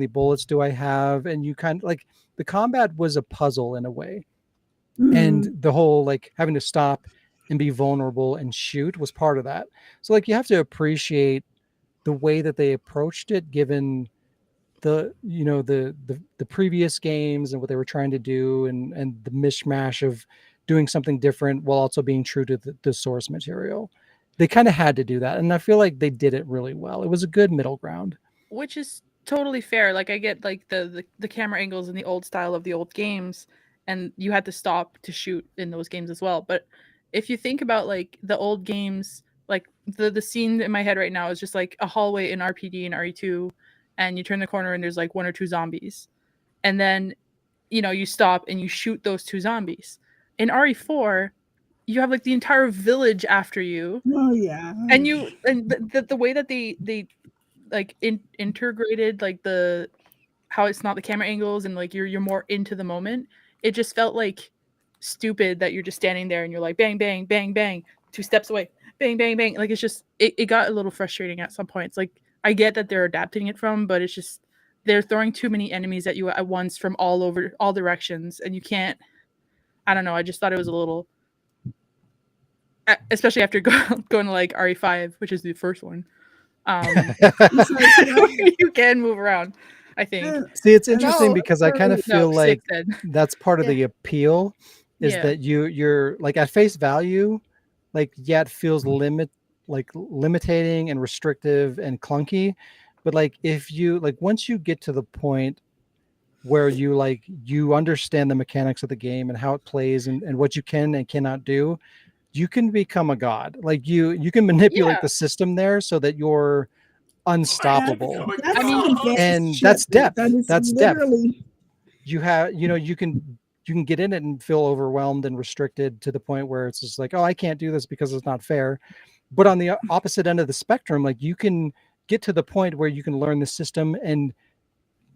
bullets do I have, and you kind of like the combat was a puzzle in a way. And the whole like having to stop and be vulnerable and shoot was part of that. So like you have to appreciate the way that they approached it, given the, you know, the previous games and what they were trying to do, and the mishmash of doing something different while also being true to the source material. They kind of had to do that, and I feel like they did it really well. It was a good middle ground, which is totally fair. Like I get like the camera angles in the old style of the old games, and you had to stop to shoot in those games as well. But if you think about like the old games, like the scene in my head right now is just like a hallway in RPD and RE2, and you turn the corner and there's like one or two zombies, and then, you know, you stop and you shoot those two zombies. In RE4, you have like the entire village after you. Oh yeah. And the way that they like integrated like the how it's not the camera angles, and like you're more into the moment. It just felt like stupid that you're just standing there and you're like bang bang bang bang 2 steps away, bang, bang, bang. Like, it's just, it got a little frustrating at some points. Like, I get that they're adapting it from, but it's just, they're throwing too many enemies at you at once from all directions, and you can't, I don't know, I just thought it was a little, especially after going to like RE5, which is the first one. You can move around, I think. See, it's interesting because I kind of feel like 6 that's part of the appeal is that you're like at face value, like, yeah, it feels limiting and restrictive and clunky. But like, if you like, once you get to the point where you understand the mechanics of the game and how it plays and what you can and cannot do, you can become a god. Like you can manipulate the system there so that you're unstoppable. That's depth. That's literally depth. You have, you can get in it and feel overwhelmed and restricted to the point where it's just like, oh, I can't do this because it's not fair. But on the opposite end of the spectrum, like, you can get to the point where you can learn the system and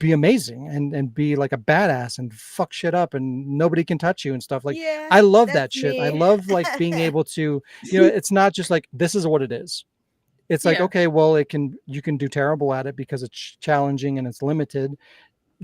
be amazing and be like a badass and fuck shit up and nobody can touch you and stuff. Like, I love that shit. I love like being able to, it's not just like, this is what it is. It's like, okay, well, you can do terrible at it because it's challenging and it's limited.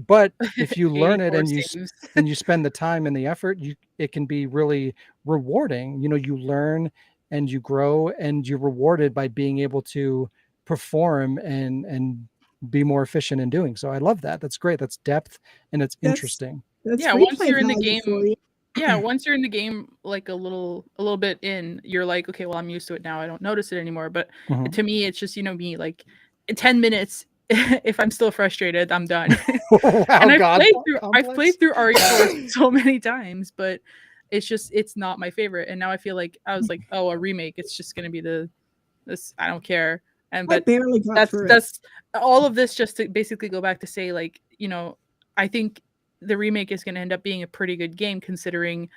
But if you learn it and you spend the time and the effort, it can be really rewarding. You learn and you grow and you're rewarded by being able to perform and be more efficient in doing so. I love that. That's great. That's depth and it's interesting. Once you're in the game, once you're in the game, like a little bit in, you're like, okay, well, I'm used to it now. I don't notice it anymore. But to me, it's just, me, like, in 10 minutes, if I'm still frustrated, I'm done. And I've played through RE4 so many times, but it's not my favorite. And now I feel like I was like, oh, a remake, it's just gonna be this. I don't care. And but that's all of this just to basically go back to say, like, I think the remake is going to end up being a pretty good game, considering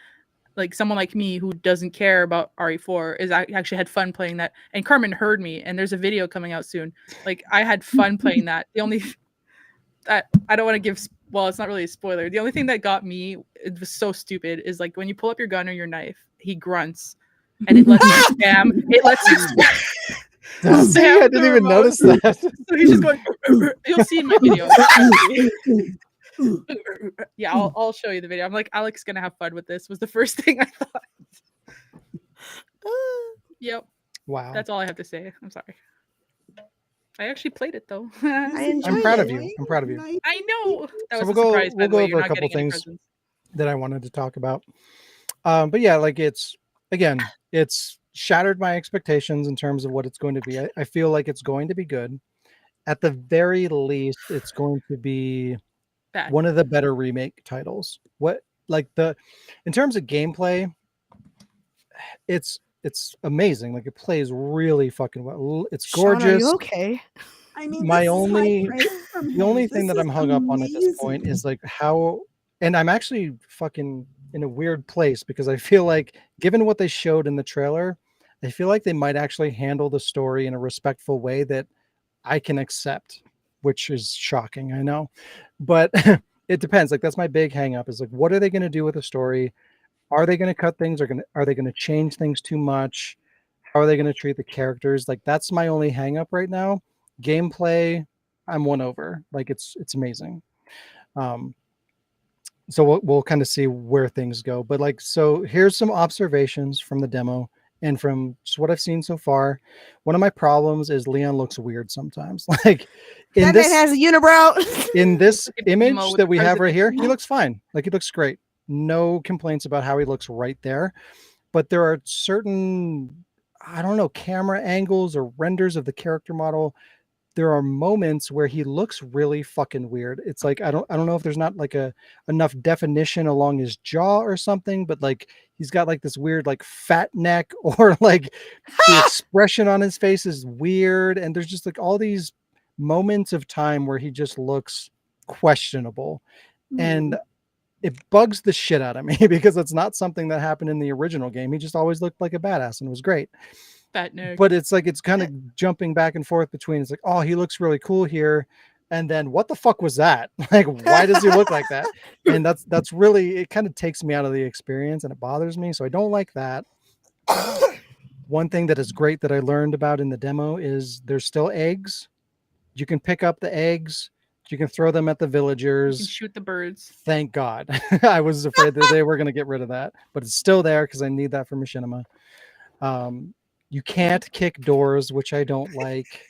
like someone like me who doesn't care about RE4 I actually had fun playing that. And Carmen heard me, and there's a video coming out soon. Like, I had fun playing that. The only I don't want to give, well, it's not really a spoiler. The only thing that got me, it was so stupid, is like when you pull up your gun or your knife, he grunts and it lets you spam. It lets you spam. I didn't even notice that. So he's just going, you'll see in my video. Yeah, I'll show you the video. I'm like, Alex gonna have fun with this, was the first thing I thought. Yep. Wow. That's all I have to say. I'm sorry. I actually played it though. I'm proud of you. I'm proud of you. I know. That was we'll go over a couple things that I wanted to talk about. But yeah, like, it's shattered my expectations in terms of what it's going to be. I feel like it's going to be good. At the very least, it's going to be one of the better remake titles. In terms of gameplay, it's amazing. Like, it plays really fucking well. It's gorgeous. Sean, are you okay? I mean, the only thing that I'm hung up on at this point is like how, and I'm actually fucking in a weird place because I feel like, given what they showed in the trailer, I feel like they might actually handle the story in a respectful way that I can accept, which is shocking, I know, but it depends. Like, that's my big hang up, is like, what are they going to do with the story? Are they going to cut things? Are they going to change things too much? How are they going to treat the characters? Like, that's my only hang up right now. Gameplay, I'm won over. Like, it's amazing. So we'll kind of see where things go. But like, so here's some observations from the demo and from just what I've seen so far. One of my problems is Leon looks weird sometimes. Like, that man has a unibrow. In this image that we have right here, he looks fine. Like, he looks great. No complaints about how he looks right there. But there are certain, I don't know, camera angles or renders of the character model. There are moments where he looks really fucking weird. It's like, I don't know if there's not like enough definition along his jaw or something, but like, he's got like this weird like fat neck, or like the expression on his face is weird. And there's just like all these moments of time where he just looks questionable. And it bugs the shit out of me because it's not something that happened in the original game. He just always looked like a badass and it was great. But it's like, it's kind of jumping back and forth between, it's like, oh, he looks really cool here, and then what the fuck was that? Like, why does he look like that? And that's really, it kind of takes me out of the experience and it bothers me. So I don't like that. one thing that is great that I learned about in the demo is there's still eggs. You can pick up the eggs. You can throw them at the You can villagers. shoot the birds. Thank God. I was afraid that they were going to get rid of that, but it's still there because I need that for machinima. You can't kick doors, which I don't like.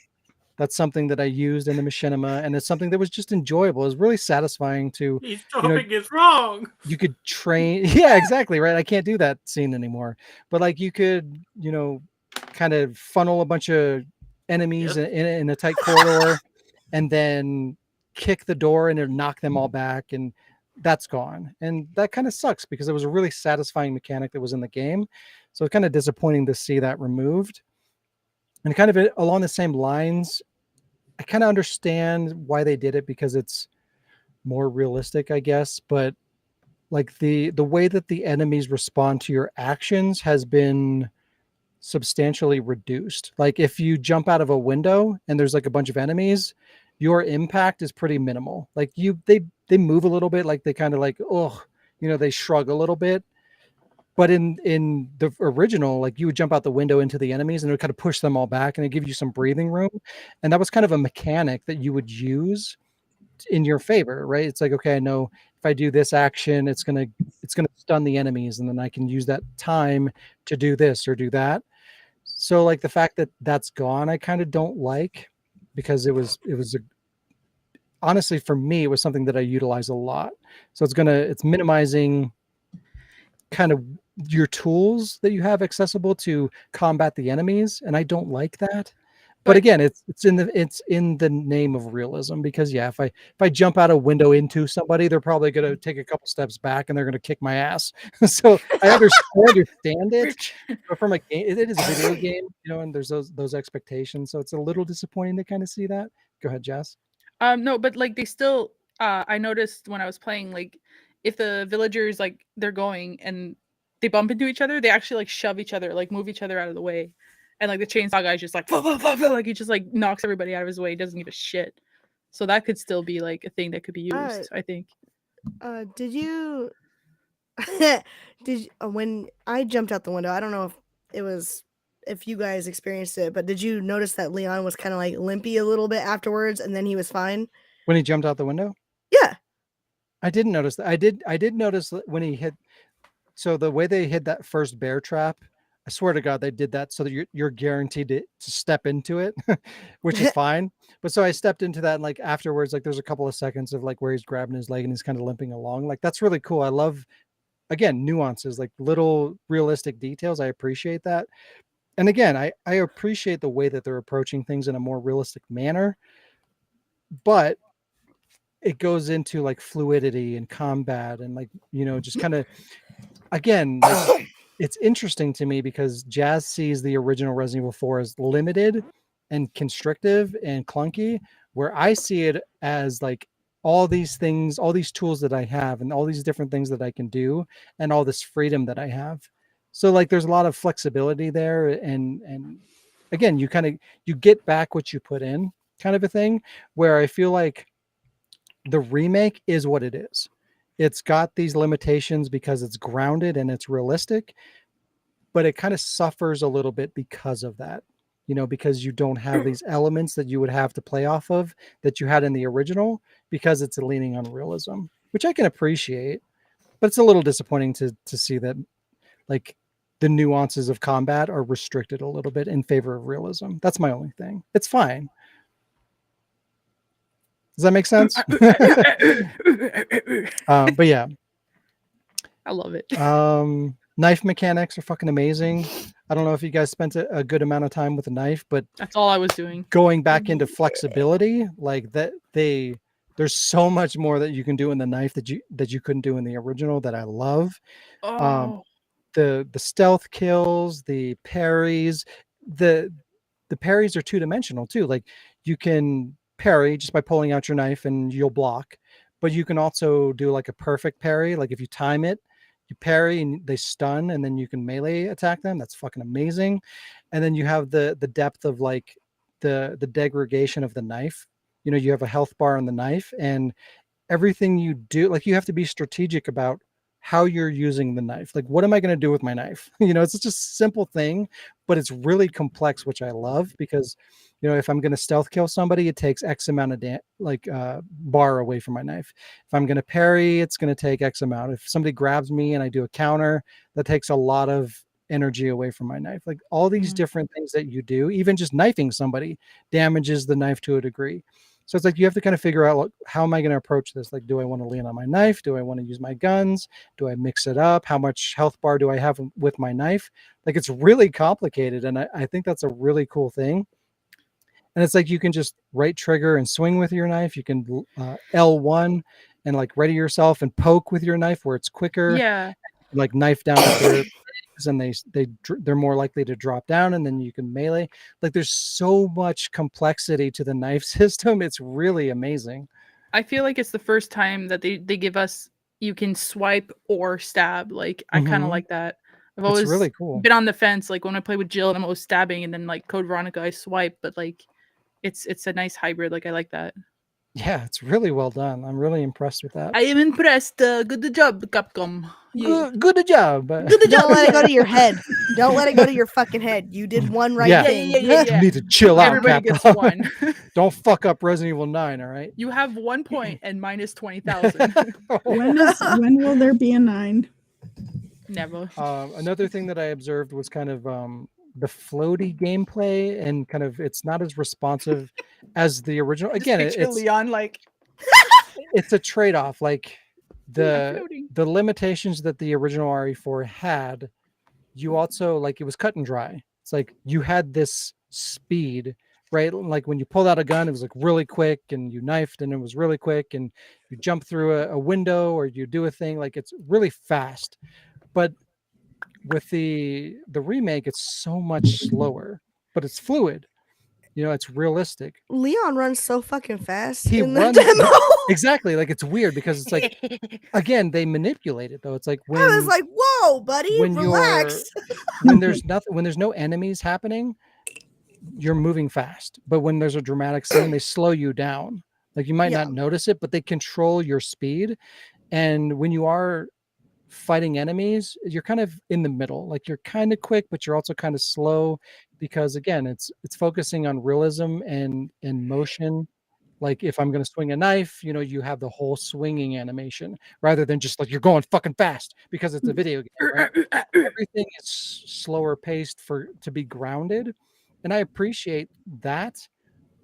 That's something that I used in the machinima, and it's something that was just enjoyable. It was really satisfying to, He's you know, dropping is wrong. you could train. Yeah, exactly. Right. I can't do that scene anymore, but like you could, you know, kind of funnel a bunch of enemies in a tight corridor and then kick the door and it'll knock them all back. And that's gone. And that kind of sucks because it was a really satisfying mechanic that was in the game. So it's kind of disappointing to see that removed. And kind of along the same lines, I kind of understand why they did it because it's more realistic, I guess. But like the way that the enemies respond to your actions has been substantially reduced. Like if you jump out of a window and there's like a bunch of enemies, your impact is pretty minimal. Like they move a little bit, like they kind of like, oh, you know, they shrug a little bit. But in the original, like you would jump out the window into the enemies and it would kind of push them all back and it give you some breathing room. And that was kind of a mechanic that you would use in your favor, right? It's like, okay, I know if I do this action, it's gonna stun the enemies, and then I can use that time to do this or do that. So like the fact that that's gone, I kind of don't like because it was honestly for me, it was something that I utilize a lot. So it's minimizing kind of your tools that you have accessible to combat the enemies, and I don't like that. But again, it's in the name of realism because yeah, if I jump out a window into somebody, they're probably going to take a couple steps back and they're going to kick my ass. So I understand it, but from a game, it is a video game, you know, and there's those expectations. So it's a little disappointing to kind of see that. Go ahead, Jess. No, but like they still, I noticed when I was playing, like if the villagers like they're going and they bump into each other, they actually like shove each other, like move each other out of the way. And like the chainsaw guy's just like, like he just like knocks everybody out of his way. He doesn't give a shit. So that could still be like a thing that could be used, I think. Did you when I jumped out the window, I don't know if you guys experienced it, but did you notice that Leon was kind of like limpy a little bit afterwards and then he was fine? When he jumped out the window? Yeah. I didn't notice that. I did notice when he hit. So the way they hit that first bear trap, I swear to God, they did that so that you're guaranteed to step into it, which is fine. But so I stepped into that, and like afterwards, like there's a couple of seconds of like where he's grabbing his leg and he's kind of limping along. Like that's really cool. I love, again, nuances, like little realistic details. I appreciate that. And again, I appreciate the way that they're approaching things in a more realistic manner. But it goes into like fluidity and combat and like, you know, just kind of, again, like, it's interesting to me because Jazz sees the original Resident Evil 4 as limited and constrictive and clunky, where I see it as like all these things, all these tools that I have and all these different things that I can do and all this freedom that I have. So like there's a lot of flexibility there. And again, you get back what you put in kind of a thing, where I feel like the remake is what it is. It's got these limitations because it's grounded and it's realistic, but it kind of suffers a little bit because of that, you know, because you don't have these elements that you would have to play off of that you had in the original because it's leaning on realism, which I can appreciate, but it's a little disappointing to see that like the nuances of combat are restricted a little bit in favor of realism. That's my only thing. It's fine. Does that make sense? But yeah, I love it. Knife mechanics are fucking amazing. I don't know if you guys spent a good amount of time with a knife, but that's all I was doing. Going back into flexibility, like that, there's so much more that you can do in the knife that you couldn't do in the original that I love. Oh. The stealth kills, the parries, the parries are two-dimensional too. Like you can parry just by pulling out your knife and you'll block, but you can also do like a perfect parry. Like if you time it, you parry and they stun and then you can melee attack them. That's fucking amazing. And then you have the depth of like the degradation of the knife. You know, you have a health bar on the knife and everything you do, like you have to be strategic about how you're using the knife. Like, what am I going to do with my knife? It's just a simple thing, but it's really complex, which I love because, if I'm going to stealth kill somebody, it takes X amount of bar away from my knife. If I'm going to parry, it's going to take X amount. If somebody grabs me and I do a counter, that takes a lot of energy away from my knife. Like all these different things that you do, even just knifing somebody damages the knife to a degree. So it's like you have to kind of figure out, how am I going to approach this? Like, do I want to lean on my knife? Do I want to use my guns? Do I mix it up? How much health bar do I have with my knife? Like, it's really complicated. And I think that's a really cool thing. And it's like you can just right trigger and swing with your knife. You can L1 and like ready yourself and poke with your knife where it's quicker. Yeah. Like knife down at their and they're more likely to drop down, and then you can melee. Like there's so much complexity to the knife system. It's really amazing. I feel like it's the first time that they give us you can swipe or stab. Like I kind of like that. I've always really cool. Been on the fence. Like when I play with Jill and I'm always stabbing, and then like Code Veronica I swipe, but like it's a nice hybrid. Like I like that. Yeah, it's really well done. I'm really impressed with that. I am impressed. Good job, Capcom. Yeah. Good job. Don't let it go to your head. Don't let it go to your fucking head. You did one right thing. Yeah. You need to chill out. Everybody gets one. Don't fuck up Resident Evil 9, all right? You have 1 point and minus 20,000. When will there be a 9? Never. Another thing that I observed was kind of the floaty gameplay, and kind of it's not as responsive as the original. Again, it's Leon like it's a trade-off. Like the limitations that the original RE4 had, you also like it was cut and dry. It's like you had this speed, right? Like when you pulled out a gun, it was like really quick, and you knifed and it was really quick, and you jump through a window or you do a thing, like it's really fast. But with the remake, it's so much slower, but it's fluid. It's realistic. Leon runs so fucking fast He in the runs demo. Exactly. Like it's weird because it's like, again, they manipulate it though. It's like when I was like, "Whoa, buddy, relax." When there's no enemies happening, you're moving fast. But when there's a dramatic scene, they slow you down. Like you might not notice it, but they control your speed. And when you are fighting enemies, you're kind of in the middle. Like you're kind of quick, but you're also kind of slow, because again, it's focusing on realism and motion. Like if I'm going to swing a knife, you have the whole swinging animation rather than just like you're going fucking fast because it's a video game, right? Everything is slower paced to be grounded. And I appreciate that,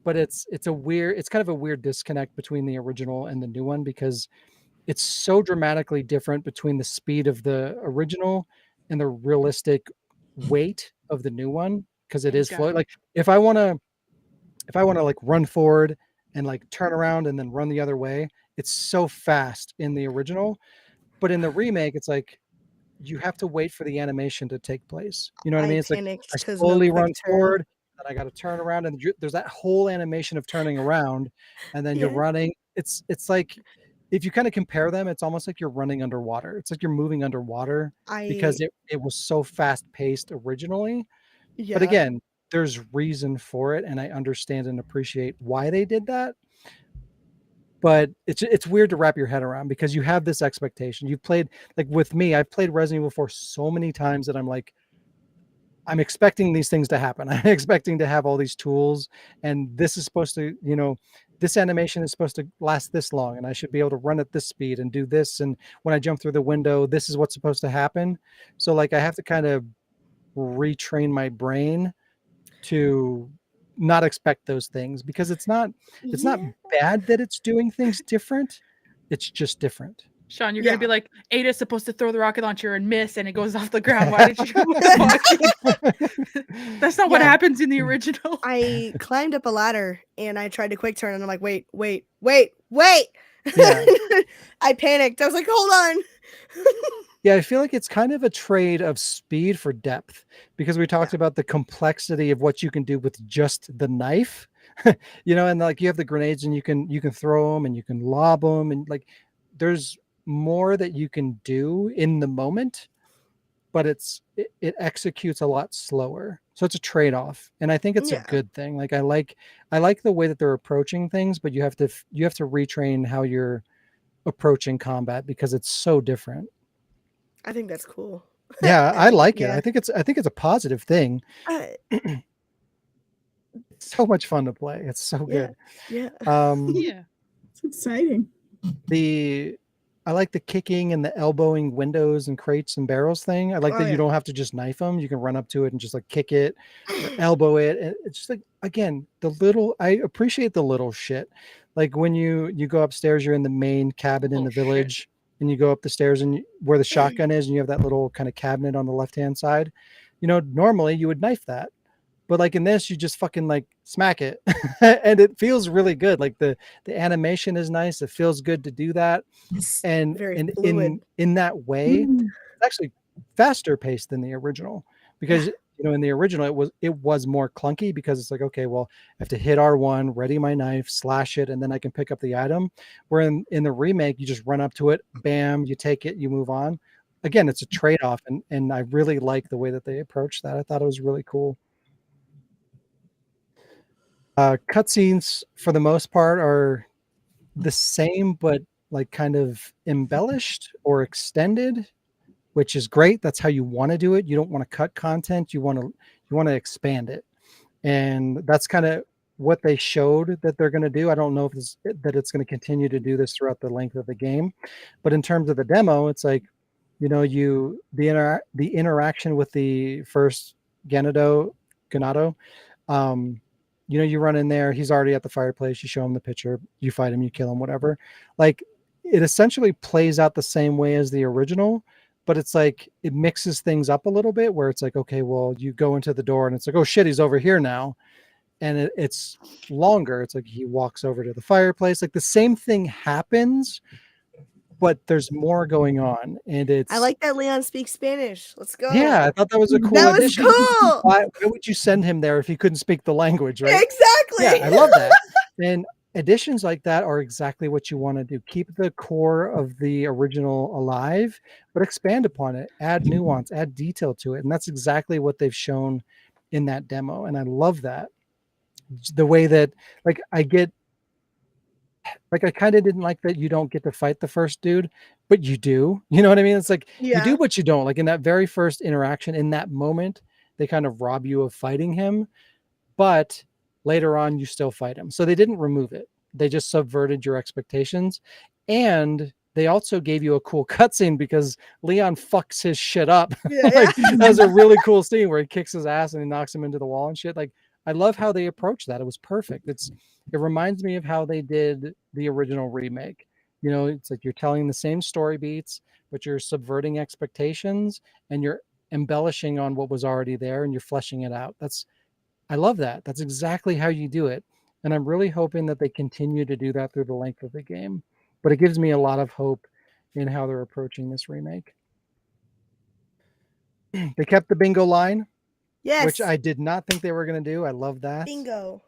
but it's kind of a weird disconnect between the original and the new one, because it's so dramatically different between the speed of the original and the realistic weight of the new one, because it is float. Like if I want to like run forward and like turn around and then run the other way, it's so fast in the original. But in the remake, it's like you have to wait for the animation to take place. You know what I mean? It's like I slowly run forward, then I got to turn around, and there's that whole animation of turning around, and then you're running. It's like, if you kind of compare them, it's almost like you're running underwater. It's like you're moving underwater because it was so fast paced originally. But again, there's reason for it, and I understand and appreciate why they did that. But it's weird to wrap your head around, because you have this expectation. You've played, like with me, I've played Resident Evil 4 so many times that I'm like, I'm expecting these things to happen. I'm expecting to have all these tools, and this is supposed to, this animation is supposed to last this long, and I should be able to run at this speed and do this. And when I jump through the window, this is what's supposed to happen. So like I have to kind of retrain my brain to not expect those things, because it's not bad that it's doing things different. It's just different. Sean, you're gonna be like, Ada's supposed to throw the rocket launcher and miss, and it goes off the ground. Why did you? That's not what happens in the original. I climbed up a ladder and I tried to quick turn, and I'm like, wait. Yeah. I panicked. I was like, hold on. Yeah, I feel like it's kind of a trade of speed for depth, because we talked about the complexity of what you can do with just the knife, and like you have the grenades, and you can throw them and you can lob them, and like there's more that you can do in the moment, but it executes a lot slower. So it's a trade-off, and I think it's a good thing. Like I like the way that they're approaching things, but you have to retrain how you're approaching combat, because it's so different. I think that's cool. Yeah, I like it. Yeah. I think it's a positive thing. It's so much fun to play. It's so good. Yeah. Yeah. It's exciting. I like the kicking and the elbowing windows and crates and barrels thing. I like Oh, that you yeah. don't have to just knife them. You can run up to it and just like kick it or elbow it. And it's just like, again, I appreciate the little shit. Like when you go upstairs, you're in the main cabin in the village and you go up the stairs and where the shotgun is and you have that little kind of cabinet on the left-hand side. You know, normally you would knife that. But like in this, you just fucking like smack it and it feels really good. Like the animation is nice. It feels good to do that. And very in fluid. in that way, it's actually faster paced than the original because you know in the original it was more clunky because it's like, okay, well, I have to hit R1, ready my knife, slash it, and then I can pick up the item. Where in the remake, you just run up to it, bam, you take it, you move on. Again, it's a trade-off, and I really like the way that they approached that. I thought it was really cool. Cutscenes for the most part are the same, but like kind of embellished or extended, which is great. That's how you want to do it. You don't want to cut content. You want to expand it, and that's kind of what they showed that they're going to do. I don't know if that it's going to continue to do this throughout the length of the game, but in terms of the demo, it's like, you know, the interaction with the first Ganado, you know, you run in there, he's already at the fireplace, you show him the picture, you fight him, you kill him, whatever. Like it essentially plays out the same way as the original, but it's like it mixes things up a little bit where it's like, okay, well, you go into the door and it's like, oh shit, he's over here now. And it's longer. It's like he walks over to the fireplace. Like the same thing happens, but there's more going on. And it's I like that Leon speaks Spanish. Let's go. yeah, I thought that was a cool That was addition. cool. Why would you send him there if he couldn't speak the language, right? Exactly. Yeah, I love that. And additions like that are exactly what you want to do. Keep the core of the original alive, but expand upon it, add nuance, add detail to it. And that's exactly what they've shown in that demo. And I love that. The way that I kind of didn't like that you don't get to fight the first dude, but you do. You know what I mean? It's like you do, but you don't. Like in that very first interaction, in that moment, they kind of rob you of fighting him, but later on you still fight him. So they didn't remove it. They just subverted your expectations. And they also gave you a cool cutscene because Leon fucks his shit up. Like, that was a really cool scene where he kicks his ass and he knocks him into the wall and shit. Like, I love how they approached that. It was perfect. It reminds me of how they did the original remake. You know, it's like you're telling the same story beats, but you're subverting expectations and you're embellishing on what was already there and you're fleshing it out. I love that. That's exactly how you do it. And I'm really hoping that they continue to do that through the length of the game. But it gives me a lot of hope in how they're approaching this remake. They kept the bingo line. Yes. Which I did not think they were going to do. I love that. Bingo.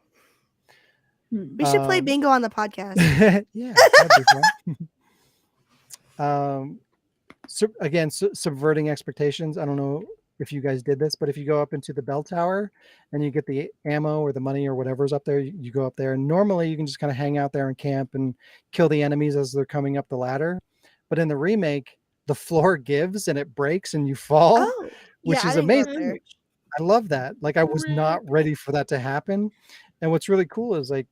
We should play bingo on the podcast. Yeah, that'd be fun. Again, subverting expectations. I don't know if you guys did this, but if you go up into the bell tower and you get the ammo or the money or whatever's up there, you go up there. And normally you can just kind of hang out there and camp and kill the enemies as they're coming up the ladder. But in the remake, the floor gives and it breaks and you fall, which is amazing. I love that. Like I was not ready for that to happen. And what's really cool is like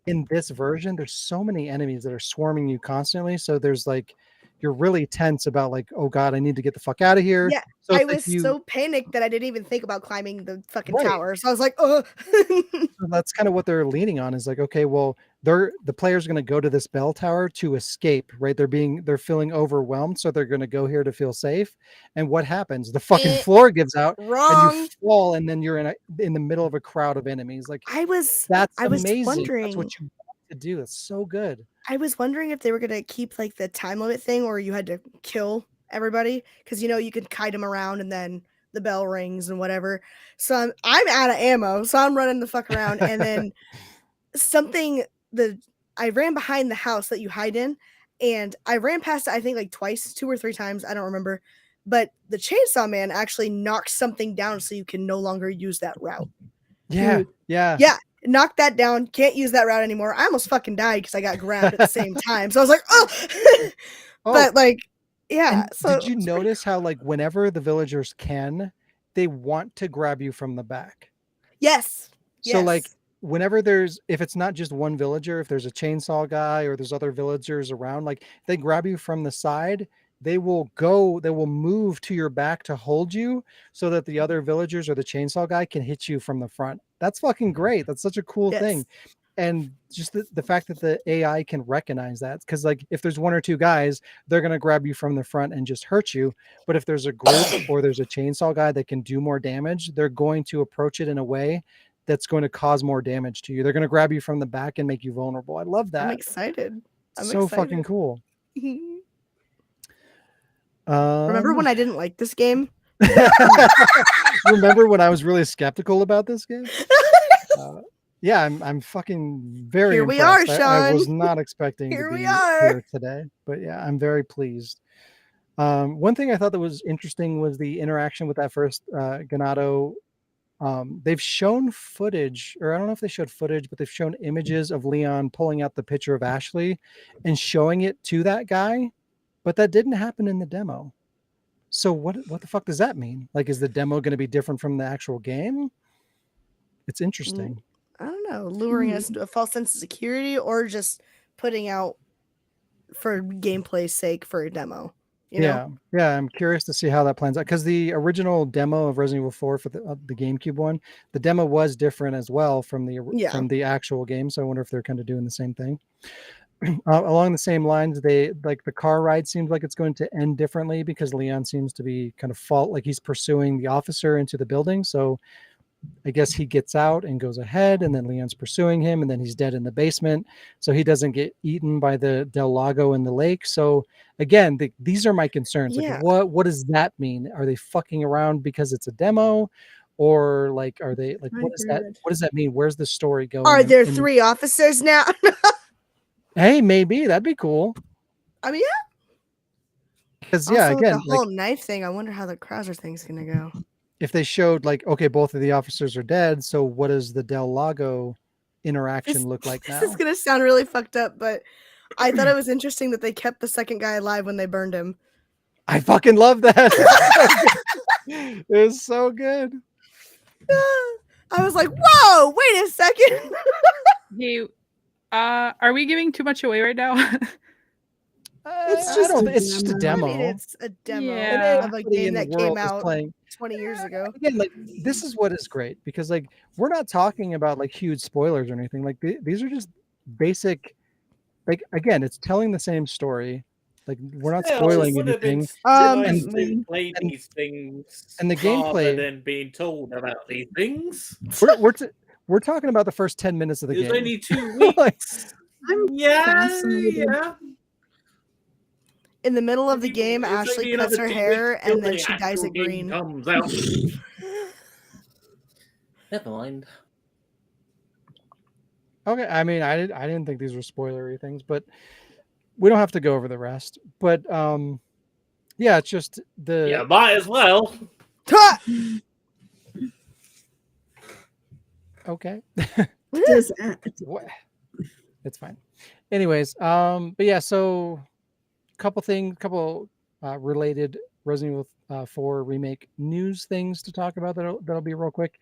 in this version, there's so many enemies that are swarming you constantly. So there's like, you're really tense about like, oh God, I need to get the fuck out of here. Yeah. So I was so panicked that I didn't even think about climbing the fucking tower. So I was like, oh. So that's kind of what they're leaning on is like, okay, well, the player's going to go to this bell tower to escape, right? They're feeling overwhelmed. So they're going to go here to feel safe. And what happens? The fucking floor gives out and you fall. And then you're in the middle of a crowd of enemies. Like that's amazing. Wondering. That's what you want to do. That's so good. I was wondering if they were going to keep like the time limit thing or you had to kill everybody because, you know, you could kite them around and then the bell rings and whatever. So I'm out of ammo. So I'm running the fuck around. And then I ran behind the house that you hide in and I ran past it, I think like twice, 2 or 3 times. I don't remember. But the chainsaw man actually knocks something down so you can no longer use that route. Yeah. Yeah. Yeah. Knock that down. Can't use that route anymore. I almost fucking died because I got grabbed at the same time. So I was like, oh. But like, Yeah. And So did you notice how, like, whenever the villagers can, they want to grab you from the back? yes. So, like, Yes. whenever if it's not just one villager, if there's a chainsaw guy or there's other villagers around, like, they grab you from the side, they will move to your back to hold you so that the other villagers or the chainsaw guy can hit you from the front. That's fucking great. That's such a cool Yes. thing. And just the fact that the AI can recognize that, because like if there's one or two guys, they're going to grab you from the front and just hurt you. But if there's a group or there's a chainsaw guy that can do more damage, they're going to approach it in a way that's going to cause more damage to you. They're going to grab you from the back and make you vulnerable. I love that. I'm excited. So fucking cool. Remember when I didn't like this game? Remember when I was really skeptical about this game? Yeah, I'm fucking very Here we impressed. are, I was Sean. not expecting Here to be we are. here today, but yeah, I'm very pleased. One thing I thought that was interesting was the interaction with that first Ganado. They've shown footage, or I don't know if they showed footage, but they've shown images of Leon pulling out the picture of Ashley and showing it to that guy, but that didn't happen in the demo. So what the fuck does that mean? Like, is the demo going to be different from the actual game? It's interesting. I don't know, luring us into a false sense of security or just putting out for gameplay's sake for a demo. You know? Yeah, I'm curious to see how that plans out, because the original demo of Resident Evil 4 for the GameCube one, the demo was different as well from the actual game. So I wonder if they're kind of doing the same thing. Along the same lines, they like the car ride seems like it's going to end differently because Leon seems to be kind of like he's pursuing the officer into the building. So I guess he gets out and goes ahead, and then Leon's pursuing him, and then he's dead in the basement. So he doesn't get eaten by the Del Lago in the lake. So again, these are my concerns. Yeah. Like, what does that mean? Are they fucking around because it's a demo? Or like, are they like, what does that mean? Where's the story going? Are there 3 officers now? Hey, maybe that'd be cool. I mean, yeah. Because Also, again, the whole knife thing, I wonder how the Krauser thing's gonna go. If they showed like, okay, both of the officers are dead, so what does the Del Lago interaction look like now? This is gonna sound really fucked up, but I thought it was interesting that they kept the second guy alive when they burned him. I fucking love that. It was so good. I was like, whoa, wait a second. Hey, are we giving too much away right now? It's just a demo. I mean, it's a demo Yeah. of a game that came out playing 20 years ago. Again, like this is what is great, because like we're not talking about like huge spoilers or anything. Like these are just basic. Like again, it's telling the same story. Like we're not spoiling anything. And play these things, and the gameplay, rather than being told about these things. We're talking about the first 10 minutes of the game. It was only 2 weeks. Yeah. In the middle of the game, Ashley cuts her hair and then she dyes it green. Comes out. Never mind. Okay, I mean, I didn't think these were spoilery things, but we don't have to go over the rest. But yeah, it's just might as well. Okay. What? It's fine. Anyways, but yeah, so couple related Resident Evil 4 remake news things to talk about. That'll be real quick.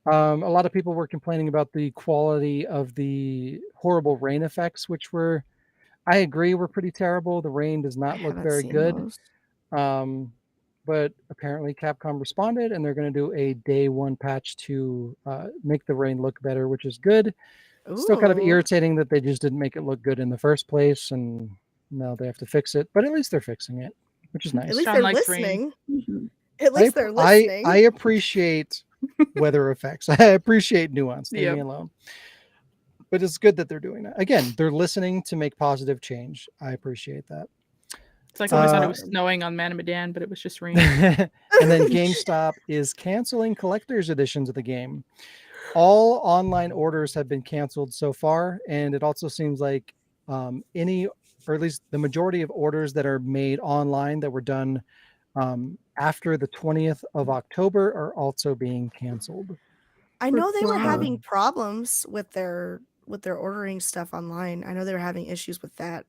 A lot of people were complaining about the quality of the horrible rain effects, which I agree, were pretty terrible. The rain does not look very good. But apparently Capcom responded, and they're going to do a day 1 patch to make the rain look better, which is good. Still kind of irritating that they just didn't make it look good in the first place, and now they have to fix it. But at least they're fixing it, which is nice. At least they're listening. At least they're listening. I appreciate weather effects. I appreciate nuance. Leave me alone. But it's good that they're doing that. Again, they're listening to make positive change. I appreciate that. It's like when I thought it was snowing on Man Medan, but it was just rain. And then GameStop is canceling collector's editions of the game. All online orders have been canceled so far, and it also seems like any, or at least the majority of orders that are made online that were done after the 20th of October are also being canceled. I know they were having problems with their ordering stuff online. I know they were having issues with that,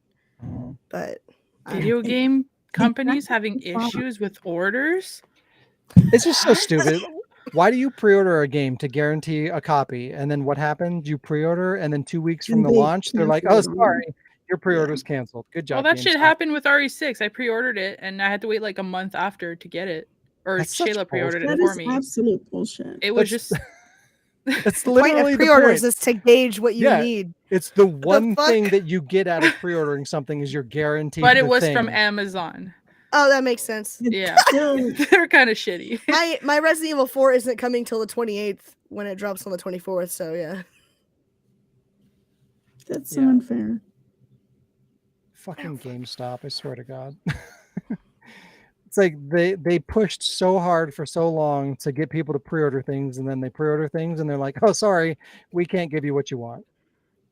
but video game companies having issues with orders. It's just so stupid. Why do you pre-order a game to guarantee a copy, and then what happens? You pre-order, and then 2 weeks from And the they launch, they're like, "Oh, cancel it on sorry, your pre-order's canceled." Good job. Well, that shit GameStop. happened with RE6. I pre-ordered it, and I had to wait like a month after to get it. Or That's such Shayla pre-ordered it That for is me. absolute bullshit. It was That's- just It's The point literally of the pre-orders point. is to gauge what you Yeah. need. It's the one fuck? thing that you get out of pre-ordering something is you're guaranteed. but it the was thing. from Amazon. Oh, that makes sense. It's Yeah. still, They're kind of shitty. My Resident Evil 4 isn't coming till the 28th when it drops on the 24th. So yeah. that's so Yeah. unfair. Fucking GameStop, I swear to God. It's like they pushed so hard for so long to get people to pre-order things, and then they pre-order things and they're like, "Oh, sorry, we can't give you what you want."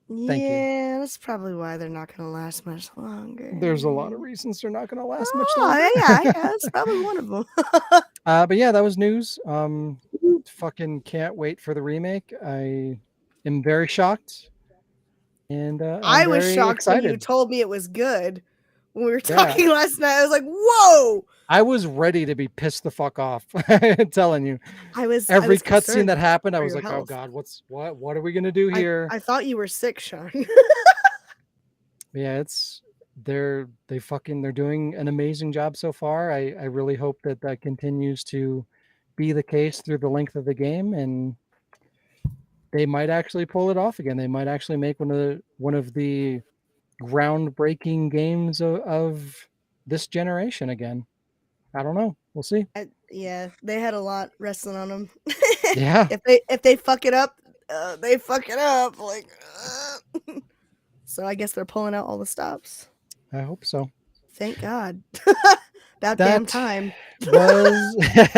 Thank you. Yeah, that's probably why they're not going to last much longer. There's a lot of reasons they're not going to last much Oh, longer. yeah, that's probably one of them. But yeah, that was news. Fucking can't wait for the remake. I am very shocked, and I I'm was very shocked when you excited. told me it was good. When we were Yeah. talking last night, I was like, "Whoa!" I was ready to be pissed the fuck off. I'm telling you. I Every was cutscene concerned that happened, I for was your like, "Oh health. God, what are we gonna do here?" I thought you were sick, Sean. Yeah, they're doing an amazing job so far. I really hope that continues to be the case through the length of the game, and they might actually pull it off again. They might actually make one of the groundbreaking games of this generation again. I don't know. We'll see. Yeah, they had a lot resting on them. Yeah. If they fuck it up, they fuck it up. Like, so I guess they're pulling out all the stops. I hope so. Thank God. About damn That time. was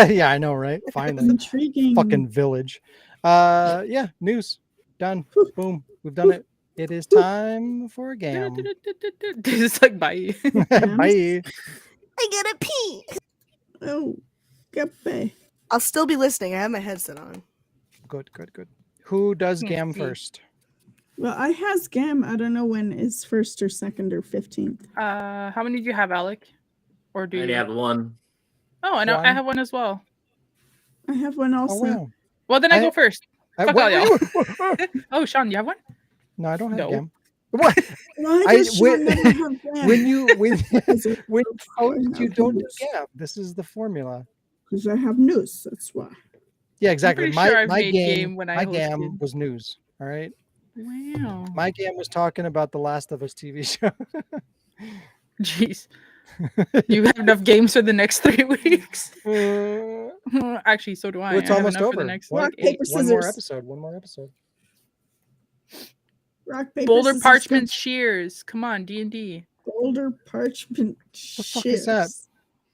yeah, I know, right? Finally. Intriguing. Fucking village. Yeah, news. Done. Boom. We've done it. It is time for a game. It's like bye. Bye. I gotta pee. Oh, Gappe. I'll still be listening. I have my headset on. Good. Who does Hmm, Gam me. first? Well, I has Gam. I don't know when is first or second or 15th. How many do you have, Alec? Or do I you? only have one. Oh, and I One. have one as well. I have one Oh also. wow. Well, then I go first. Fuck all y'all. wait. Oh, Sean, you have one? No, I don't have No. Gam. What? Why I- does when- Sean never have Gam? When you Because I post, you have don't do news. Gam. This is the formula. Because I have news. That's why. Yeah, exactly. pretty sure I've My made game game when I my Gam hosted. was news. All right. Wow. My Gam was talking about the Last of Us TV show. Jeez. You have enough games for the next 3 weeks? Actually, so do I. Well, it's I have almost enough over. for the next Rock, like, paper, 8. One more scissors. episode. One more episode. Rock, paper, Boulder scissors, Parchment stone. Shears. Come on, D&D. Boulder Parchment. The fuck is that? Shears.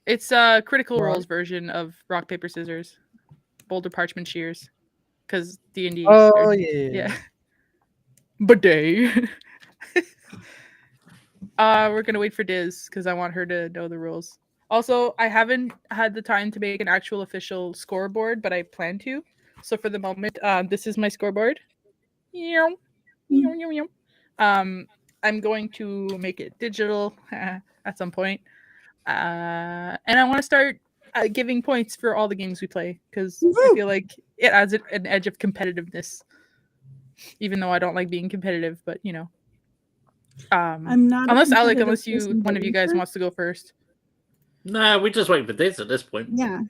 It's a Critical What? Role's version of Rock, Paper, Scissors. Boulder Parchment Shears. Because D&D. Oh they're- yeah. Bidet. We're gonna wait for Diz because I want her to know the rules. Also, I haven't had the time to make an actual official scoreboard, but I plan to. So for the moment, this is my scoreboard. Meow. Meow, meow, meow. I'm going to make it digital at some point. And I want to start giving points for all the games we play because I Woo! feel like it adds an edge of competitiveness. Even though I don't like being competitive, but you know. I'm not. a Unless Alec, competitive unless you person one of you guys either. wants to go first. Nah, we're just waiting for this at this point. Yeah.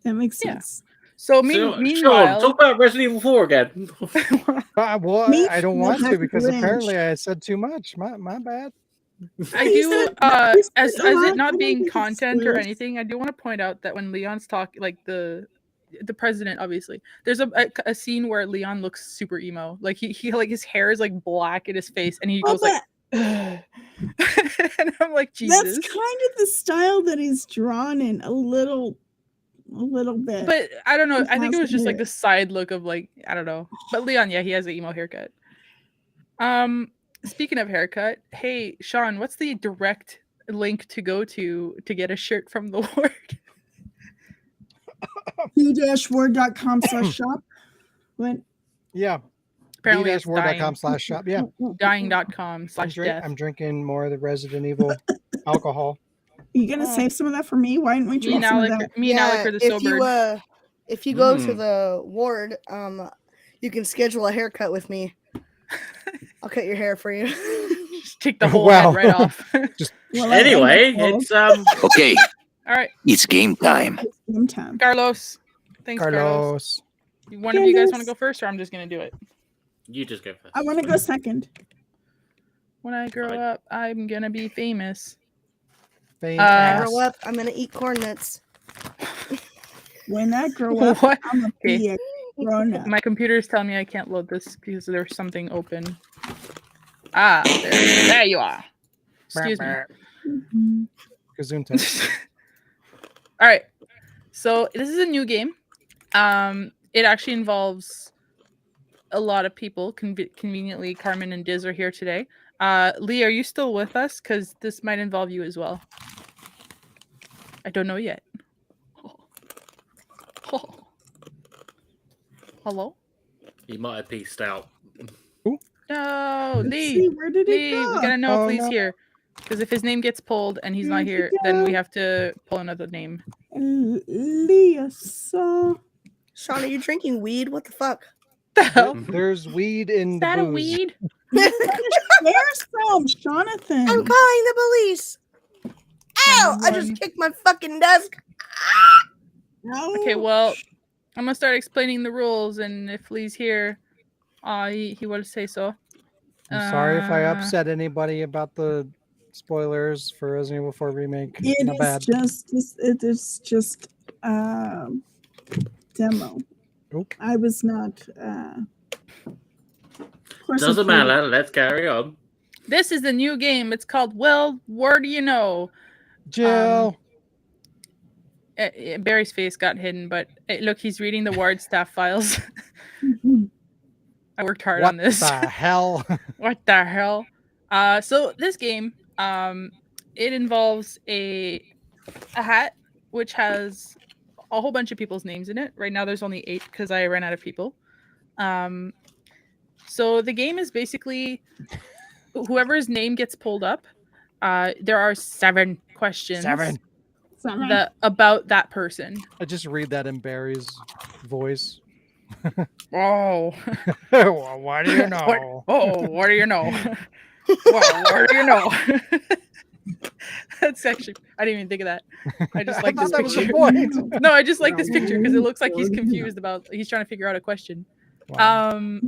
That makes Yeah. sense. So So, Sean, meanwhile, talk about Resident Evil 4 again. Well, Me I don't too, want to happy because ranch. apparently I said too much. My bad. I You do said- you said as a lot. it I not don't being think it's content or spoilers. anything, I do want to point out that when Leon's like the president, obviously, there's a scene where Leon looks super emo. Like he like his hair is like black in his face, and he Well, goes like, and I'm like, Jesus. That's kind of the style that he's drawn in a little bit. But I don't know. He I think it has was just like hair. the side look of like I don't know. But Leon, yeah, he has an emo haircut. Speaking of haircut, hey Sean, what's the direct link to go to get a shirt from the Ward? q-word.com/shop. What? Yeah. Apparently it's d-word.com/shop. Yeah. dying.com/death. I'm drinking more of the Resident Evil alcohol. You gonna save some of that for me? Why didn't you Me want some of that? and Alec are the sober. If you go to the ward, you can schedule a haircut with me. I'll cut your hair for you. Just take the whole head right off. Anyway, it's Okay. All right. It's game time. It's game time. Carlos. Thanks, Carlos. One of you guys want to go first, or I'm just gonna do it? You just go first. I want to go second. When I grow up, I'm gonna be famous. When I grow up, I'm gonna eat corn nuts. When I grow up, What? I'm gonna be a grown up. My computer is telling me I can't load this because there's something open. There you are. Excuse me. Gesundheit. All right. So this is a new game. It actually involves a lot of people. Conveniently, Carmen and Diz are here today. Lee, are you still with us? Because this might involve you as well. I don't know yet. Oh. Hello? He might have pieced out. No, Let's Lee. see, where did Lee, it go? we gotta know if Lee's no. here. Because if his name gets pulled and he's not here, then we have to pull another name. Leah saw. Sean, are you drinking weed? What the fuck? The hell? There's weed in Is the that a booze. weed? Where's from Jonathan? I'm calling the police. Ow! I just kicked my fucking desk. Okay, well, I'm gonna start explaining the rules, and if Lee's here, he will say so. I'm sorry if I upset anybody about the spoilers for Resident Evil 4 Remake. Not bad. It is just demo. Oop. I was not. Doesn't matter. Let's carry on. This is a new game. It's called Well, Where Do You Know? Jill. Barry's face got hidden, but look, he's reading the ward staff files. I worked hard on this. What the hell? What the hell? So this game, it involves a hat which has a whole bunch of people's names in it. Right now, there's only 8 because I ran out of people. So the game is basically whoever's name gets pulled up. There are 7 questions. 7. About that person. I just read that in Barry's voice. Oh. Well, what do you know? What do you know? Well, what do you know? That's actually, I didn't even think of that. I just like this that was the picture. point. No, I just like this picture because it looks like he's confused he's trying to figure out a question. Wow.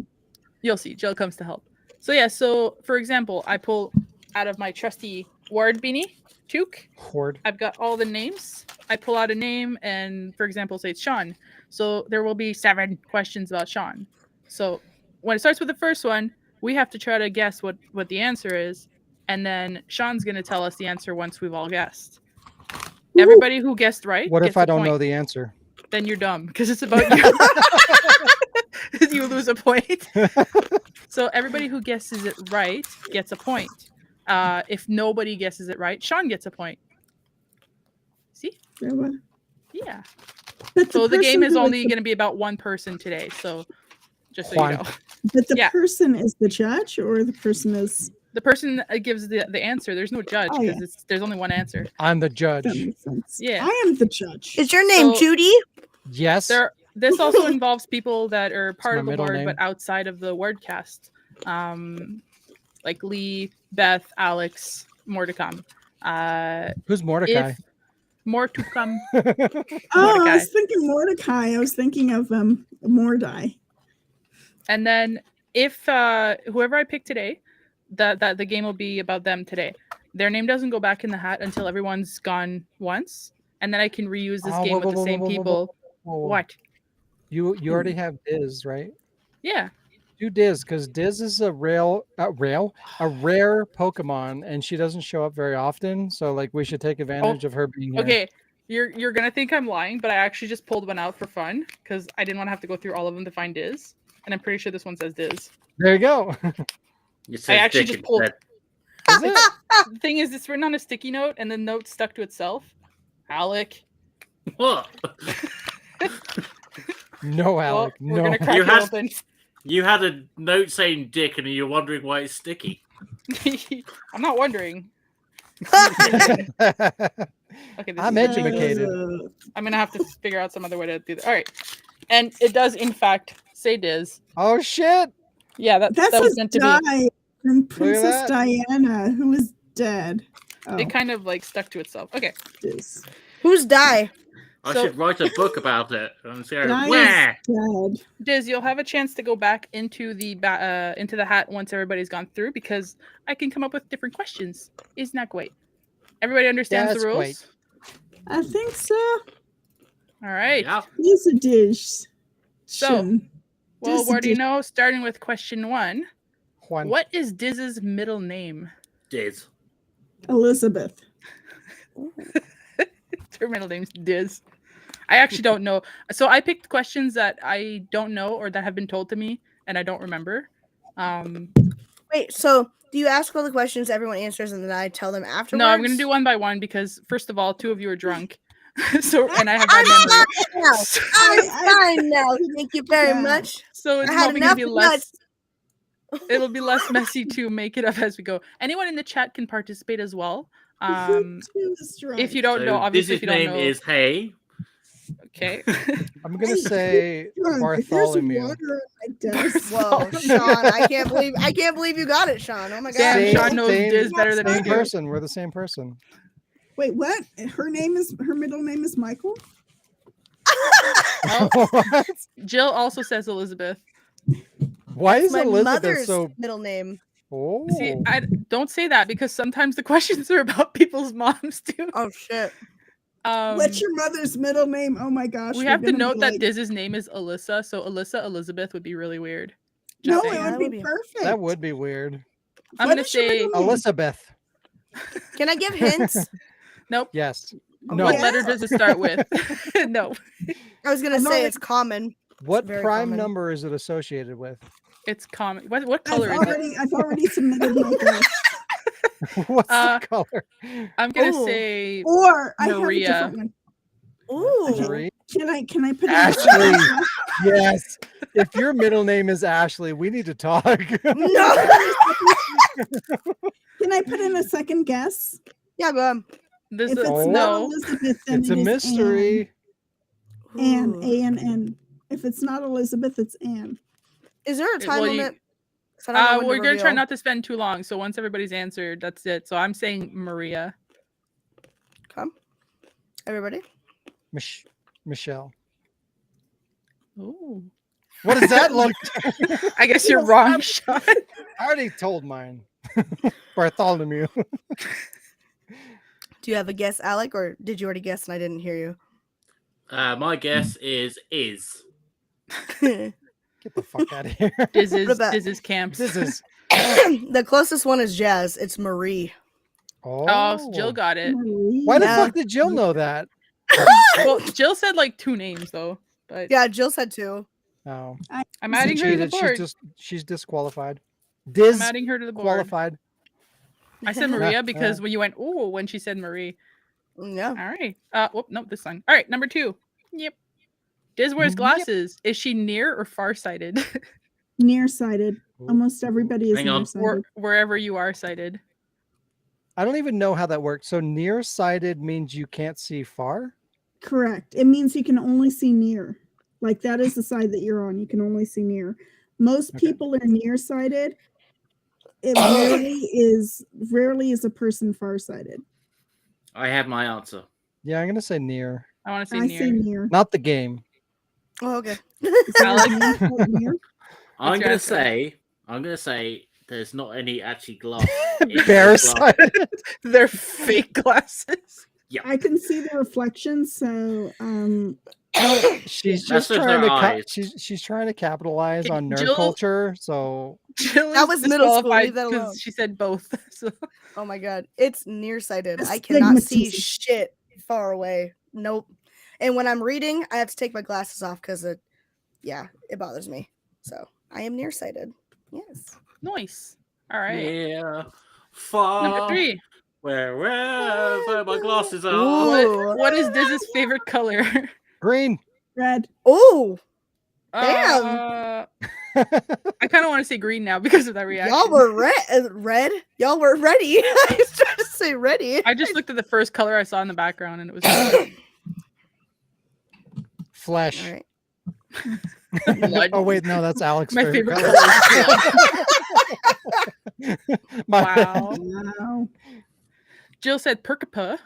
You'll see. Jill comes to help. So yeah, so for example, I pull out of my trusty ward beanie, toque. Horde. I've got all the names. I pull out a name and, for example, say it's Sean. So there will be 7 questions about Sean. So when it starts with the first one, we have to try to guess what the answer is. And then Sean's going to tell us the answer once we've all guessed. Everybody who guessed right. What if I don't know point. the answer? Then you're dumb because it's about you. You lose a point. So everybody who guesses it right gets a point. If nobody guesses it right, Sean gets a point. See? Yeah. So the game is only going to be about one person today. So just so you know. But the person is the judge, or the person is the person that gives the answer. There's no judge because there's only one answer. I'm the judge. That makes sense. Yeah. I am the judge. Is your name Judy? Yes. This also involves people that are part of the middle ward, name. but outside of the Wardcast. Like Lee, Beth, Alex, more to come. Who's Mordecai? More to come. Oh, I was thinking Mordecai. I was thinking of Mordai. And then if whoever I pick today, that the game will be about them today. Their name doesn't go back in the hat until everyone's gone once, and then I can reuse this game with the same people. What? You already have Diz, right? Yeah. Do Diz, because Diz is a rare Pokemon, and she doesn't show up very often. So like we should take advantage of her being here. Okay. You're gonna think I'm lying, but I actually just pulled one out for fun because I didn't want to have to go through all of them to find Diz, and I'm pretty sure this one says Diz. There you go. I actually just pulled. Is it? The thing is, it's written on a sticky note, and the note stuck to itself. Alec. What? No, Alec. Well, we're no. gonna crack it open. You had a note saying dick and you're wondering why it's sticky. I'm not wondering. Okay, I'm is educated. I'm gonna have to figure out some other way to do that. All right, and it does in fact say Diz. Oh shit! Yeah, that That's was meant to be. from Princess that. Diana, who is dead. Oh, It kind of like stuck to itself. Okay, Diz. Who's die? I So- should write a book about it and say, Diana's where? dead. Diz, you'll have a chance to go back into the hat once everybody's gone through because I can come up with different questions. Isn't that great? Everybody understands the That's rules. great. I think so. All right. Yeah. He's a dish. So, well, Diz where do you dish. know? Starting with question 1. Juan. What is Diz's middle name? Diz. Elizabeth. Her middle name's Diz. I actually don't know. So I picked questions that I don't know or that have been told to me and I don't remember. Wait, so do you ask all the questions everyone answers and then I tell them afterwards? No, I'm gonna do one by one because first of all, 2 of you are drunk. So and I have bad memory. I'm fine now. I'm fine now. Thank you very Yeah. much. So it's I had probably gonna enough be nuts. it'll be less messy to make it up as we go. Anyone in the chat can participate as well. If you don't know, obviously if Diz's you don't name know. is Hey. Okay. I'm gonna say Bartholomew. There's water on my desk. Whoa, Sean! I can't believe you got it, Sean. Oh my god! Damn, Same- Sean knows same- Diz better than I Same do. person. We're the same person. Wait, what? Her middle name is Michael? What? Jill also says Elizabeth. Why is My Elizabeth mother's so? middle name. Oh. See, I don't say that because sometimes the questions are about people's moms too. Oh shit! What's your mother's middle name? Oh my gosh. We we're have to gonna note be that like- Diz's name is Alyssa, so Alyssa Elizabeth would be really weird. No, Just it saying. That would would be be- perfect. That would be weird. I'm What gonna is your say middle name? Elizabeth. Can I give hints? nope. Yes. Oh, No. What yeah. letter does it start with? No, I was gonna I'm say already- it's common. What very prime common. number is it associated with? it's common. What color is it? I've already submitted my guess. What's Uh, the color? I'm gonna Ooh. say Or I Maria. have a different one. Ooh. Marie? Can I put in Ashley. Yes. If your middle name is Ashley, we need to talk. No. Can I put in a second guess? Yeah, go on. this If is it's Oh. not no. Elizabeth, then It's a it is mystery. Anne. Ooh. A-N-N. If it's not Elizabeth, it's Anne. Is there a time well, you- limit? 'Cause I don't know when to We're gonna try reveal. not to spend too long. So once everybody's answered, that's it. So I'm saying Maria. Come, everybody. Michelle. Ooh. What does that look? I guess you're wrong, Sean. I already told mine. Bartholomew. Do you have a guess, Alec, or did you already guess and I didn't hear you? My guess is. Get the fuck out of here. Diz is Rebecca. Diz's camps. This is. The closest one is Jazz. It's Marie. Oh, so Jill got it. Marie. Why the Yeah. fuck did Jill know that? Well, Jill said like 2 names though, but Yeah, Jill said two. Oh, I'm she adding her to the cheated. board. She's disqualified. I'm Diz adding her to the board. qualified. I said Maria because Yeah. when you went ooh when she said Marie. Yeah. All right. Whoop, nope, this one. All right, number 2. Yep. Diz wears Yep. glasses. Is she near or farsighted? Nearsighted. Almost everybody is Hang on. nearsighted. Wherever you are sighted. I don't even know how that works. So nearsighted means you can't see far. Correct. It means you can only see near. Like that is the side that you're on. You can only see near. Most Okay. people are nearsighted. It rarely is a person farsighted. I have my answer. Yeah, I'm gonna say near. I want to say I near. say near. Not the game. Oh, okay. Alex? Near. I'm your gonna answer? say there's not any actually glass. in the Bear glass. sighted. They're fake glasses. I can see the reflections, so She's That's just just trying their to eyes. she's trying to capitalize Okay, on nerd Jill- culture. So Jill That is was middle school, disqualified leave that alone. because she said both. So Oh my god. It's nearsighted. I cannot see Astigmatism. shit far away. Nope. And when I'm reading, I have to take my glasses off because it bothers me. So I am nearsighted. Yes. nice. All right. Yeah. Far. Number 3. Wherever my glasses are. Ooh. What is Diz's favorite color? green. red. Oh, Damn. I kind of want to say green now because of that reaction. Y'all were red. Y'all were ready. I was trying to say ready. I just looked at the first color I saw in the background and it was red. Flesh. All right. Blood. Oh wait, no, that's Alex's My favorite favorite color. color. My Wow. Wow. Jill said perkapa.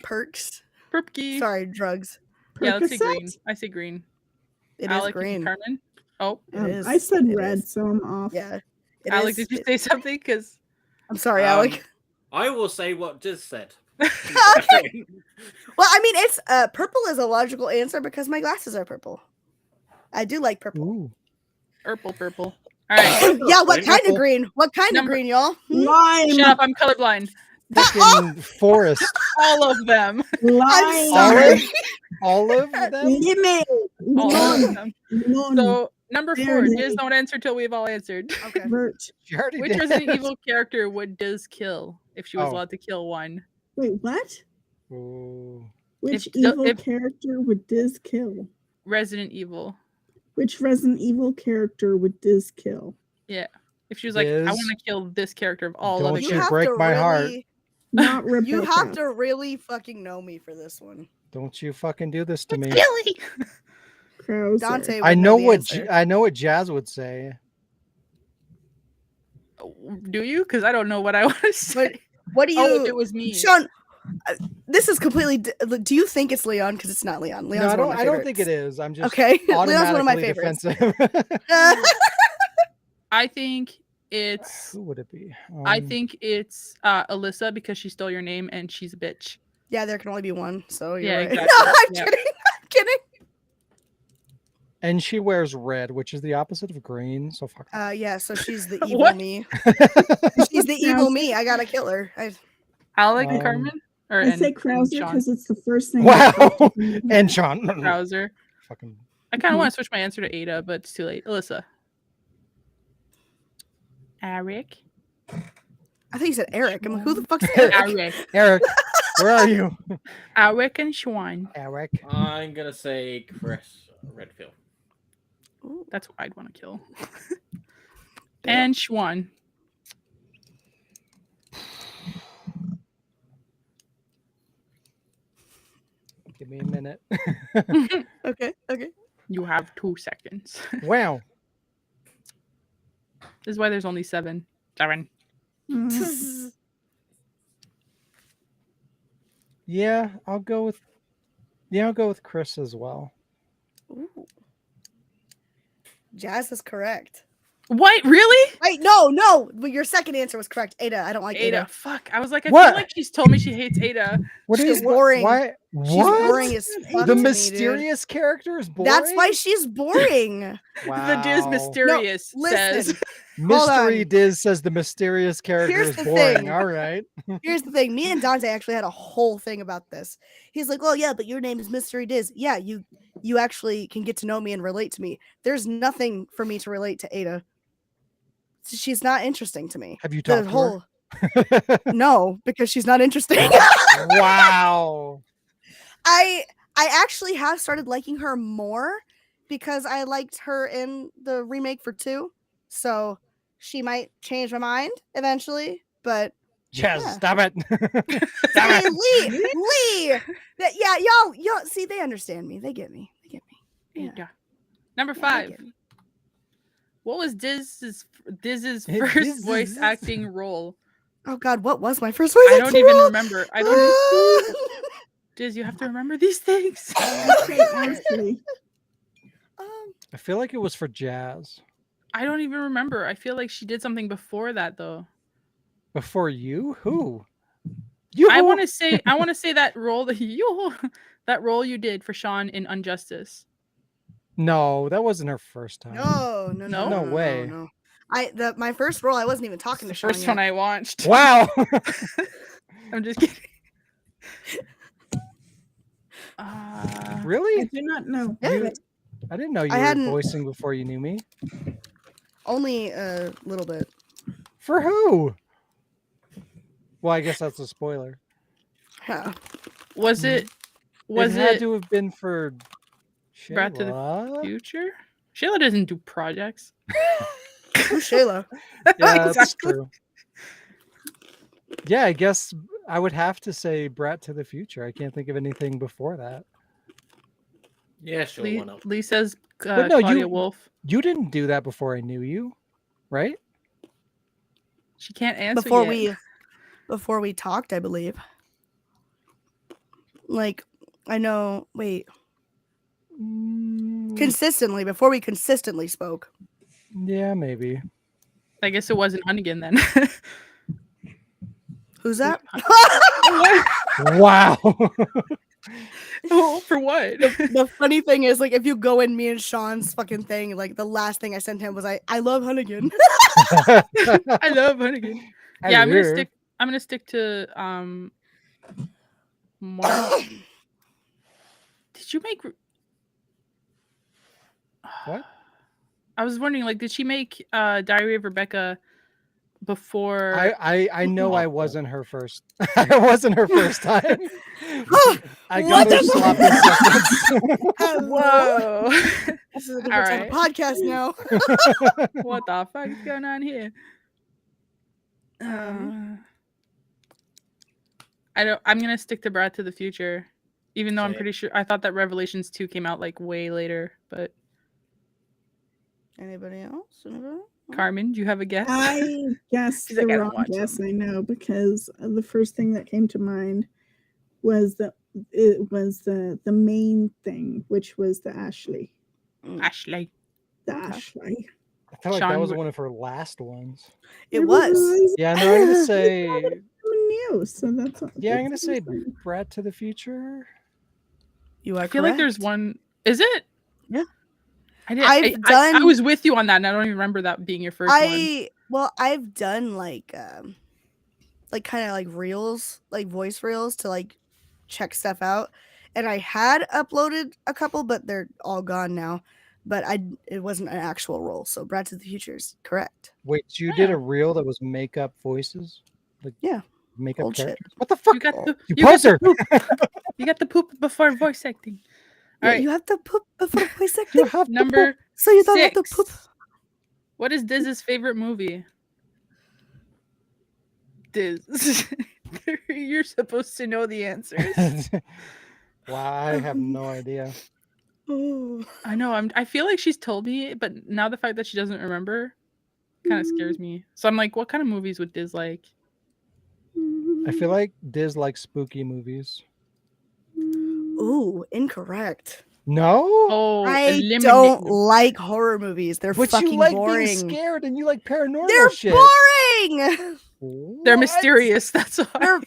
Perks. Perky. Sorry, drugs. Yeah, let's say green. Percocet? I say green. It is Alec and green. Carmen. Oh, It is. I said It red, is. so I'm off. Yeah. It Alec, is. did you say something? Because I'm sorry, Alec. I will say what Diz said. Okay. Well, I mean, it's purple is a logical answer because my glasses are purple. I do like purple. Ooh. purple. All right. Yeah, what kind Purple. of green? What kind Number- of green, y'all? Lime. Shut up, I'm colorblind. Fucking forest. All of them. Lime. sorry. Olive them? Lemon. All of Lemon. them. Lemon. So number 4, Verde. Diz don't answer till we've all answered. Okay. Vert. She already Which did. Resident Evil character would Diz kill if she was Oh. allowed to kill one? Wait, what? Ooh. Which If- evil if- character would Diz kill? Resident Evil. Which Resident Evil character would Diz kill? Yeah. If she was like, I Diz, want to kill this character of all don't other you You characters. have break to my heart. really, Not Rebecca. you have to really fucking know me for this one. Don't you fucking do this to me. Billy. Krauser. Dante. I would know the what answer. I know what Jazz would say. Do you? Because I don't know what I want to say. What do you? Oh, if it was me. Sean, this is completely. Do you think it's Leon? Because it's not Leon. Leon's No, one of my I don't think it favorites. is. I'm just Okay, Leon's one of my automatically favorites. defensive. I think it's. Who would it be? I think it's Alyssa because she stole your name and she's a bitch. Yeah, there can only be one. So you're Yeah, right. exactly. No, I'm Yeah. kidding. I'm kidding. And she wears red, which is the opposite of green. So fuck. Yeah. So she's the evil What? me. She's the evil me. I gotta kill her. Alec and Um, Carmen? Or I say and Krauser Sean? because it's the first thing. Wow. that popped up in my head. And Sean. Krauser. Fucking. I kind of want to switch my answer to Ada, but it's too late. Alyssa. Eric. I think you said Eric. I'm like, who the fuck's Eric? Eric. Eric, where are you? Eric and Sean. Eric. I'm gonna say Chris Redfield. That's who I'd want to kill. And Schwan. Give me a minute. Okay. Okay. You have 2 seconds. Wow. This is why there's only 7. 7. Mhm. Yeah, I'll go with Chris as well. Ooh. Jazz is correct. What? Really? Wait, no. But your second answer was correct. Ada. I don't like Ada. Ada. Fuck. I was like, I What? feel like she's told me she hates Ada. What She's is what- boring. Why? She's What? boring as fuck. The to me, dude. mysterious character is boring. That's why she's boring. Wow. The Diz Mysterious says. Listen. Mystery on. Diz says the mysterious character Here's is the boring. thing. All right. Here's the thing. Me and Dante actually had a whole thing about this. He's like, "Oh yeah, but your name is Mystery Diz." Yeah, you actually can get to know me and relate to me. There's nothing for me to relate to Ada. She's not interesting to me. Have you The talked whole to her? no, because she's not interesting. Wow. I actually have started liking her more because I liked her in the remake for 2. So she might change my mind eventually, but Chaz, Yeah. stop it. I mean, Lee. Yeah, y'all see, they understand me. They get me. Yeah. Yeah. Number Yeah, they 5. get me. What was Diz's Hey, first Diz- voice acting role? Oh God, what was my first voice? I don't acting even role? remember. I don't. Diz, you have to remember these things. Okay, honestly. I feel like it was for Jazz. I don't even remember. I feel like she did something before that though. Before you? Who? You? I want to say that role that you did for Sean in Injustice. No, that wasn't her first time. No. No way. No. My first role, I wasn't even talking to Sean. First one I watched. Wow. I'm just kidding. Really? I do not know. Yeah. I didn't know you I were hadn't- voicing before you knew me. Only a little bit. For who? Well, I guess that's a spoiler. Yeah. Was it it had it to have been for Back to the Shayla? Future? Shayla doesn't do projects. Who's Shayla? Yeah, that's Exactly. true. Yeah, I guess I would have to say Brat to the Future. I can't think of anything before that. Yeah, sure, why not? Lee says But no, Claudia Wolf. You didn't do that before I knew you, right? She can't answer yet. Before we talked, I believe. Like, I know. Wait. Consistently, before we consistently spoke. Yeah, maybe. I guess it wasn't Hunnigan then. Who's that? Wow. Oh, for what? The funny thing is, like, if you go in me and Sean's fucking thing, like, the last thing I sent him was, I love Hunnigan. I love Hunnigan. Yeah, I'm gonna stick to March. Did you make What? I was wondering, like, did she make Diary of Rebecca before? I know I wasn't her first. I wasn't her first time. I got What her the sloppy seconds. Whoa! This is a different type of podcast now. What the fuck is going on here? I'm gonna stick to Brat to the Future, even though I'm pretty sure I thought that Revelations 2 came out like way later. But anybody else? Carmen, do you have a guess? I guessed the wrong guess. I know, because the first thing that came to mind was the main thing, which was the Ashley. Ashley. The Ashley. I feel like that was one of her last ones. It was. Yeah, no, I'm gonna say. New, so that's. Yeah, I'm gonna say Brat to the Future. You are. I feel like there's one. Is it? Yeah. I was with you on that, and I don't even remember that being your first one. Well, I've done like kind of like reels, like voice reels to like check stuff out, and I had uploaded a couple, but they're all gone now. But it wasn't an actual role, so Brat to the Future is correct. Wait, so you did a reel that was makeup voices? Like, yeah. Makeup old characters? Shit. What the fuck? You poser! You got the poop before voice acting. All right. You have to poop before voice acting? Number so you don't have to poop. What is Diz's favorite movie? Diz. You're supposed to know the answers. Wow, I have no idea. I know. I feel like she's told me, but now the fact that she doesn't remember kind of scares me. So I'm like, what kind of movies would Diz like? I feel like Diz likes spooky movies. Ooh, incorrect. No? Oh, I don't like horror movies. They're fucking you like boring. Being scared and you like paranormal They're shit. Boring. They're mysterious. That's why.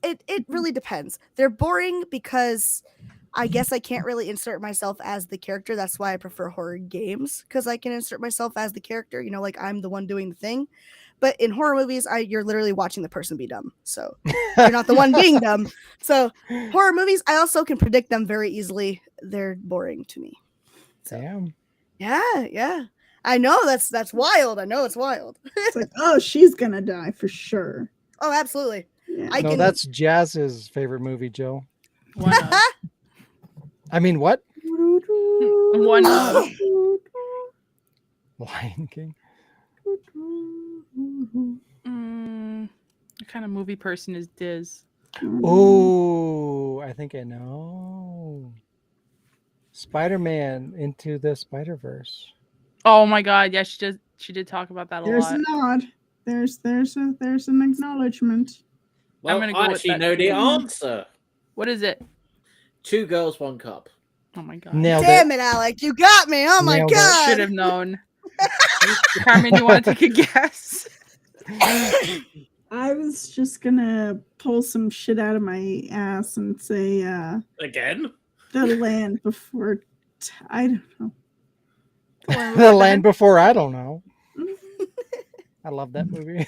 It really depends. They're boring because I guess I can't really insert myself as the character. That's why I prefer horror games, because I can insert myself as the character. You know, like I'm the one doing the thing. But in horror movies, you're literally watching the person be dumb. So you're not the one being dumb. So horror movies, I also can predict them very easily. They're boring to me. So, damn. Yeah. I know that's wild. I know it's wild. It's like, oh, she's gonna die for sure. Oh, absolutely. Yeah. That's Jazz's favorite movie, Joe. One of. I mean, what? One of. Lion King. What kind of movie person is Diz? Oh, I think I know. Spider-Man Into the Spider-Verse. Oh my God! Yeah, she did talk about that a lot. There's a nod. There's an acknowledgement. Well, I actually know the answer. What is it? 2 Girls, 1 Cup. Oh my God! Damn it, Alec! You got me! Oh my God! Should have known. Carmen, you want to take a guess? I was just gonna pull some shit out of my ass and say, again, The Land Before. I don't know. The Land Before I don't know. I love that movie.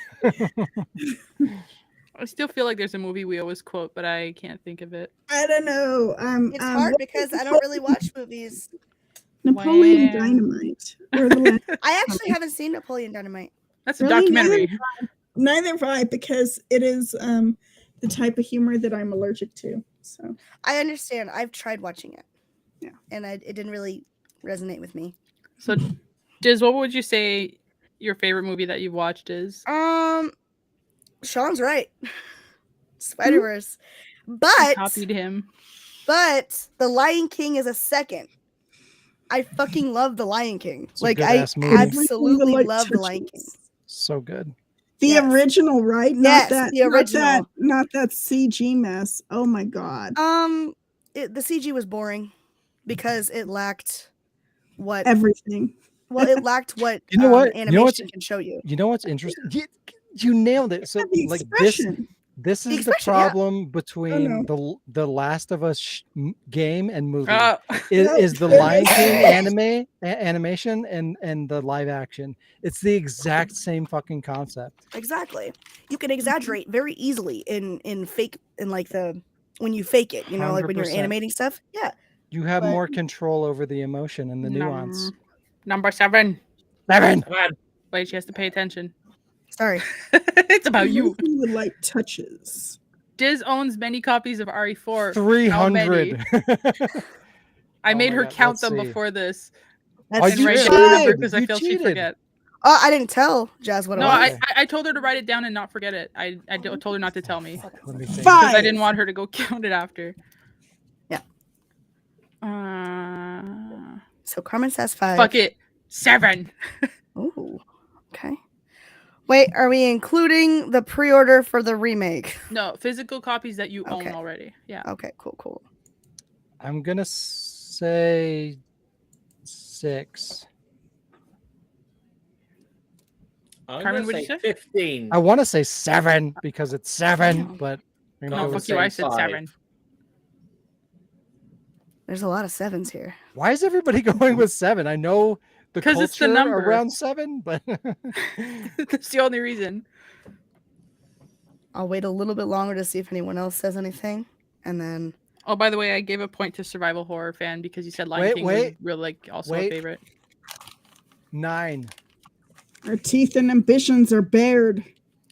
I still feel like there's a movie we always quote, but I can't think of it. I don't know. It's hard because I don't really watch movies. Napoleon Dynamite. Or the I actually haven't seen Napoleon Dynamite. That's a documentary. Neither have I, because it is the type of humor that I'm allergic to. So I understand. I've tried watching it. Yeah. And it didn't really resonate with me. So, Diz, what would you say your favorite movie that you've watched is? Sean's right. Spider-Verse. I But copied him. The Lion King is a second. I fucking love The Lion King. It's a Like, good I ass movie. absolutely love The Lion King. So good. The Yes. original, right? Yes, Not that, the original. Not that CG mess. Oh my god. The CG was boring because it lacked what Everything. Well, it lacked what You know what? animation can show you. You know what's interesting? You nailed it. So The like expression. this The is the expression, yeah. problem between the Last of Us game and movie. Oh, Is the Lion King animation and the live action. It's the exact same fucking concept. Exactly. You can exaggerate very easily in fake like when you fake it, you know, like when you're 100%. animating stuff. Yeah. You have But- more control over the emotion and the nuance. Number 7. 7. Come on. Wait, she has to pay attention. Sorry. It's about you. Movie with light touches. Diz owns many copies of RE4. 300. I Oh made my her God, count let's them see. before this. That's And you write true. down the number cheated. because I You feel she'd cheated. forget. Oh, I didn't tell Jazz what it No, was. Okay. I told her to write it down and not forget it. I told her not to tell me Let me think. Five. because I didn't want her to go count it after. Yeah. Uh, So Carmen says 5. fuck it. 7. Ooh. Okay. Wait, are we including the pre-order for the remake? No, physical copies that you Okay. own already. Yeah. Okay, cool. I'm gonna say 6. I'm Carmen, gonna what'd you say say? 15. I want to say 7 because it's 7, Damn. but I'm gonna No, go fuck with you. I 6. said 7. There's a lot of 7s here. Why is everybody going with 7? I know the 'Cause culture it's the number. around 7, but That's the only reason. I'll wait a little bit longer to see if anyone else says anything, and then Oh, by the way, I gave a point to Survival Horror Fan because you said Lion Wait, King wait. was really like also Wait. a favorite. 9. Our teeth and ambitions are bared.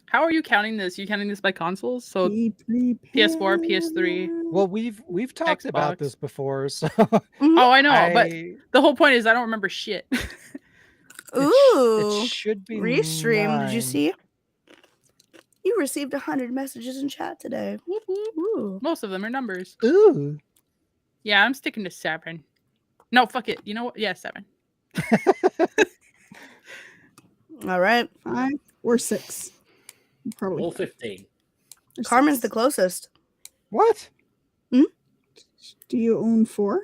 How are you counting this? You counting this by consoles? So Be prepared. PS4, PS3. Well, we've talked about Xbox. this before, so Oh, I know, but I- the whole point is I don't remember shit. ooh, it should be restream. Did you 9. see? You received 100 messages in chat today. Whoop, whoop. Ooh. Most of them are numbers. Ooh. Yeah, I'm sticking to 7. No, fuck it. You know what? Yeah, 7. All right. 5 or 6. Probably. All 15. or Carmen's 6. the closest. What? Do you own 4?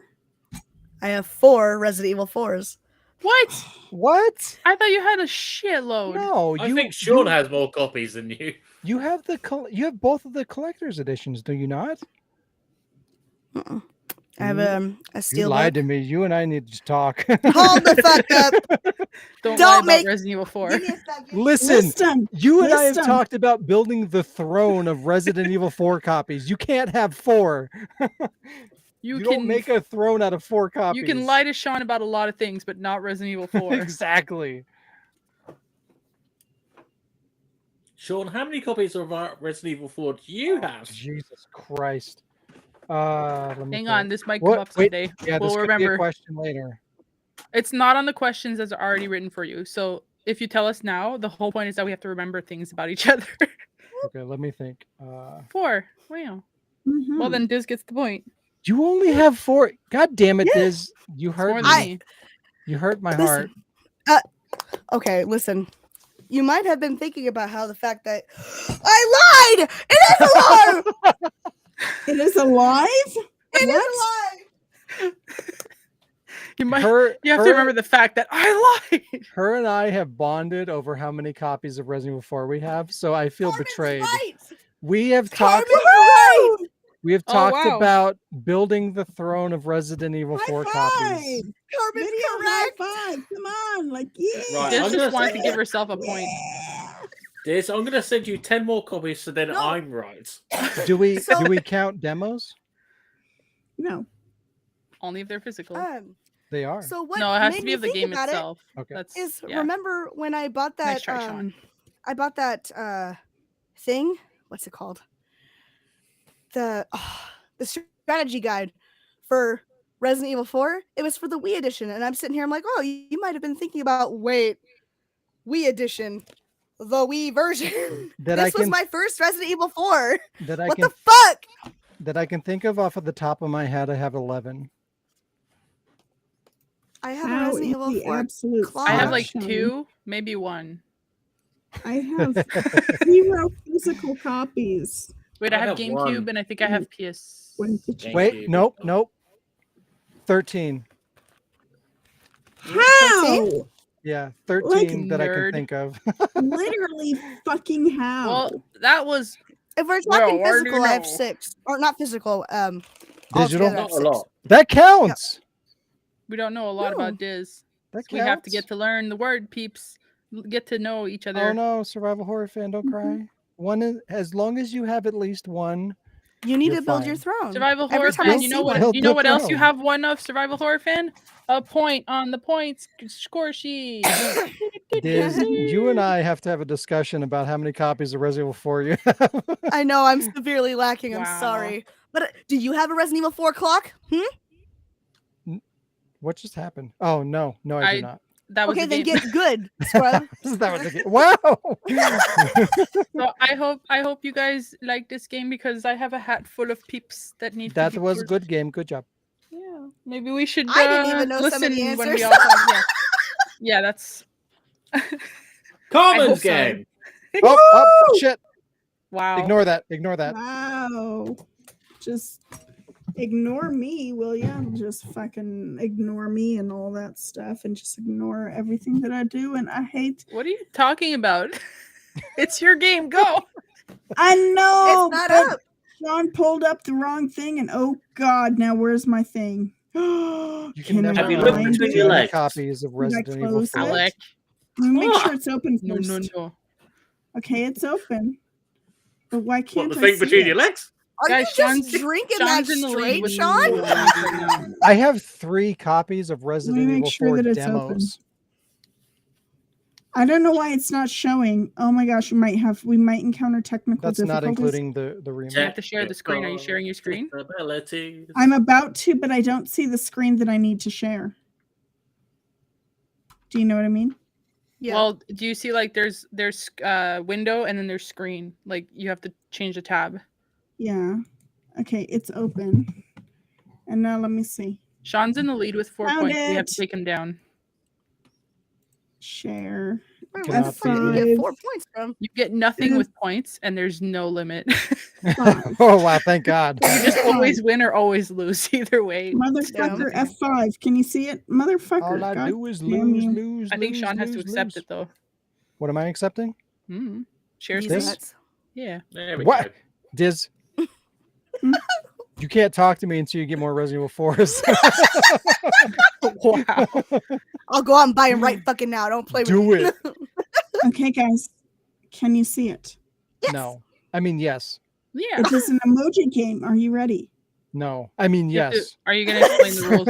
I have 4 Resident Evil 4s. What? What? I thought you had a shitload. No, I think Sean you, has more copies than you. you have you have both of the collector's editions, do you not? Uh-uh. I have You a steel lied to me. You and I need to talk. Hold the fuck up. Don't Don't lie about make- Resident Evil 4. Give me a second. Listen, you and I have Listen. talked about building the throne of Resident Evil 4 copies. You can't have 4. You You can don't make a throne out of 4 copies. You can lie to Sean about a lot of things, but not Resident Evil 4. Exactly. Sean, how many copies of Resident Evil 4 do you have? Jesus Christ. Let me Hang think. on, this might come What? up Wait, someday. Yeah, this we'll could be a remember. question later. It's not on the questions that's already written for you. So if you tell us now, the whole point is that we have to remember things about each other. Okay, let me think. 4. Wow. Mhm. Well, then Diz gets the point. You only have 4. God damn it, Yeah. Diz. You It's hurt more me. than me. You hurt my Listen. heart. Okay, listen. You might have been thinking about how the fact that I lied. It is alive. It is alive? It is What? alive. You might. Her, You have her, to remember the fact that I lied. her and I have bonded over how many copies of Resident Evil 4 we have, so I feel Carmen's betrayed. right. We have Carmen's talked right. we have Oh, talked wow. about building the throne of Resident Evil 4 High copies. five! Carmen's Video correct. high five! Come on, like yeah. Right, Diz I'm just gonna wanted say- to give herself a point. Yeah. This, I'm going to send you 10 more copies so then No. I'm right. Do we So- do we count demos? No. Only if they're physical. They are. So what? No, it has to made be me of the think game about it itself. Okay. That's Is yeah. remember when I bought that Nice try, Sean. I bought that thing, what's it called, the strategy guide for Resident Evil 4, it was for the Wii edition. And I'm sitting here, I'm like, oh, you might have been thinking about, wait, Wii edition, the Wii version. This was my first Resident Evil 4. What the fuck? That I can think of off of the top of my head, I have 11. I have a Resident Evil 4 I have like 2, maybe 1. I have 0 physical copies. Wait, I have GameCube and I think I have PS. Wait, nope. 13. How? Yeah, 13 that I can think of. Literally fucking how? Well, that was. If we're talking physical, I have 6. Or not physical. Digital? Not a lot. That counts. Yep. We don't know a lot about Diz. We have to get to learn the word, peeps. Get to know each other. Oh no, survival horror fan, don't cry. One is, as long as you have at least one. You need to build your throne. Survival horror fan. You know what? You know what else you have one of? Survival horror fan. A point on the points score sheet. Diz, you and I have to have a discussion about how many copies of Resident Evil 4 you have. I know I'm severely lacking. I'm sorry, but do you have a Resident Evil 4 clock? What just happened? Oh no, I do not. That was okay. Then get good, scrub. That was a game. Wow. So I hope you guys like this game because I have a hat full of peeps that need. That was a good game. Good job. Yeah, maybe we should. I didn't even know listen some of the when answers. we all talk. Yeah, that's. Commons game. Oh shit! Wow. Ignore that. Wow. Just ignore me, will ya? Just fucking ignore me and all that stuff and just ignore everything that I do. And I hate. What are you talking about? It's your game. Go. I know. It's not up. Sean pulled up the wrong thing and oh god, now where's my thing? You can never have you looked between your legs? Copies of Resident Evil 4. Alec. Make sure it's open first. No. Okay, it's open. But why can't What, the I thing see between it? your legs? Are Guys, you just drinking Sean's that in the straight, lead with Sean? you right now. I have 3 copies of Resident make Evil sure 4 that it's demos. I don't know why it's not showing. Oh my gosh, we might encounter technical That's difficulties. not including the remake. You have to share the screen. Are you sharing your screen? I'm about to, but I don't see the screen that I need to share. Do you know what I mean? Yeah. Well, do you see like there's window and then there's screen? Like you have to change the tab. Yeah. Okay, it's open. And now let me see. Sean's in the lead with 4 Found points. We have to it. take him down. Share. Where Cannot the fuck did you be- get 4 points from? You get nothing with points, and there's no limit. Oh wow, thank God. You just always win or always lose. Either way. Motherfucker F5. Can you see it? Motherfucker. All I God do is damn lose, you. lose. I think lose, Sean has to lose, accept lose. it though. What am I accepting? Mm-hmm. Share These This? screen. nuts. Yeah. There we What? go. Diz. You can't talk to me until you get more Resident Evil 4s. Wow. I'll go out and buy them right fucking now. Don't play with Do me. it. Okay, guys. Can you see it? Yes. No. I mean, yes. Yeah. It is an emoji game. Are you ready? No. I mean, You have to- yes. Are you gonna explain the rules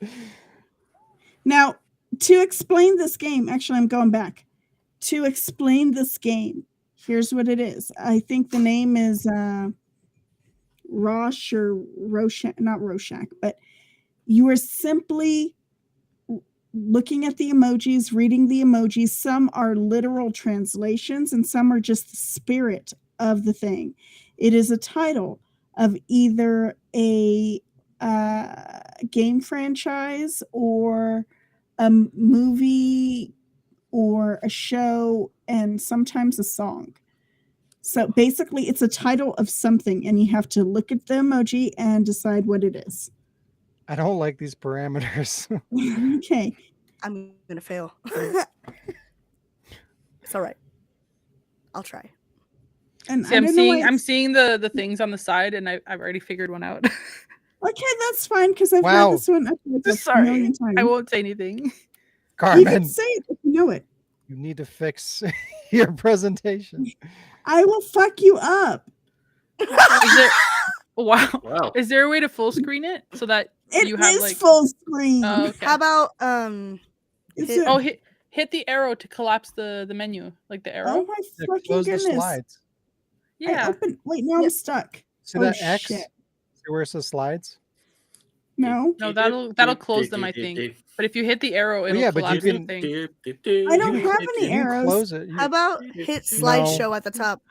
though? Now, to explain this game, actually, I'm going back. To explain this game, here's what it is. I think the name is Rosh or Rorschach, not Rorschach, but you are simply looking at the emojis, reading the emojis. Some are literal translations and some are just the spirit of the thing. It is a title of either a game franchise or a movie or a show and sometimes a song. So basically it's a title of something and you have to look at the emoji and decide what it is. I don't like these parameters. Okay. I'm gonna fail. It's all right. I'll try. And See, I don't know why I'm it's- seeing the things on the side, and I've already figured one out. Okay, that's fine because I've Wow. heard this one up like a Sorry, million times. I won't say anything. You Carmen, can say it if you know it. you need to fix your presentation. I will fuck you up. Is there? Wow. Wow. Is there a way to full screen it so that It you have is like? full screen. Oh, okay. How about It's hit- a- Oh, hit the arrow to collapse the menu, like the oh arrow. my Yeah, fucking close the goodness. slides. I Yeah. opened, wait, now I'm stuck. See Oh, that X? shit. See where it says slides? No, No, that'll close them, I think. But if you hit the arrow, it'll yeah, but collapse you the can- thing. I don't have any You can arrows. close it. How about hit slideshow at the top?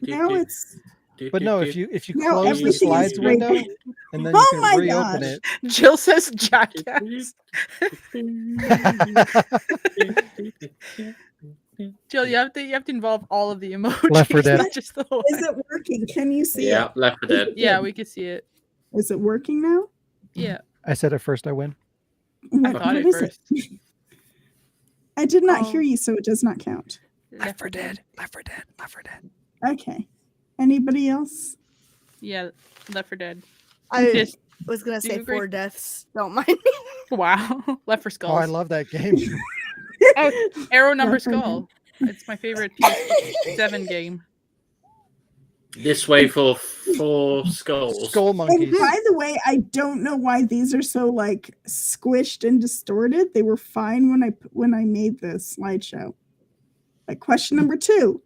Now it's But no, if you Now close the everything is slides straight. window and then Oh you can my reopen gosh. it. Jill says jackass. Jill, you have to involve all of the emojis, Left 4 Dead. not just the one. Is it working? Can you see Yeah, it? Left 4 Dead. Yeah, we can see it. Is it working now? Yeah, I said it first, I win. I thought what it is first. I did not hear Oh. you, so it does not count. Left 4 Dead. Left 4 Dead. Left 4 Dead. Okay. Anybody else? Yeah, Left 4 Dead. I Just was gonna do say you agree? 4 deaths. Don't mind me. wow, Left 4 Oh, Skulls. I love that game. Oh, Arrow Number Left 4 Dead. Skull. It's my favorite PS7 game. This way for 4 skulls. Skull And monkeys. by the way, I don't know why these are so like squished and distorted. They were fine when I made the slideshow. Like question number 2.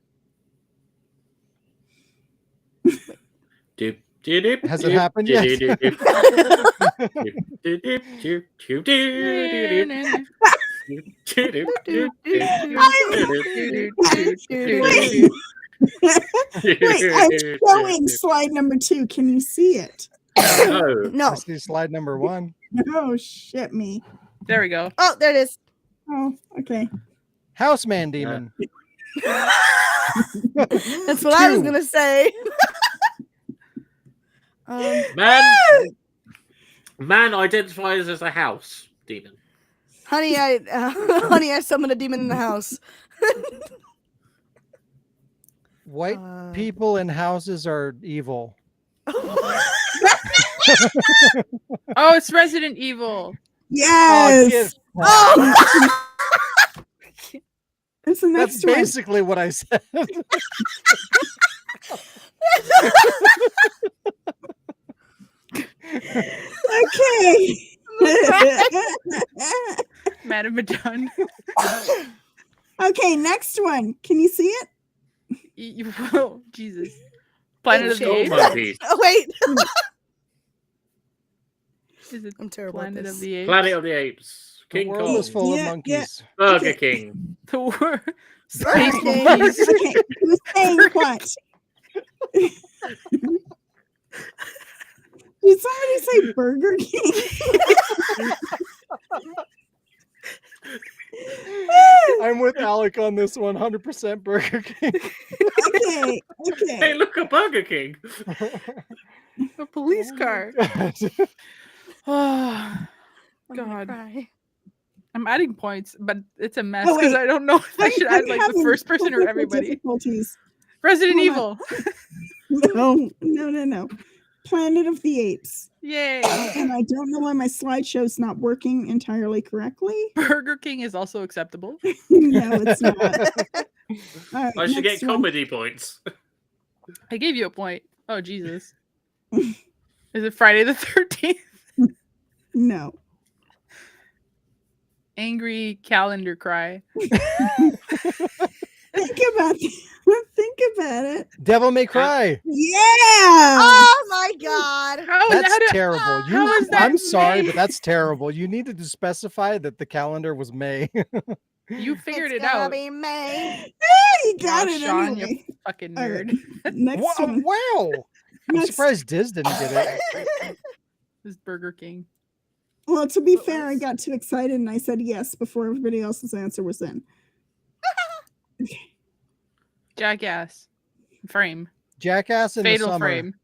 Has it happened yet? Wait, I'm showing slide number 2. Can you see it? No. No. I see slide number 1. Oh shit me. There we go. Oh, there it is. Oh, okay. Houseman demon. That's what I was 2. gonna say. Man identifies as a house demon. Honey, I summoned a demon in the house. White people in houses are evil. Oh, it's Resident Evil. Yes. Oh, That's the That's next one. basically what I said. Okay. Madame Madone. Okay, next one. Can you see it? Oh, Jesus. Planet of the Skull Apes. Monkeys. oh wait. Is it I'm terrible at Planet this. of the Apes? Planet of the Apes. The King world Kong. is full Yeah, of monkeys. Burger Okay. King. The word. Burger Space King. monkeys. Okay, who's saying what? Did somebody say Burger King? I'm with Alec on this one. 100% Burger King. Okay, Hey, okay. look at Burger King. A police car. Oh, I'm gonna God. cry. I'm adding points, but it's a mess Oh, because wait. I don't know if I should I'm add like the having first person or technical everybody. difficulties. Resident Hold Evil. No. Planet of the Apes. Yay. And I don't know why my slideshow's not working entirely correctly. Burger King is also acceptable. No, it's not. All right, I should get next one. comedy points. I gave you a point. Oh, Jesus. Is it Friday the 13th? No. Angry calendar cry. Think about it. Devil May Cry. Yeah. Oh my god. That's terrible. how is that I'm sorry, May? but that's terrible. You needed to specify that the calendar was May. You figured It's it gonna out. be May. You got Wow, it Sean, anyway. you fucking All right. nerd. Next one. Wow. I'm Next- surprised Diz didn't get it. This is Burger King. Well, to be fair, I got too excited and I said yes before everybody else's answer was in. Jackass. Frame. Jackass in Fatal the summer. Frame.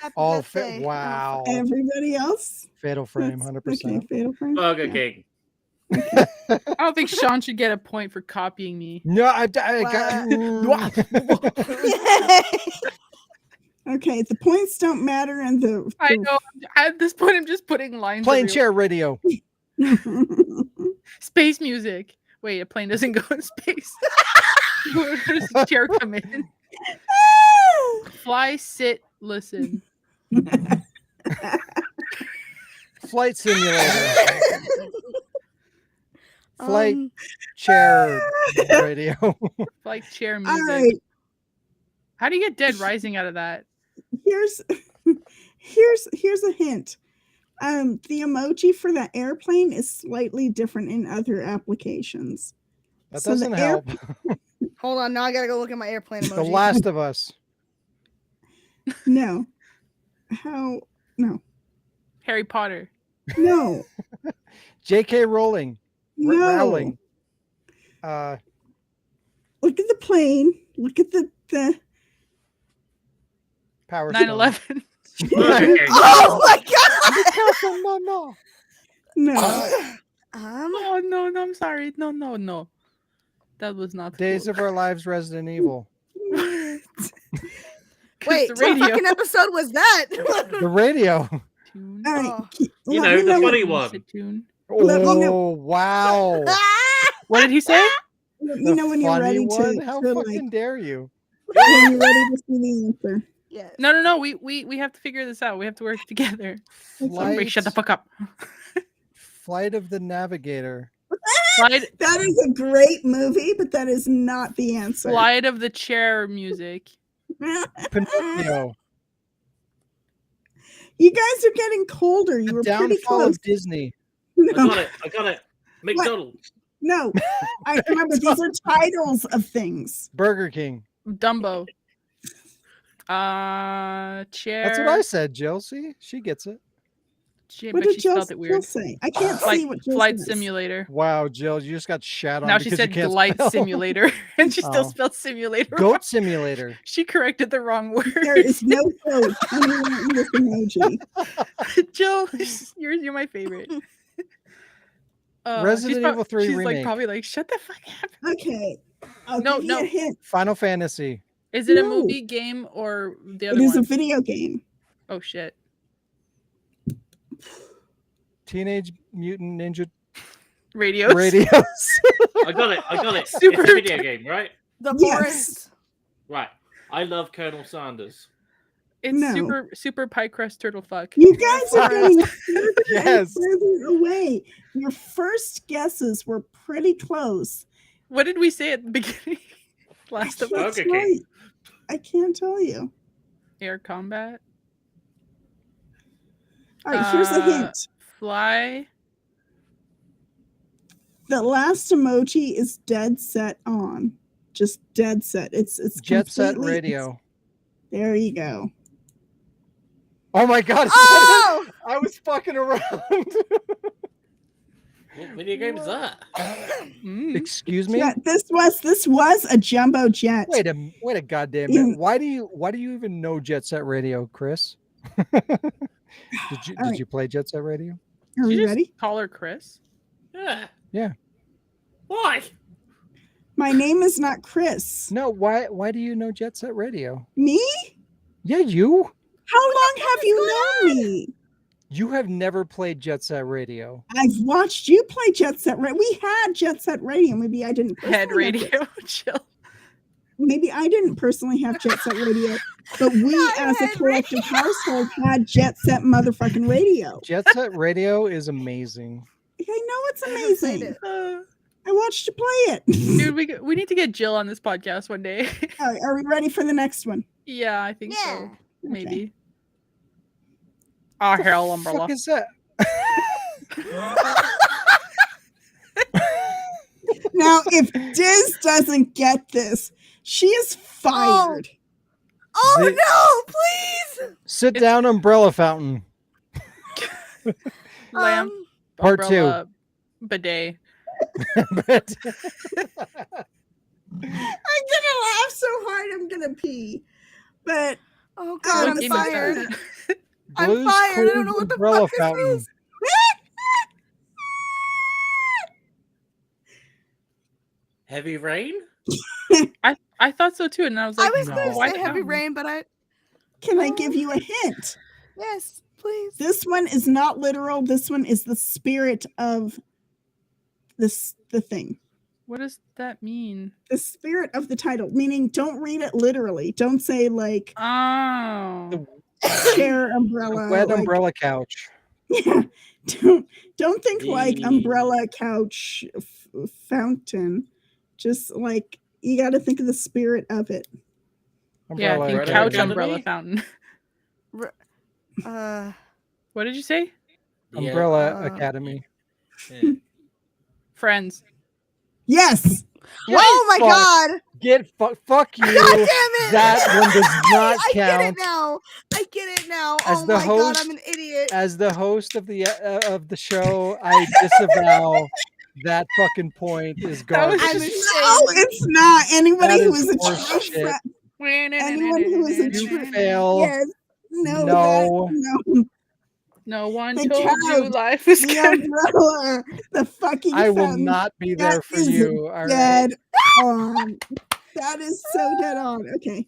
Happy Oh, birthday. wow. Everybody else? Fatal Frame, That's- 100%. Okay, Fatal Frame. Burger Yeah. King. I don't think Sean should get a point for copying me. No, I got. Okay, the points don't matter and the I know. At this point, I'm just putting lines. Plane everywhere. chair radio. Space music. Wait, a plane doesn't go in space. Where does the chair come in? Fly, sit, listen. Flight simulator. Flight chair radio. Flight chair All music. right, How do you get Dead Rising out of that? here's a hint. The emoji for the airplane is slightly different in other applications. That So the doesn't help. Hold on, now I gotta go look at my airplane emoji. The Last of Us. No. How? No. Harry Potter. No. J.K. Rowling. No. Rowling. Look at the plane. Look at the Power 9/11. Oh my god! Be careful, no. no. Oh no, I'm sorry. No. That was not Days cool. of Our Lives Resident Evil. Wait, the what radio. fucking episode was that? The radio. Tune. All right. Oh. You let know, me the know funny what- one. Tune. Let me know. Oh, wow. What did he say? Let me know when you're funny ready one? to How like, fucking dare you? when you're ready to see the answer. Yes. No. We have to figure this out. We have to work together. Somebody shut the fuck up. Flight of the Navigator. Flight That is a great movie, but that is not the answer. Flight of the Chair music. Pinocchio. You guys are getting colder. You The were pretty Downfall close. of Disney. No, I got it. McDonald's. no. I remember these are titles of things. Burger King. Dumbo. Chair. That's what I said, Jill. See? She gets it. What But did she Jill spelled it weird. say? I can't Flight, see what Jill flight says. simulator. Wow, Jill, you just got shat on. Now she because you said can't Glide spell. Simulator, and she still Oh. spelled simulator. Goat Simulator. She corrected the wrong word. There is no goat anywhere in this emoji. Jill, you're my favorite. Resident Evil 3 she's remake. like probably like, shut the fuck up. Okay. I'll No, give you no. a hint. Final Fantasy. Is it a No. movie, game, or the It other is a one? video game. Oh shit. Teenage Mutant Ninja Radios. Radios. I got it. Super It's a video game, right? The Yes. forest. Right. I love Colonel Sanders. It's No. super pie crust turtle fuck. You guys are getting further and Yes. further away. Your first guesses were pretty close. What did we say at the beginning? Last of Us. That's Okay. right. I can't tell you. Air combat. All right, here's a Uh, hint. Fly. The last emoji is dead set on. Just dead set. It's Jet Set completely- Radio. There you go. Oh my god. Oh! I was fucking around. What video game is that? Mm. Excuse me? Yeah, this was a jumbo jet. Wait a goddamn You- minute. Why do you even know Jet Set Radio, Chris? Did right. you play Jet Set Radio? Are Did we you just ready? call her Chris? Yeah. Yeah. Why? My name is not Chris. No, why do you know Jet Set Radio? Me? Yeah, you. How long have you known me? You have never played Jet Set Radio. I've watched you play Jet Set Radio. We had Jet Set Radio. Maybe I didn't. Head personally have radio. Chill. Maybe I didn't personally have Jet Set Radio, but we as a Head collective household had Jet Set motherfucking radio. Jet Set Radio is amazing. I know it's I haven't played amazing. it. I watched you play it. Dude, we need to get Jill on this podcast one day. All right, are we ready for the next one? Yeah, I think Yeah. so. Maybe. Ah, hell umbrella. Fuck is that? Now, if Diz doesn't get this, she is fired. Oh The- no, please! Sit down, umbrella fountain. Lamp. Part umbrella, Bidet. But- I'm gonna laugh so hard I'm gonna pee. But Oh god, What I'm game is fired. that? I'm Blue's fired. I don't Clues know what the umbrella fuck this fountain. is. Heavy Rain? I thought so too, and I was I like, was no. gonna why say heavy not? rain, but I can I give you a hint? yes, please. This one is not literal. This one is the spirit of the thing. What does that mean? The spirit of the title, meaning don't read it literally. Don't say like Oh. chair umbrella. Wet like- umbrella couch. Yeah. Don't think like umbrella couch fountain. Just like you got to think of the spirit of it. Yeah, I Umbrella think Umbrella couch Academy? umbrella fountain. Uh, What did you say? Umbrella Academy. Yeah. Yes. Yes. Oh my Fuck. god! Fuck you. God damn it! That one does not I get it count. now. I get it now. As Oh the my god, host- I'm an idiot. As the host of the show, I disavow that fucking point is That was garbage. I'm just- No, it's not. Anybody That who is is a horse true shit. friend. Anyone who is a You true fail. Yes. No. No. No. No one The told you couch, life was The good. umbrella. The fucking I will fountain. not be That there for is you. All right. Dead on. That is so dead on. Okay.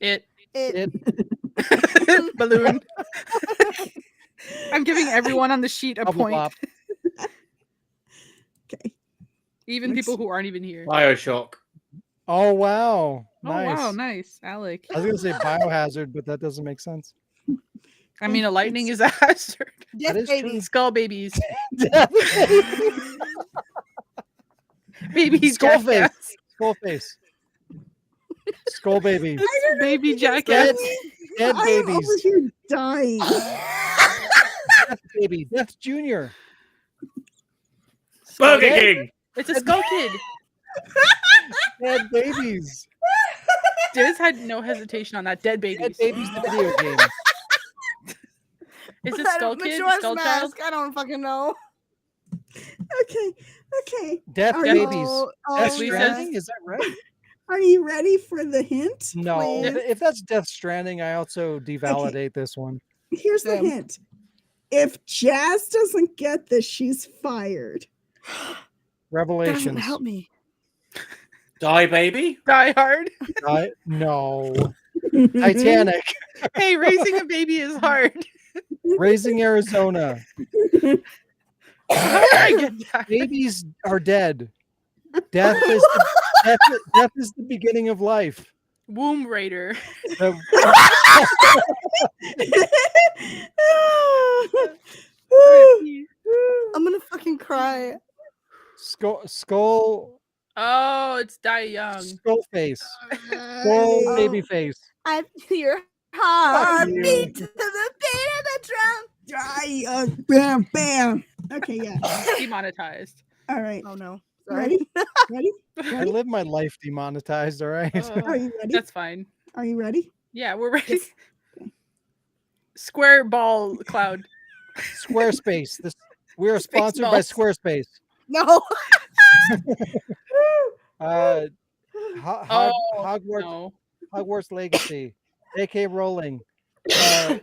It It balloon. I'm giving everyone on the sheet a bubble point, bop. Okay. even people who aren't even here. Bioshock. Oh wow. Oh Nice. wow, nice, Alec. I was gonna say biohazard, but that doesn't make sense. I mean, a lightning is a hazard. Death That is baby. Skull babies, baby Skull face. jackass, Skull face. Skull baby. baby Dead, jackass. dead I am over babies. here dying. Death baby. Death Junior. Burger Dead- King. It's a skull kid. Dead babies. Diz had no hesitation on that. Dead Dead babies. babies the video game. Is it I skull don't- kid? Majora's Skull child? Mask. I don't fucking know. Okay. Death Are babies. Oh, Death oh, Lisa. Stranding? Is that right? Are you ready for the hint? No. Please. If that's Death Stranding, I also devalidate this one. Here's the Damn. hint. If Jazz doesn't get this, she's fired. That doesn't Revelations. help me. Die Baby. Die hard. No. Titanic. Hey, raising a baby is hard. Raising Arizona. How did I get that? Babies are dead. Death is death is the beginning of life. Womb Raider. The- I'm gonna fucking cry. skull Oh, it's Die Young. skull face. Skull Oh. baby face. I your heart you. beat to the beat of the drum. Bam, bam. Okay, yeah. Demonetized. All right. Oh no. Sorry. Ready? Ready? I live my life demonetized, all right? Are you ready? That's fine. Are you ready? Yeah, we're ready. Square ball cloud. Squarespace. We are Space sponsored by balls. Squarespace. No. Hogwarts No. Hogwarts Legacy. J.K. Rowling. Okay.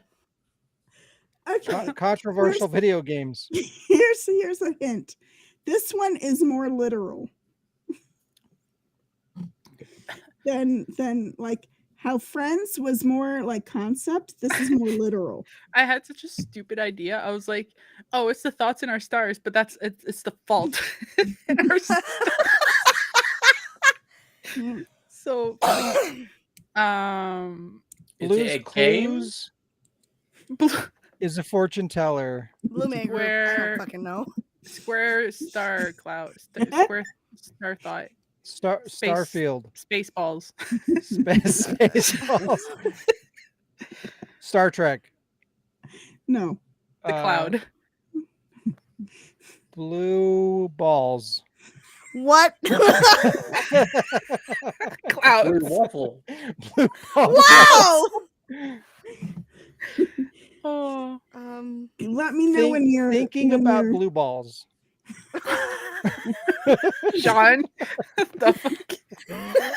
Controversial video games. Here's a hint. This one is more literal than like how Friends was more like concept. This is more literal. I had such a stupid idea. I was like, "Oh, it's the thoughts in our stars," but it's the fault in our stars. Mm. So, Is Blue's it a game? Clues blue, is a fortune teller. Blue Man Group. I Where- don't fucking know. square star cloud, square star thought, Starfield. space balls. Spaceballs. Star Trek. No. The cloud. Blue balls. What? Cloud. Blue Waffle. Blue balls. Wow. Oh. Let me know when you're thinking when about you're- blue balls. Sean, the fuck?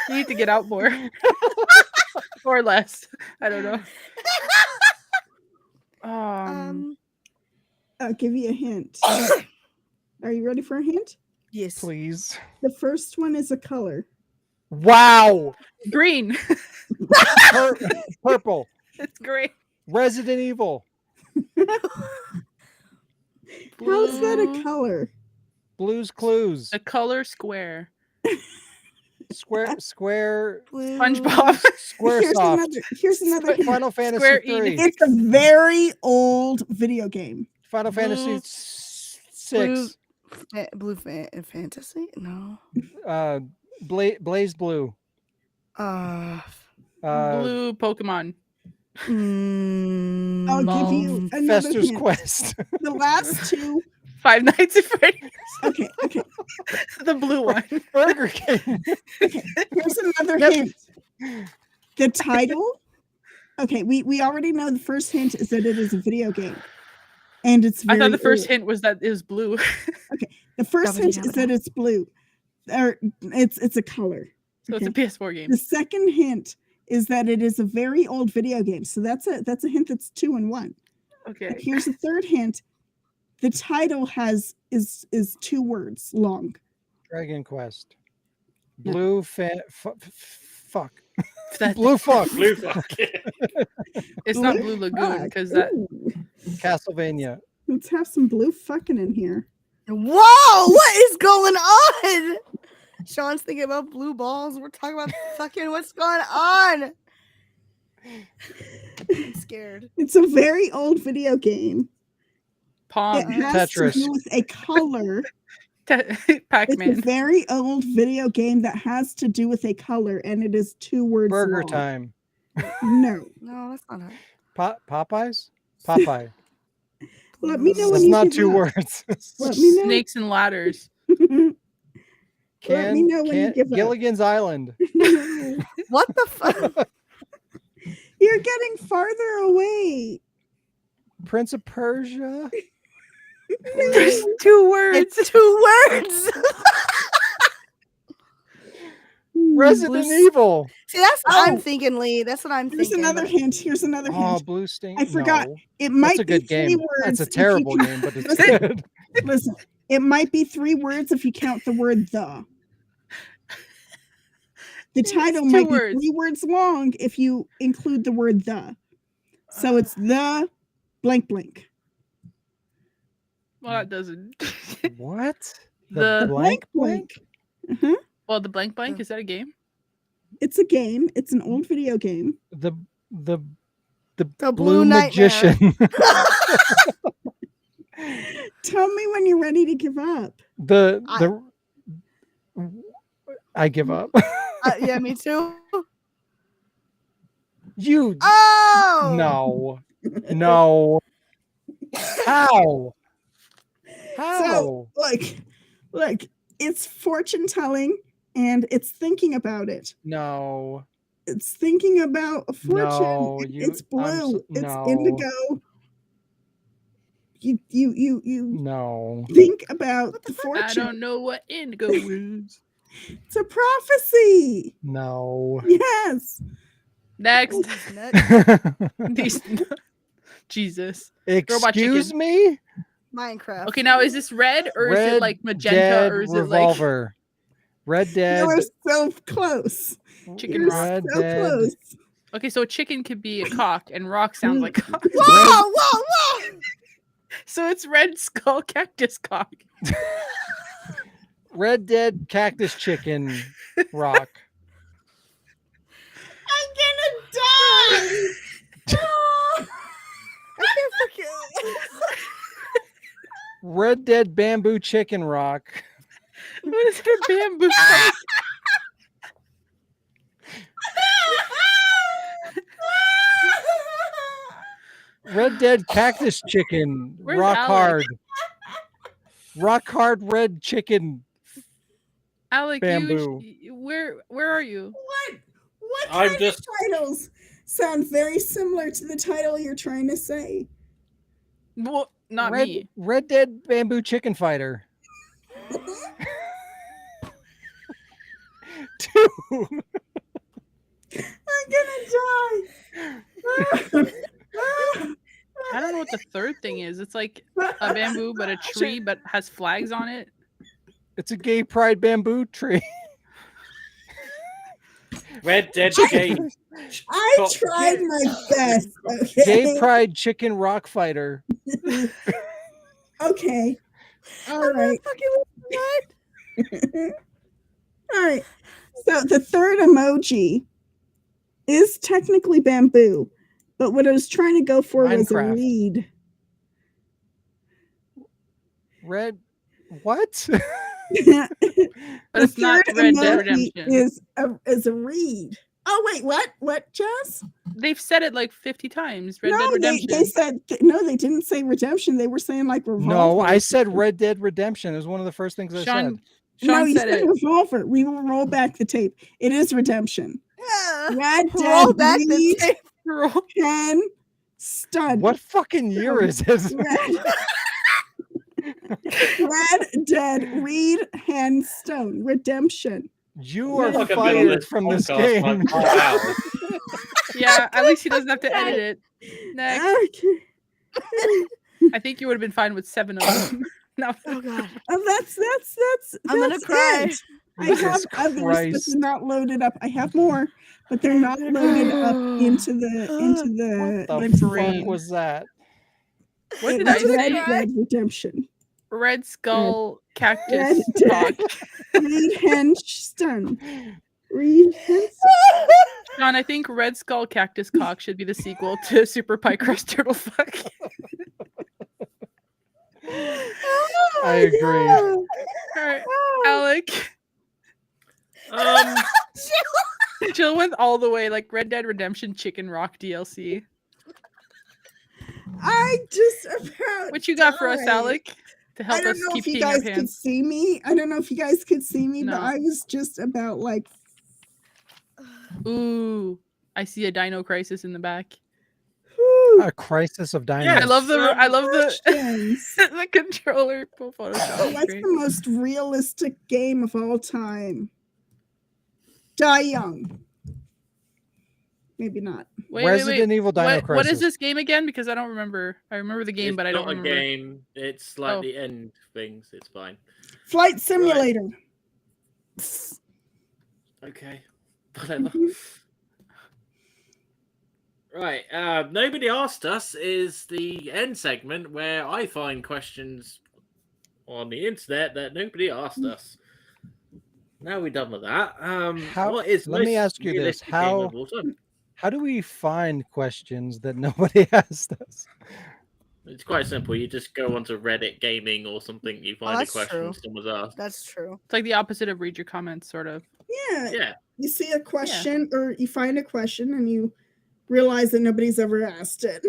You need to get out more. Or less. I don't know. I'll give you a hint. Are you ready for a hint? Yes. Please. The first one is a color. Wow. Green. Purple. It's great. Resident Evil. How's that a color? Blue's Clues. The color square. Square. Blue. SpongeBob. Squaresoft. Here's another hint. Final Fantasy Square 3. Enix. It's a very old video game. Final Fantasy Blue- 6. Blue Fantasy? No. Blaze Blue. Uh, Uh, Blue Pokemon. I'll give you another Fester's hint. Quest. The last two. Five Nights at Freddy's. Okay. The blue one. Burger King. Okay. Here's another hint. The title. Okay, we already know the first hint is that it is a video game, and it's. I thought the first old. hint was that it was blue. Okay, the first hint is that it's blue, or it's a color. So it's a PS4 game. The second hint is that it is a very old video game. So that's a hint that's 2 in 1. Okay. And here's the third hint. The title is 2 words long. Dragon Quest. No. Blue fuck. That- Blue fuck. Blue fuck. It's not Blue Lagoon because that. Ooh, Castlevania. let's have some blue fucking in here. Whoa! What is going on? Sean's thinking about blue balls. We're talking about fucking what's going on. I'm scared. It's a very old video game. Pong. It has Tetris. to do with a color. It's a Pac-Man. very old video game that has to do with a color, and it is 2 words Burger long. Time. No. No, that's not it. Popeyes? Popeye. Let me know when That's you not give 2 up. words. Let me know. Snakes and ladders. Let me know when you give up. Gilligan's Island. What the fuck? You're getting farther away. Prince of Persia. There's 2 words. It's 2 words. Resident Evil. See, that's what I'm Oh. thinking, Lee. That's what I'm Here's thinking. another hint. Here's another Oh, hint. Blue Stain. I forgot. No. It might That's a be good 3 game. words. That's a if you terrible count- game, but it's Listen. good. Listen, it might be 3 words if you count the word the. The title 2 might words. be 3 words long if you include the word the. So it's the blank blank. Well, that doesn't. What? The blank blank. blank? Uh-huh. Well, the blank blank, is that a game? It's a game. It's an old video game. The The Blue Blue Nightmare. Magician. Tell me when you're ready to give up. I give up. Yeah, me too. You Oh no. How? So, like, it's fortune telling and it's thinking about it. No. It's thinking about a fortune. No, It's blue. It's no. indigo. You No. think about the I fortune. don't know what indigo is. It's a prophecy. No. Yes. Next. Nuts. Jesus. Excuse chicken. me? Minecraft. Okay, now is this red or is it like magenta Dead or is Revolver. Red Dead. You were so close. Chicken You're rock? Red so Dead. close. Okay, so chicken could be a cock and rock sounds like cock. Whoa, whoa, whoa! So it's red skull cactus cock. Red Dead Cactus Chicken Rock. I'm gonna die. I can't fucking. Red Dead Bamboo Chicken Rock. What is her bamboo? Red Dead Cactus Chicken Where's Rock Alec? Hard. Rock Hard Red Chicken. Alec, Bamboo. where are you? What I'm kind just- of titles sound very similar to the title you're trying to say? Well, not Red, me. Red Dead Bamboo Chicken Fighter. 2. I'm gonna die. I don't know what the third thing is. It's like a bamboo, but a tree, but has flags on it. It's a gay pride bamboo tree. Red Dead game. I tried my best. Okay. Gay pride chicken rock fighter. Okay. All right. All right. So the third emoji is technically bamboo, but what I was trying to go for was a Minecraft. reed. Red. What? But it's not Red Dead Redemption. is a reed. Oh wait, what, Jess? They've said it like 50 times. Red Dead No, Redemption. they said no. They didn't say redemption. They were saying like revolver. No, I said Red Dead Redemption. It was one of the first things I said. Sean you said it. revolver. We will roll back the tape. It is redemption. Yeah. Red Roll Dead back the tape. Pen Stun. What fucking year is this? Red Dead Reed Hand Stone Redemption. You are Like a fired villainous from this podcast, game. like, wow. Yeah, at least he doesn't have to edit it. Next. Okay. I think you would have been fine with 7 of them. No. Oh god. Oh, that's I'm gonna cry. it. I have Jesus others, but Christ. they're not loaded up. I have more, but they're not loaded up into the What the into fuck was that? What it did was I Red say? Dead Redemption. Red Skull Red Cactus Dead. Cock. Reed Hench Stun. Reed Hench. John, I think Red Skull Cactus Cock should be the sequel to Super Pie Crust Turtle Fuck. I agree. All right, Alec. Jill went all the way like Red Dead Redemption Chicken Rock DLC. I just about. What you got for us, died. Alec? To I help don't us know keep if you peeing our guys could pants. see me. I don't know if you guys could see me, No. but I was just about like. Ooh, I see a Dino Crisis in the back. whew, A crisis of dinos. Yeah, I love the questions. the controller Photoshop. is What's great. the most realistic game of all time? Die Young. Maybe not. Wait, Resident Evil Dino What Crisis. is this game again? Because I don't remember. I remember the game, It's but I don't not a remember. game. It's like Oh. the end things. It's fine. Flight Simulator. Okay. Whatever. Right. Nobody asked us is the end segment where I find questions on the internet that nobody asked us. Now we're done with that. What is let me most ask you this. realistic game How of all time? how do we find questions that nobody asked us? It's quite simple. You just go onto Reddit gaming or something. You find a that's question true. someone's asked. That's true. It's like the opposite of read your comments, sort of. Yeah. Yeah. You see a question or you find a question and you realize that nobody's ever asked it.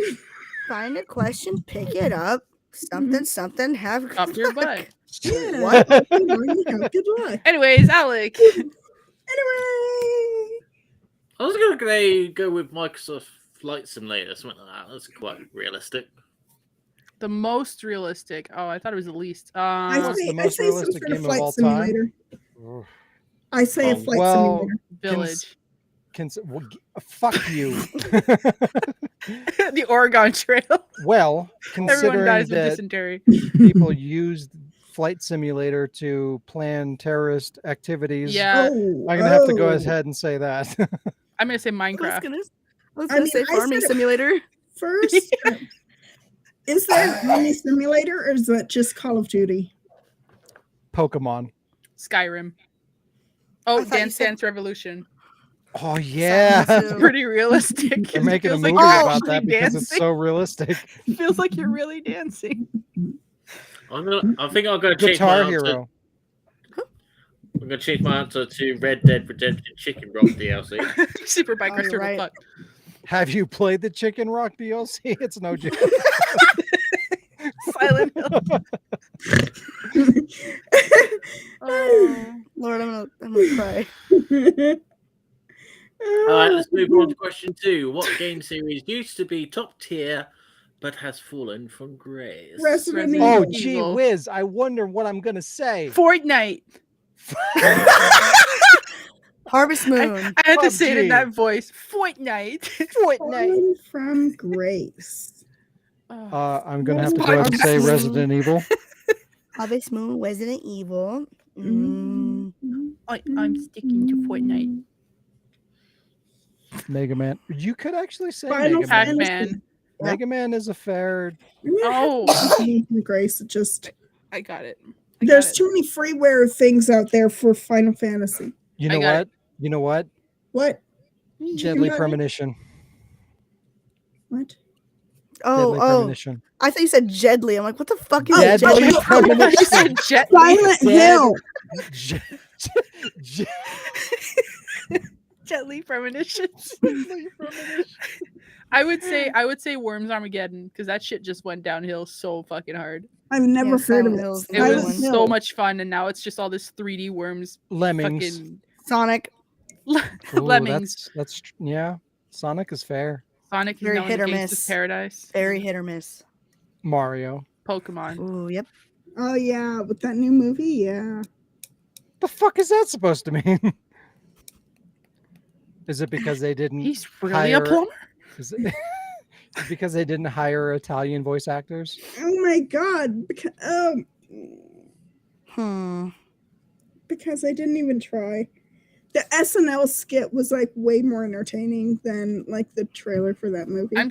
Find a question, pick it up, something, have good Up your luck. butt. Yeah. What? You know, you have good luck. Anyways, Alec. Anyway. I was gonna go with Microsoft Flight Simulator, something like that. That's quite realistic. The most realistic. Oh, I thought it was the least. I What's say, the I most say some realistic sort of game of flight all time? simulator. I say a Oh, flight well, simulator. Village. Fuck you. The Oregon Trail. Well, Everyone considering dies of that dysentery. people used Flight Simulator to plan terrorist activities, Yeah, I'm gonna have to go ahead and say that. I'm gonna say I was Minecraft. gonna, I was I gonna mean, say I farming said it- simulator. First, is there any simulator or is that just Call of Duty? Pokemon. Skyrim. Oh, I thought you Dance said- Dance Revolution. Oh yeah. Silent Hill. Pretty realistic. They're It making a feels movie like you're about that actually because it's dancing. so realistic. Feels like you're really dancing. I think I'll go change my Guitar answer. Hero. I'm gonna change my answer to Red Dead Redemption Chicken Rock DLC. Super Bike Oh, Racer. you're right. Fuck. Have you played the Chicken Rock DLC? It's no joke. Silent Hill. Oh. Lord, I'm gonna cry. All right, let's move on to question 2. What game series used to be top tier but has fallen from grace? Resident Oh, Evil. gee Evil. whiz. I wonder what I'm going to say. Fortnite. Harvest Moon. I had to say it in PUBG. that voice. Fortnite. Fortnite. Fallen from grace. Oh. I'm going to have to go ahead and say Resident Evil. Harvest Moon, Resident Evil. Mm. I'm sticking to Fortnite. Mega Man. You could actually say Final Mega Man. Pac-Man. Mega Man is a fair. Oh. Fallen from grace. It just I got it. there's too many freeware things out there for Final Fantasy. You I know got what? You know what? What? Deadly got it? Premonition. What? Deadly Oh, Premonition. I thought you said Jedly. I'm like, what the fuck is Deadly Jedly? Premonition. You said Jet. Silent Dead- Hill. Je- je- Gently premonitions. I would say Worms Armageddon because that shit just went downhill so fucking hard. I've never heard of Silent it. Hill's It another was one. so much fun, and now it's just all this 3D Worms. Lemmings. Fucking Sonic. Ooh, Lemmings. That's yeah. Sonic is fair. Sonic is Very now hit in or the Gangsta's miss. Paradise. Very hit or miss. Mario. Pokemon. Ooh, yep. Oh yeah, with that new movie, yeah. The fuck is that supposed to mean? Is it because they didn't He's really hire, a plumber. Is it because they didn't hire Italian voice actors? Oh my god, because I didn't even try. The SNL skit was like way more entertaining than like the trailer for that movie. I'm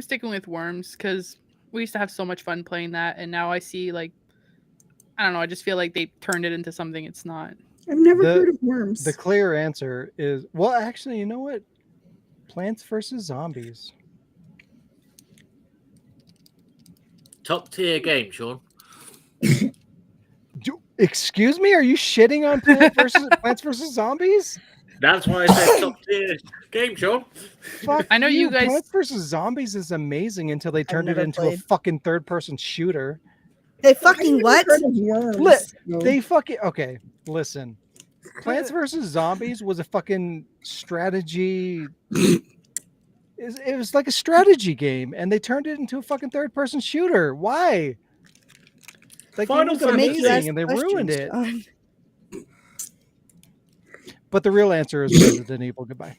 sticking with Worms because we used to have so much fun playing that, and now I see like I don't know. I just feel like they turned it into something it's not. I've never heard of Worms. The clear answer is well, actually, you know what? Plants vs. Zombies. Top tier game, Sean. Excuse me? Are you shitting on Plants vs. Zombies? That's why I said top tier game, Sean. Fuck I know you guys- Plants vs. Zombies is amazing until they turned it never into a played. fucking third-person shooter. They I've fucking never what? heard of Worms. They fucking okay. Listen, Plants vs. Zombies was a fucking strategy. It was like a strategy game, and they turned it into a fucking third-person shooter. Why? That game Final was Fantasy. Make you ask amazing, and they ruined it. questions, John. But the real answer is Resident Evil. Goodbye.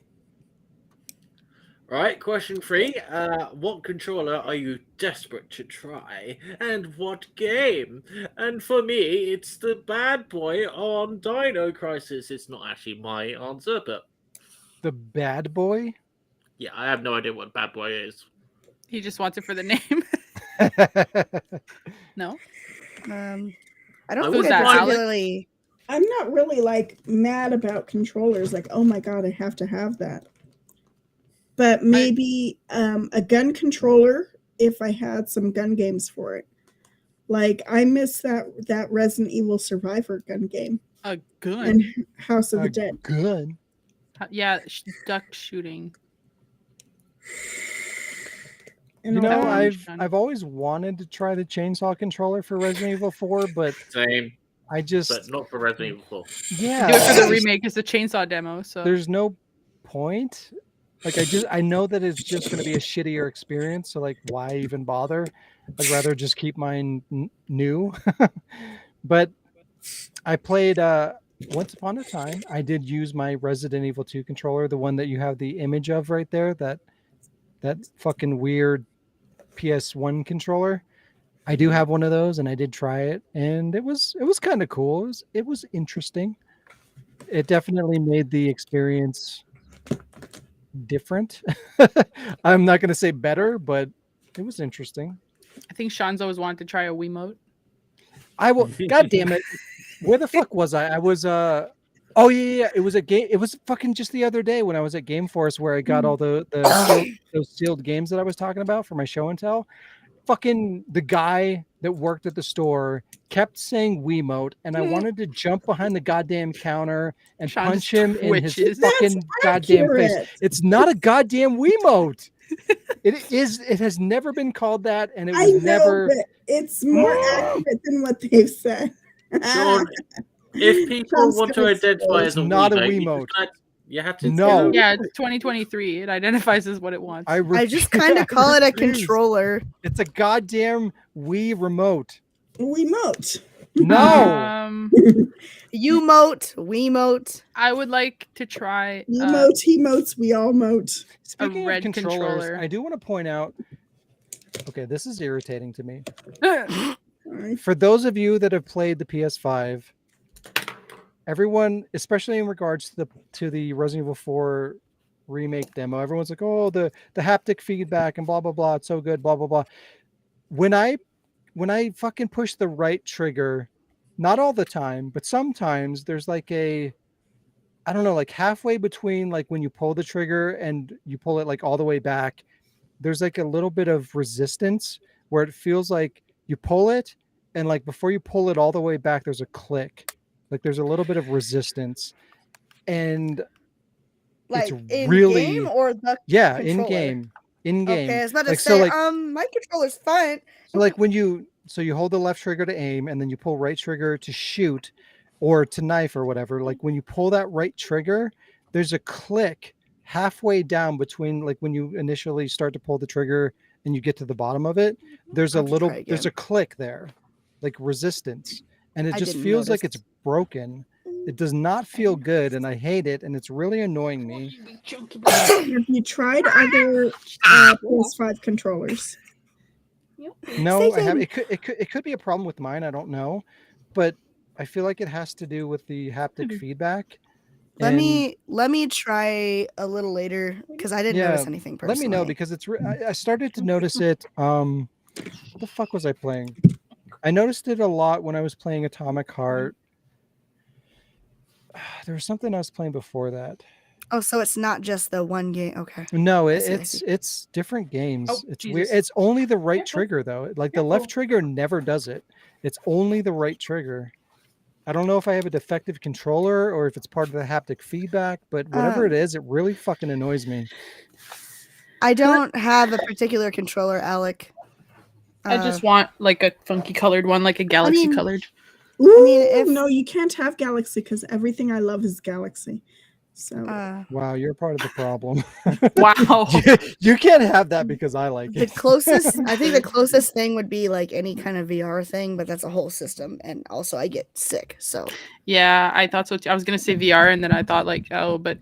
Right, question 3. What controller are you desperate to try? And what game? And for me, it's the bad boy on Dino Crisis. It's not actually my answer, but The bad boy. yeah, I have no idea what bad boy is. He just wants it for the name. No. I don't I think was I that, Alex? particularly. I'm not really like mad about controllers. Like, oh my god, I have to have that. But maybe a gun controller if I had some gun games for it. Like I miss that Resident Evil Survivor gun game A gun. and House of the Dead. Good. Yeah, duck shooting. And You know, all- I've always wanted to try the chainsaw controller for Resident Evil 4, but Same, I just but not for Resident Evil 4. yeah. Do it for the remake. It's a chainsaw demo. So There's no point. Like I know that it's just going to be a shittier experience. So like, why even bother? I'd rather just keep mine new. But I played Once Upon a Time. I did use my Resident Evil 2 controller, the one that you have the image of right there. That fucking weird PS1 controller. I do have one of those, and I did try it, and it was kind of cool. It was interesting. It definitely made the experience different. I'm not going to say better, but it was interesting. I think Sean's always wanted to try a Wiimote. I will. God damn it! Where the fuck was I? I was Oh yeah. It was a game. It was fucking just the other day when I was at Game Force where I got all those sealed games that I was talking about for my show and tell. Fucking the guy that worked at the store kept saying Wiimote, and I wanted to jump behind the goddamn counter and Sean punch just him in his twitches. fucking goddamn face. accurate. It's not a goddamn Wiimote. It is. It has never been called that, and it I was know, never. but it's more accurate than what they've said. Sean, if people Sean's want to gonna identify as a not a Wiimote, Wiimote. you have to No. Yeah, it's 2023. It identifies as what it wants. I just kind of call it a refuse. controller. It's a goddamn Wii remote. Wiimote. No. U-mote, Wiimote. I would like to try. Emotes, emotes, we all mote. Speaking red of controllers, controller. I do want to point out. Okay, this is irritating to me. For those of you that have played the PS5, everyone, especially in regards to the Resident Evil 4 remake demo, everyone's like, "Oh, the haptic feedback and blah blah blah, it's so good, blah blah blah." When I fucking push the right trigger, not all the time, but sometimes there's like I don't know, like halfway between like when you pull the trigger and you pull it like all the way back, there's like a little bit of resistance where it feels like you pull it and like before you pull it all the way back, there's a click. Like there's a little bit of resistance. And Like it's in really game or the in controller? game. In game. Okay, I was about to Like, say, so, like, my controller's fine. so like when you hold the left trigger to aim and then you pull right trigger to shoot or to knife or whatever, like when you pull that right trigger, there's a click halfway down between, like, when you initially start to pull the trigger and you get to the bottom of it, there's a I'll have to little try there's again. a click there, like resistance, and it I just didn't feels like notice. it's broken. It does not feel good and I hate it and it's really annoying me. Have you tried other PS5 controllers? No, I Satan. have. It could be a problem with mine. I don't know, but I feel like it has to do with the haptic feedback. Let And me try a little later because I didn't notice anything personally. let me know because I started to notice it. What the fuck was I playing? I noticed it a lot when I was playing Atomic Heart. There was something I was playing before that. Oh, so it's not just the one game. Okay. No, I see. it's different games. Oh, It's Jesus. weird. It's only the right trigger though. Like the left trigger never does it. It's only the right trigger. I don't know if I have a defective controller or if it's part of the haptic feedback, but whatever it is, it really fucking annoys me. I don't have a particular controller, Alec. I just want like a funky colored one, like a galaxy colored. Ooh, I mean, no, you can't have Galaxy because everything I love is Galaxy. So Wow, you're part of the problem. Wow. you can't have that because I like the it. closest, I think the closest thing would be like any kind of VR thing, but that's a whole system, and also I get sick. So Yeah, I thought so too. I was gonna say VR, and then I thought like, oh, but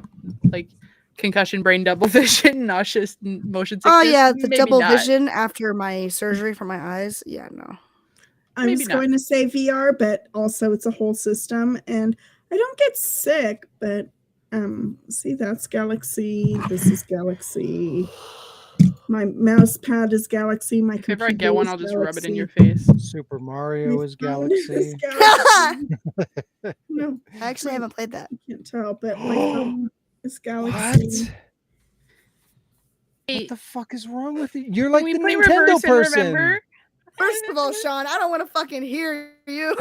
like concussion, brain double vision, nauseous, motion sickness. oh yeah, the maybe double not. vision after my surgery for my eyes. Yeah, no. I Maybe was not. going to say VR, but also it's a whole system, and I don't get sick. But see, that's Galaxy. This is Galaxy. My mouse pad is Galaxy. My If ever I computer get one, is I'll just rub it in Galaxy. your face. Super Mario My is phone is Galaxy. Galaxy. No, I actually haven't played that. I can't tell, but my phone is Galaxy. What the fuck is wrong with you? You're Can like we the play Nintendo reverse and person. remember? First of all, Sean, I don't want to fucking hear you.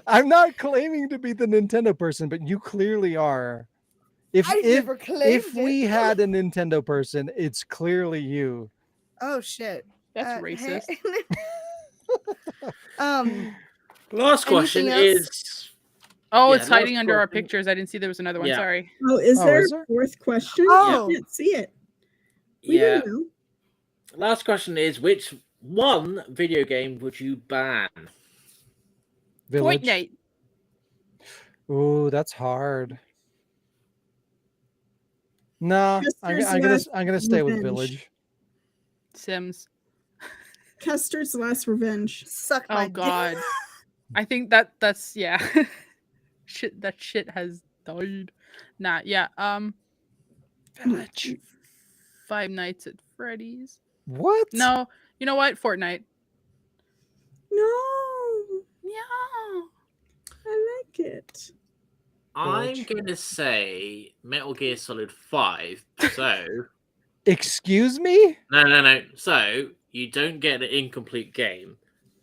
I'm not claiming to be the Nintendo person, but you clearly are. If never claimed if we had a Nintendo person, it's clearly you. Oh shit. That's racist. Last question is. Oh, Yeah, it's hiding last under our question. pictures. I didn't see there was another one. Yeah. Sorry. Oh, is there is a there? fourth question? Oh. I can't see it. We Yeah. don't know. Last question is: which one video game would you ban? Village. Fortnite. Ooh, that's hard. Nah, I'm gonna stay with Revenge. Village. Sims. Custer's Last Revenge. Suck my Oh God. I think that's yeah. That shit has died. Nah, yeah. Village. Five Nights at Freddy's. What? No, you know what? Fortnite. No, Yeah. I like it. I'm gonna say Metal Gear Solid 5. So Excuse me? no. So you don't get the incomplete game,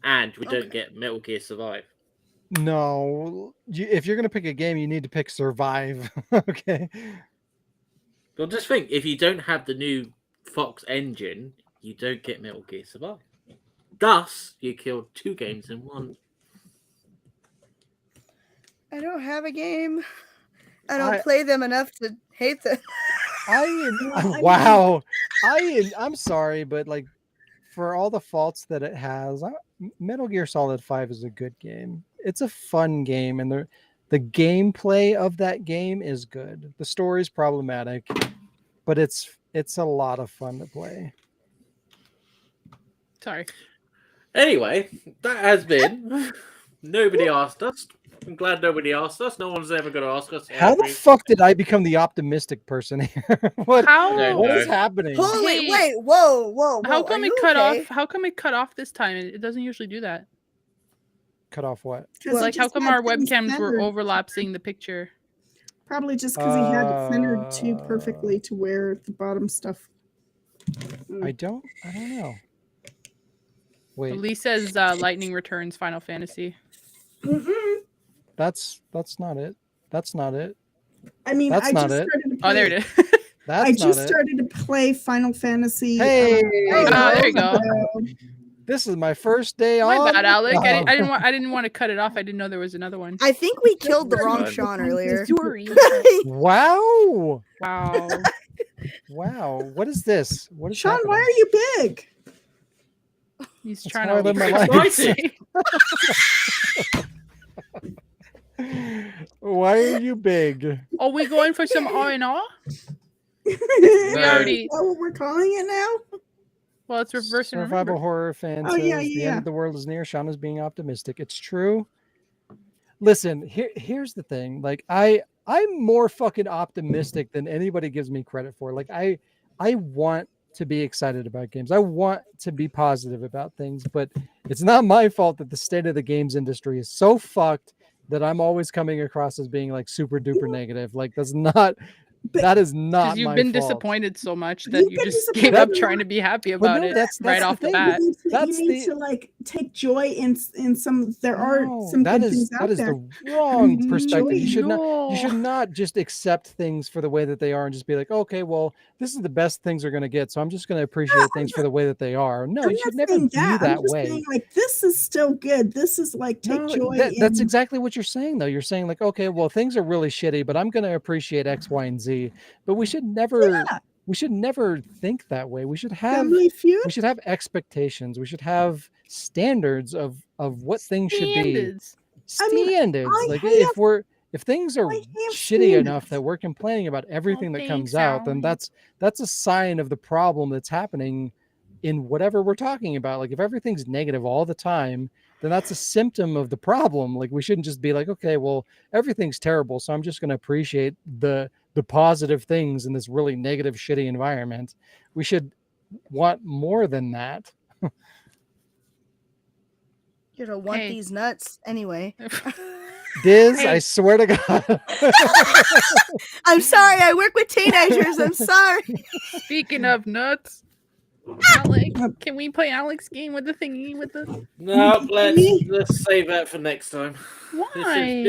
and we don't Okay. get Metal Gear Survive. No. If you're gonna pick a game, you need to pick Survive. Okay. Well, just think: if you don't have the new Fox engine, you don't get Metal Gear Survive. Thus, you killed 2 games in one. I don't have a game. I don't play them enough to hate them. Wow. I'm sorry, but like for all the faults that it has, Metal Gear Solid 5 is a good game. It's a fun game, and the gameplay of that game is good. The story's problematic, but it's a lot of fun to play. Sorry. Anyway, that has been. Nobody asked us. I'm glad nobody asked us. No one's ever going to ask us. How the fuck did I become the optimistic person here? What is happening? Holy Hey. wait, whoa. How Are come it you cut okay? off? How come it cut off this time? It doesn't usually do that. Cut off what? Like, how come our webcams were overlapping the picture? Probably just because he had it centered too perfectly to where the bottom stuff. I don't know. Wait. Lee says Lightning Returns Final Fantasy. Mm-mm. That's not it. That's not it. I mean, That's I not just it. started to play. Oh, there it is. That's I not just it. started to play Final Fantasy. Hey, there you go. This is my first day My on. bad, Alec. I Oh. didn't want to cut it off. I didn't know there was another one. I think we killed the wrong Fine. Sean earlier. Sorry. Wow. Wow. Wow. What is this? What is Sean, happening? why are you big? He's That's trying how I to live my live life. Why are you big? Are we going for some R&R? We already- Is that what we're calling it now? Well, it's reverse and Survival remember. horror fan Oh, says yeah, the yeah. end of the world is near. Sean is being optimistic. It's true. Listen, here's the thing. Like I'm more fucking optimistic than anybody gives me credit for. Like I want to be excited about games. I want to be positive about things, but it's not my fault that the state of the games industry is so fucked that I'm always coming across as being like super duper negative. Like that is not Because my you've been fault. disappointed so much that You've you been just disappointed gave up a trying lot. to be happy But about no, it that's right the off the thing. bat. That's you need the- to like take joy in some. There are No, some that good is things out that is there. the wrong Enjoy perspective. it. You should not just accept things for the way that they are and just be like, okay, well, this is the best things are going to get, so I'm just going to appreciate things for the way that they are. No, I'm you not should never saying be that. that I'm just way. saying like this is still good. This is like take No, joy that's in. exactly what you're saying, though. You're saying like, okay, well, things are really shitty, but I'm going to appreciate X, Y, and Z. But we should never think that way. We should have Family Feud. we should have expectations. We should have standards of what things should be. Standards. I mean, Standards. I Like have- if things are I have shitty enough standards. that we're complaining about everything that comes thanks, out, then Alan. that's a sign of the problem that's happening in whatever we're talking about. Like if everything's negative all the time, then that's a symptom of the problem. Like we shouldn't just be like, okay, well, everything's terrible, so I'm just going to appreciate the positive things in this really negative, shitty environment. We should want more than that. You don't want Hey. these nuts anyway. Diz, Hey. I swear to God. I'm sorry. I work with teenagers. I'm sorry. Speaking of nuts, Alex, can we play Alex's game with the thingy with the? No, let's save that for next time. Why?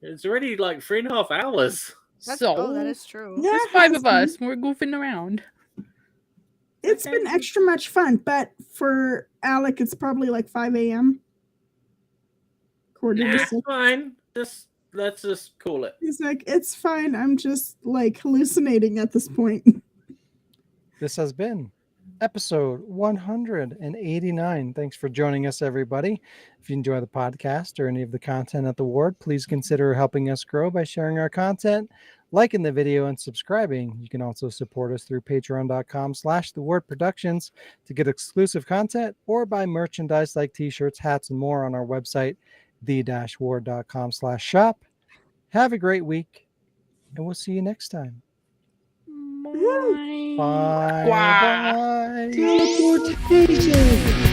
It's already like 3.5 hours. Oh, that is true. Yeah, There's it 5 has of been. us. We're goofing around. It's been extra much fun, but for Alec, it's probably like 5 a.m. Quarter to Nah, 6. fine. Let's just call it. He's like, it's fine. I'm just like hallucinating at this point. This has been episode 189. Thanks for joining us, everybody. If you enjoy the podcast or any of the content at the Ward, please consider helping us grow by sharing our content, liking the video, and subscribing. You can also support us through patreon.com/thewardproductions to get exclusive content or buy merchandise like t-shirts, hats, and more on our website, the-ward.com/shop. Have a great week, and we'll see you next time. Bye. Bye. Wow. Bye. Teleportation.